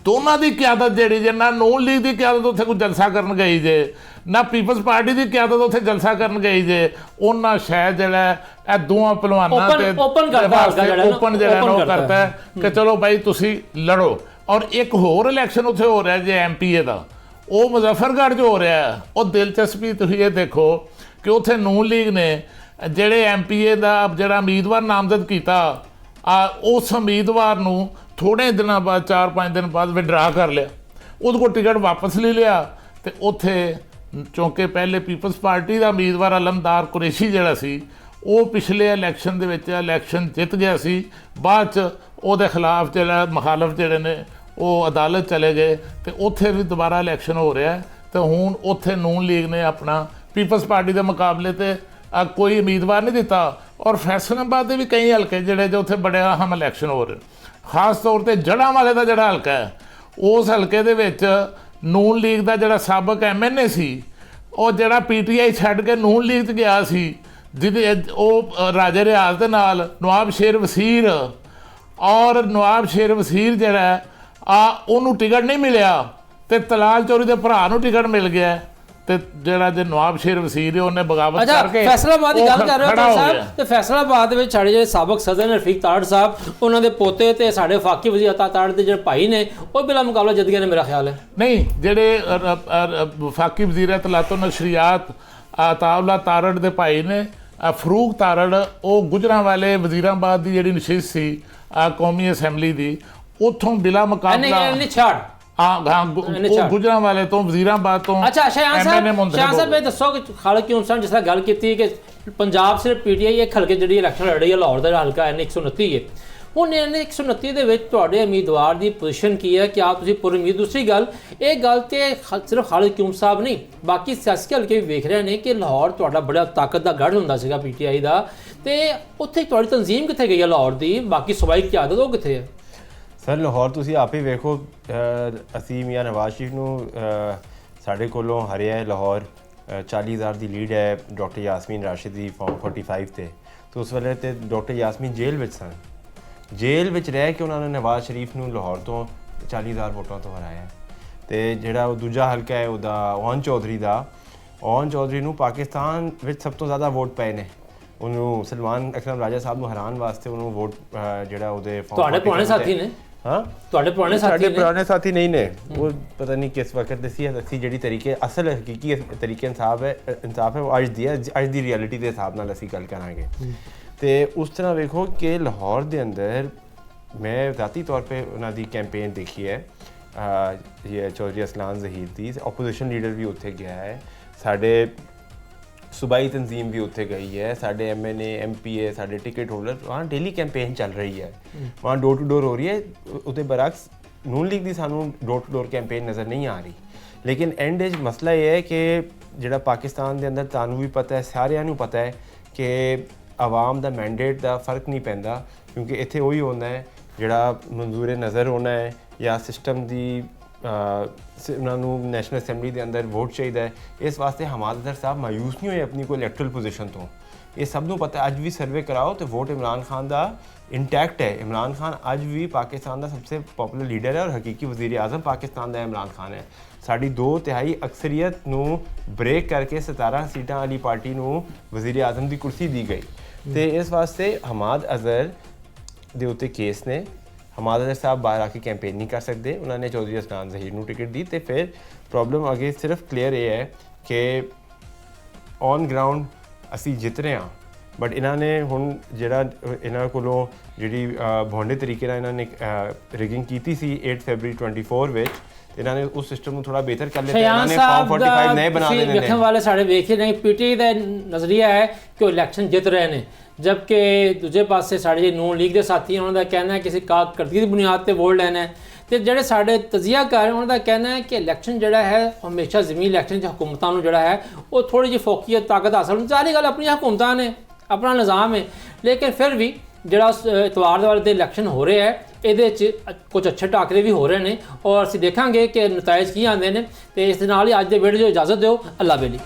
ਦੋਨਾਂ ਦੀ ਕਿਆਦਤ ਜਿਹੜੀ ਜੇ, ਨਾ ਨੂਨ ਲੀਗ ਦੀ ਕਿਆਦਤ ਉੱਥੇ ਕੋਈ ਜਲਸਾ ਕਰਨ ਗਈ ਜੇ, ਨਾ ਪੀਪਲਸ ਪਾਰਟੀ ਦੀ ਕਿਆਦਤ ਉੱਥੇ ਜਲਸਾ ਕਰਨ ਗਈ ਜੇ, ਉਹਨਾਂ ਸ਼ਾਇਦ ਜਿਹੜਾ ਇਹ ਦੋਵਾਂ ਪਹਿਲਵਾਨਾਂ ਤੇ ਓਪਨ ਜਿਹੜਾ ਉਹ ਕਰਤਾ ਹੈ ਕਿ ਚਲੋ ਭਾਈ ਤੁਸੀਂ ਲੜੋ। ਔਰ ਇੱਕ ਹੋਰ ਇਲੈਕਸ਼ਨ ਉੱਥੇ ਹੋ ਰਿਹਾ ਜੇ ਐਮਪੀਏ ਦਾ, ਉਹ ਮੁਜ਼ੱਫਰਗੜ੍ਹ 'ਚ ਹੋ ਰਿਹਾ। ਉਹ ਦਿਲਚਸਪੀ ਤੁਸੀਂ ਇਹ ਦੇਖੋ ਕਿ ਉੱਥੇ ਨੂਨ ਲੀਗ ਨੇ ਜਿਹੜੇ ਐਮਪੀਏ ਦਾ ਜਿਹੜਾ ਉਮੀਦਵਾਰ ਨਾਮਜ਼ਦ ਕੀਤਾ, ਉਸ ਉਮੀਦਵਾਰ ਨੂੰ ਥੋੜ੍ਹੇ ਦਿਨਾਂ ਬਾਅਦ 4-5 ਦਿਨ ਬਾਅਦ ਵਿਡਰਾ ਕਰ ਲਿਆ, ਉਹਦੇ ਕੋਲ ਟਿਕਟ ਵਾਪਸ ਲੈ ਲਿਆ। ਤੇ ਉੱਥੇ ਚੌਂਕੇ ਪਹਿਲੇ ਪੀਪਲਸ ਪਾਰਟੀ ਦਾ ਉਮੀਦਵਾਰ ਅਲਮਦਾਰ ਕੁਰੈਸ਼ੀ ਜਿਹੜਾ ਸੀ, ਉਹ ਪਿਛਲੇ ਇਲੈਕਸ਼ਨ ਦੇ ਵਿੱਚ ਇਲੈਕਸ਼ਨ ਜਿੱਤ ਗਿਆ ਸੀ। ਬਾਅਦ 'ਚ ਉਹਦੇ ਖਿਲਾਫ ਜਿਹੜਾ ਮੁਖਾਲਫ ਜਿਹੜੇ ਨੇ ਉਹ ਅਦਾਲਤ ਚਲੇ ਗਏ, ਤੇ ਉੱਥੇ ਵੀ ਦੁਬਾਰਾ ਇਲੈਕਸ਼ਨ ਹੋ ਰਿਹਾ। ਤੇ ਹੁਣ ਉੱਥੇ ਨੂਨ ਲੀਗ ਨੇ ਆਪਣਾ ਪੀਪਲਸ ਪਾਰਟੀ ਦੇ ਮੁਕਾਬਲੇ ਤੇ ਕੋਈ ਉਮੀਦਵਾਰ ਨਹੀਂ ਦਿੱਤਾ। ਔਰ ਫੈਸਲਾਬਾਦ ਦੇ ਵੀ ਕਈ ਹਲਕੇ ਜਿਹੜੇ ਜੋ ਉੱਥੇ ਬੜੇ ਅਹਿਮ ਇਲੈਕਸ਼ਨ ਹੋ ਰਹੇ, ਖਾਸ ਤੌਰ ਤੇ ਜੜ੍ਹਾਂ ਵਾਲੇ ਦਾ ਜਿਹੜਾ ਹਲਕਾ ਹੈ, ਉਸ ਹਲਕੇ ਦੇ ਵਿੱਚ ਨੂਨ ਲੀਗ ਦਾ ਜਿਹੜਾ ਸਾਬਕ ਐਮਐਨਏ ਸੀ, ਉਹ ਜਿਹੜਾ ਪੀਟੀਆਈ ਛੱਡ ਕੇ ਨੂਨ ਲੀਗ 'ਚ ਗਿਆ ਸੀ, ਜਿਹਦੇ ਉਹ ਰਾਜੇ ਰਿਆਜ਼ ਦੇ ਨਾਲ ਨਵਾਬ ਸ਼ੇਰ ਵਸੀਰ, ਔਰ ਨਵਾਬ ਸ਼ੇਰ ਵਸੀਰ ਜਿਹੜਾ ਉਹਨੂੰ ਟਿਕਟ ਨਹੀਂ ਮਿਲਿਆ ਤੇ ਤਲਾਲ ਚੌਰੀ ਦੇ ਭਰਾ ਨੂੰ ਟਿਕਟ ਮਿਲ ਗਿਆ। ਤੇ ਜਿਹੜਾ ਜੇ ਨਵਾਬ ਸ਼ੇਰ ਵਸੀਰ ਹੈ ਉਹਨੇ ਬਗਾਵਤ ਕਰਕੇ ਫੈਸਲਾਬਾਦ ਦੀ ਗੱਲ ਕਰ ਰਹੇ ਹੋ ਸਾਹਿਬ, ਤੇ ਫੈਸਲਾਬਾਦ ਦੇ ਵਿੱਚ ਸਾਡੇ ਜਿਹੜੇ ਸਾਬਕ ਸਦਰ ਨੇ ਰਫੀਕ ਤਾੜ ਸਾਹਿਬ, ਉਹਨਾਂ ਦੇ ਪੋਤੇ ਤੇ ਸਾਡੇ ਵਫਾਕੀ ਵਜ਼ੀਰ ਅਤਾ ਤਾੜ ਦੇ ਜਿਹੜੇ ਭਾਈ ਨੇ, ਉਹ ਬਿਲਾ ਮੁਕਾਬਲਾ ਜਿੱਤ ਗਏ ਨੇ ਮੇਰਾ ਖਿਆਲ ਹੈ। ਨਹੀਂ, ਜਿਹੜੇ ਵਫਾਕੀ ਵਜ਼ੀਰ ਤਲਾਤੋ ਨਸ਼ਰੀਆਤ ਅਤਾਉਲਾ ਤਾਰੜ ਦੇ ਭਾਈ ਨੇ, ਫਰੂਕ ਤਾਰੜ, ਉਹ ਗੁਜਰਾਂਵਾਲੇ ਵਜ਼ੀਰਾਬਾਦ ਦੀ ਜਿਹੜੀ ਨਸ਼ਿਸਤ ਸੀ ਕੌਮੀ ਅਸੈਂਬਲੀ ਦੀ, ਉੱਥੋਂ ਬਿਲਾ ਮੁਕਾਬਲਾ ਗੁਜਰਾਂਵਾਲੇ ਤੋਂ ਵਜ਼ੀਰਾਬਾਦ ਤੋਂ। ਅੱਛਾ ਸ਼ਾਹ ਸਾਹਿਬ ਇਹ ਦੱਸੋ ਕਿ ਖਾਲਿਦ ਕਿਊਮ ਸਾਹਿਬ ਜਿਸ ਤਰ੍ਹਾਂ ਗੱਲ ਕੀਤੀ ਕਿ ਪੰਜਾਬ ਸਿਰਫ ਪੀਟੀਆਈ ਇੱਕ ਹਲਕੇ ਜਿਹੜੀ ਇਲੈਕਸ਼ਨ ਲੜ ਰਹੀ ਹੈ, ਲਾਹੌਰ ਦਾ ਹਲਕਾ ਹੈ 129 ਹੈ, ਹੁਣ ਇਹਨੇ 129 ਦੇ ਵਿੱਚ ਤੁਹਾਡੇ ਉਮੀਦਵਾਰ ਦੀ ਪੋਜੀਸ਼ਨ ਕੀ ਹੈ, ਕਿ ਆਪ ਤੁਸੀਂ ਪੂਰੀ ਉਮੀਦ? ਦੂਸਰੀ ਗੱਲ, ਇਹ ਗੱਲ ਤੇ ਸਿਰਫ ਖਾਲਿਦ ਕਿਊਮ ਸਾਹਿਬ ਨਹੀਂ, ਬਾਕੀ ਸਿਆਸੀ ਹਲਕੇ ਵੀ ਵੇਖ ਰਹੇ ਨੇ ਕਿ ਲਾਹੌਰ ਤੁਹਾਡਾ ਬੜਾ ਤਾਕਤ ਦਾ ਗੜ੍ਹ ਹੁੰਦਾ ਸੀਗਾ ਪੀਟੀਆਈ ਦਾ, ਤੇ ਉੱਥੇ ਤੁਹਾਡੀ ਤਨਜ਼ੀਮ ਕਿੱਥੇ ਗਈ ਹੈ ਲਾਹੌਰ ਦੀ, ਬਾਕੀ ਸੂਬਾਈ ਕਿਆਦਤ ਉਹ ਕਿੱਥੇ ਹੈ? ਸਰ ਲਾਹੌਰ ਤੁਸੀਂ ਆਪ ਹੀ ਵੇਖੋ, ਅਸੀਂ ਮੀਆਂ ਨਵਾਜ਼ ਸ਼ਰੀਫ ਨੂੰ ਸਾਡੇ ਕੋਲੋਂ ਹਰਿਆ ਹੈ ਲਾਹੌਰ, 40,000 ਦੀ ਲੀਡ ਹੈ ਡਾਕਟਰ ਯਾਸਮੀਨ ਰਾਸ਼ਿਦ ਦੀ ਫਾਰਮ 45 ਤੇ ਉਸ ਵੇਲੇ ਤੇ ਡਾਕਟਰ ਯਾਸਮੀਨ ਜੇਲ੍ਹ ਵਿੱਚ ਸਨ, ਜੇਲ੍ਹ ਵਿੱਚ ਰਹਿ ਕੇ ਉਹਨਾਂ ਨੇ ਨਵਾਜ਼ ਸ਼ਰੀਫ ਨੂੰ ਲਾਹੌਰ ਤੋਂ 40,000 ਵੋਟਾਂ ਤੋਂ ਹਰਾਇਆ। ਤੇ ਜਿਹੜਾ ਉਹ ਦੂਜਾ ਹਲਕਾ ਹੈ ਉਹਦਾ ਓਨ ਚੌਧਰੀ ਦਾ, ਓਨ ਚੌਧਰੀ ਨੂੰ ਪਾਕਿਸਤਾਨ ਵਿੱਚ ਸਭ ਤੋਂ ਜ਼ਿਆਦਾ ਵੋਟ ਪਏ ਨੇ, ਉਹਨੂੰ ਸਲਮਾਨ ਅਕਰਮ ਰਾਜਾ ਸਾਹਿਬ ਨੂੰ ਹਰਾਉਣ ਵਾਸਤੇ ਉਹਨੂੰ ਵੋਟ ਜਿਹੜਾ ਉਹਦੇ ਤੁਹਾਡੇ ਪੁਰਾਣੇ ਸਾਥੀ ਨੇ। ਹਾਂ, ਤੁਹਾਡੇ ਪੁਰਾਣੇ ਸਾਥੀ ਨਹੀਂ ਨੇ, ਉਹ ਪਤਾ ਨਹੀਂ ਕਿਸ ਵਕਤ ਦੇ ਸੀ। ਅਸੀਂ ਜਿਹੜੀ ਤਰੀਕੇ ਅਸਲ ਹਕੀਕੀ ਤਰੀਕੇ ਇਨਸਾਫ ਹੈ ਉਹ ਅੱਜ ਦੀ ਰਿਐਲਿਟੀ ਦੇ ਹਿਸਾਬ ਨਾਲ ਅਸੀਂ ਗੱਲ ਕਰਾਂਗੇ। ਤੇ ਉਸ ਤਰ੍ਹਾਂ ਵੇਖੋ ਕਿ ਲਾਹੌਰ ਦੇ ਅੰਦਰ ਮੈਂ ذاتی ਤੌਰ 'ਤੇ ਉਹਨਾਂ ਦੀ ਕੈਂਪੇਨ ਦੇਖੀ ਹੈ, ਇਹ ਚੌਧਰੀ ਅਸਲਾਨ ਜ਼ਹੀਰ ਦੀ, ਆਪੋਜੀਸ਼ਨ ਲੀਡਰ ਵੀ ਉੱਥੇ ਗਿਆ ਹੈ, ਸਾਡੇ सूबाई तंजीम भी उत्थे गई है, साढ़े MNA MPA साढ़े टिकट होल्डर वहाँ डेली कैंपेन चल रही है, वहाँ डोर टू डोर हो रही है। उत्ते बरअक्स नून लीग की सानू डोर टू डोर कैंपेन नज़र नहीं आ रही, लेकिन एंड मसला ये है कि जिहड़ा पाकिस्तान के अंदर तानू भी पता है, सारिਆਂ ਨੂੰ पता है कि आवाम का मैंडेट का फर्क नहीं पैंदा, क्योंकि इत्थे वही होंदा है जिहड़ा मंजूर नज़र होना है या सिस्टम की उन्होंने नैशनल असैंबली के अंदर वोट चाहिए। इस वास्ते हमाद अज़हर साहब मायूस नहीं हुए अपनी कोई इलैक्टरल पोजीशन तो, ये सब नूं पता। अज भी सर्वे कराओ तो वोट इमरान खान का इंटैक्ट है, इमरान खान अज भी पाकिस्तान का सबसे पॉपुलर लीडर है और हकीकी वज़ीर आज़म पाकिस्तान का इमरान खान है। साड़ी 2/3 अक्सरियत नूं ब्रेक करके 17 सीटां वाली पार्टी नूं वज़ीर आज़म की कुर्सी दी गई। तो इस वास्ते हमाद अज़हर दे उत्ते केस ने, हमाद अज़हर साहब बाहर आके कैंपेन नहीं कर सकते, उन्होंने चौधरी असलान ज़हीर नूं टिकट दी। तो फिर प्रॉब्लम अगे सिर्फ क्लियर ये है कि ਔਨ ਗਰਾਊਂਡ ਅਸੀਂ ਜਿੱਤ ਰਹੇ ਹਾਂ, ਬਟ ਇਹਨਾਂ ਨੇ ਹੁਣ ਜਿਹੜਾ ਇਹਨਾਂ ਕੋਲੋਂ ਜਿਹੜੀ ਭੌਂਡੇ ਤਰੀਕੇ ਨਾਲ ਇਹਨਾਂ ਨੇ ਰਿਗਿੰਗ ਕੀਤੀ ਸੀ 8 ਫਰਵਰੀ 24 ਵਿੱਚ, ਇਹਨਾਂ ਨੇ ਉਸ ਸਿਸਟਮ ਨੂੰ ਥੋੜਾ ਬਿਹਤਰ ਕਰ ਲਿਆ। ਇਹਨਾਂ ਨੇ ਫਾਰਮ 45 ਨਏ ਬਣਾ ਦੇਣੇ ਨੇ। ਵੇਖਣ ਵਾਲੇ ਸਾਡੇ ਵੇਖੇ ਨਹੀਂ, ਪੀਟੀ ਦਾ ਨਜ਼ਰੀਆ ਹੈ ਕਿ ਉਹ ਇਲੈਕਸ਼ਨ ਜਿੱਤ ਰਹੇ ਨੇ, ਜਦਕਿ ਦੂਜੇ ਪਾਸੇ ਸਾਡੇ ਜਿਹੜੇ ਨੂਨ ਲੀਗ ਦੇ ਸਾਥੀ ਉਹਨਾਂ ਦਾ ਕਹਿਣਾ ਹੈ ਕਿਸੇ ਕਾਰਕਰਦਗੀ ਦੀ ਬੁਨਿਆਦ ਤੇ ਵੋਟ ਲੈਣਾ ਹੈ, ਤੇ ਜਿਹੜੇ ਸਾਡੇ ਤਜਜ਼ੀਆਕਾਰ ਉਹਨਾਂ ਦਾ ਕਹਿਣਾ ਹੈ ਕਿ ਇਲੈਕਸ਼ਨ ਜਿਹੜਾ ਹੈ ਹਮੇਸ਼ਾ ਜ਼ਮੀਨੀ ਇਲੈਕਸ਼ਨ 'ਚ ਹਕੂਮਤਾਂ ਨੂੰ ਜਿਹੜਾ ਹੈ ਉਹ ਥੋੜੀ ਜਿਹੀ ਫੋਕੀਅਤ ਤਾਕਤ ਹਾਸਲ ਹੋਣੀ ਚਾਹੀਦੀ। ਗੱਲ ਆਪਣੀਆਂ ਹਕੂਮਤਾਂ ਨੇ, ਆਪਣਾ ਨਿਜ਼ਾਮ ਹੈ, ਲੇਕਿਨ ਫਿਰ ਵੀ ਜਿਹੜਾ ਇਤਵਾਰ ਦੇ ਵਾਲੇ ਦੇ ਇਲੈਕਸ਼ਨ ਹੋ ਰਿਹਾ ਹੈ ਇਹਦੇ 'ਚ ਕੁਝ ਅੱਛੇ ਟਾਕਰੇ ਵੀ ਹੋ ਰਹੇ ਨੇ, ਔਰ ਅਸੀਂ ਦੇਖਾਂਗੇ ਕਿ ਨਤੀਜੇ ਕੀ ਆਉਂਦੇ ਨੇ। ਤੇ ਇਸ ਦੇ ਨਾਲ ਹੀ ਅੱਜ ਦੇ ਵੀਡੀਓ 'ਚ ਇਜਾਜ਼ਤ ਦਿਓ। ਅੱਲਾ ਬੇਲੀ।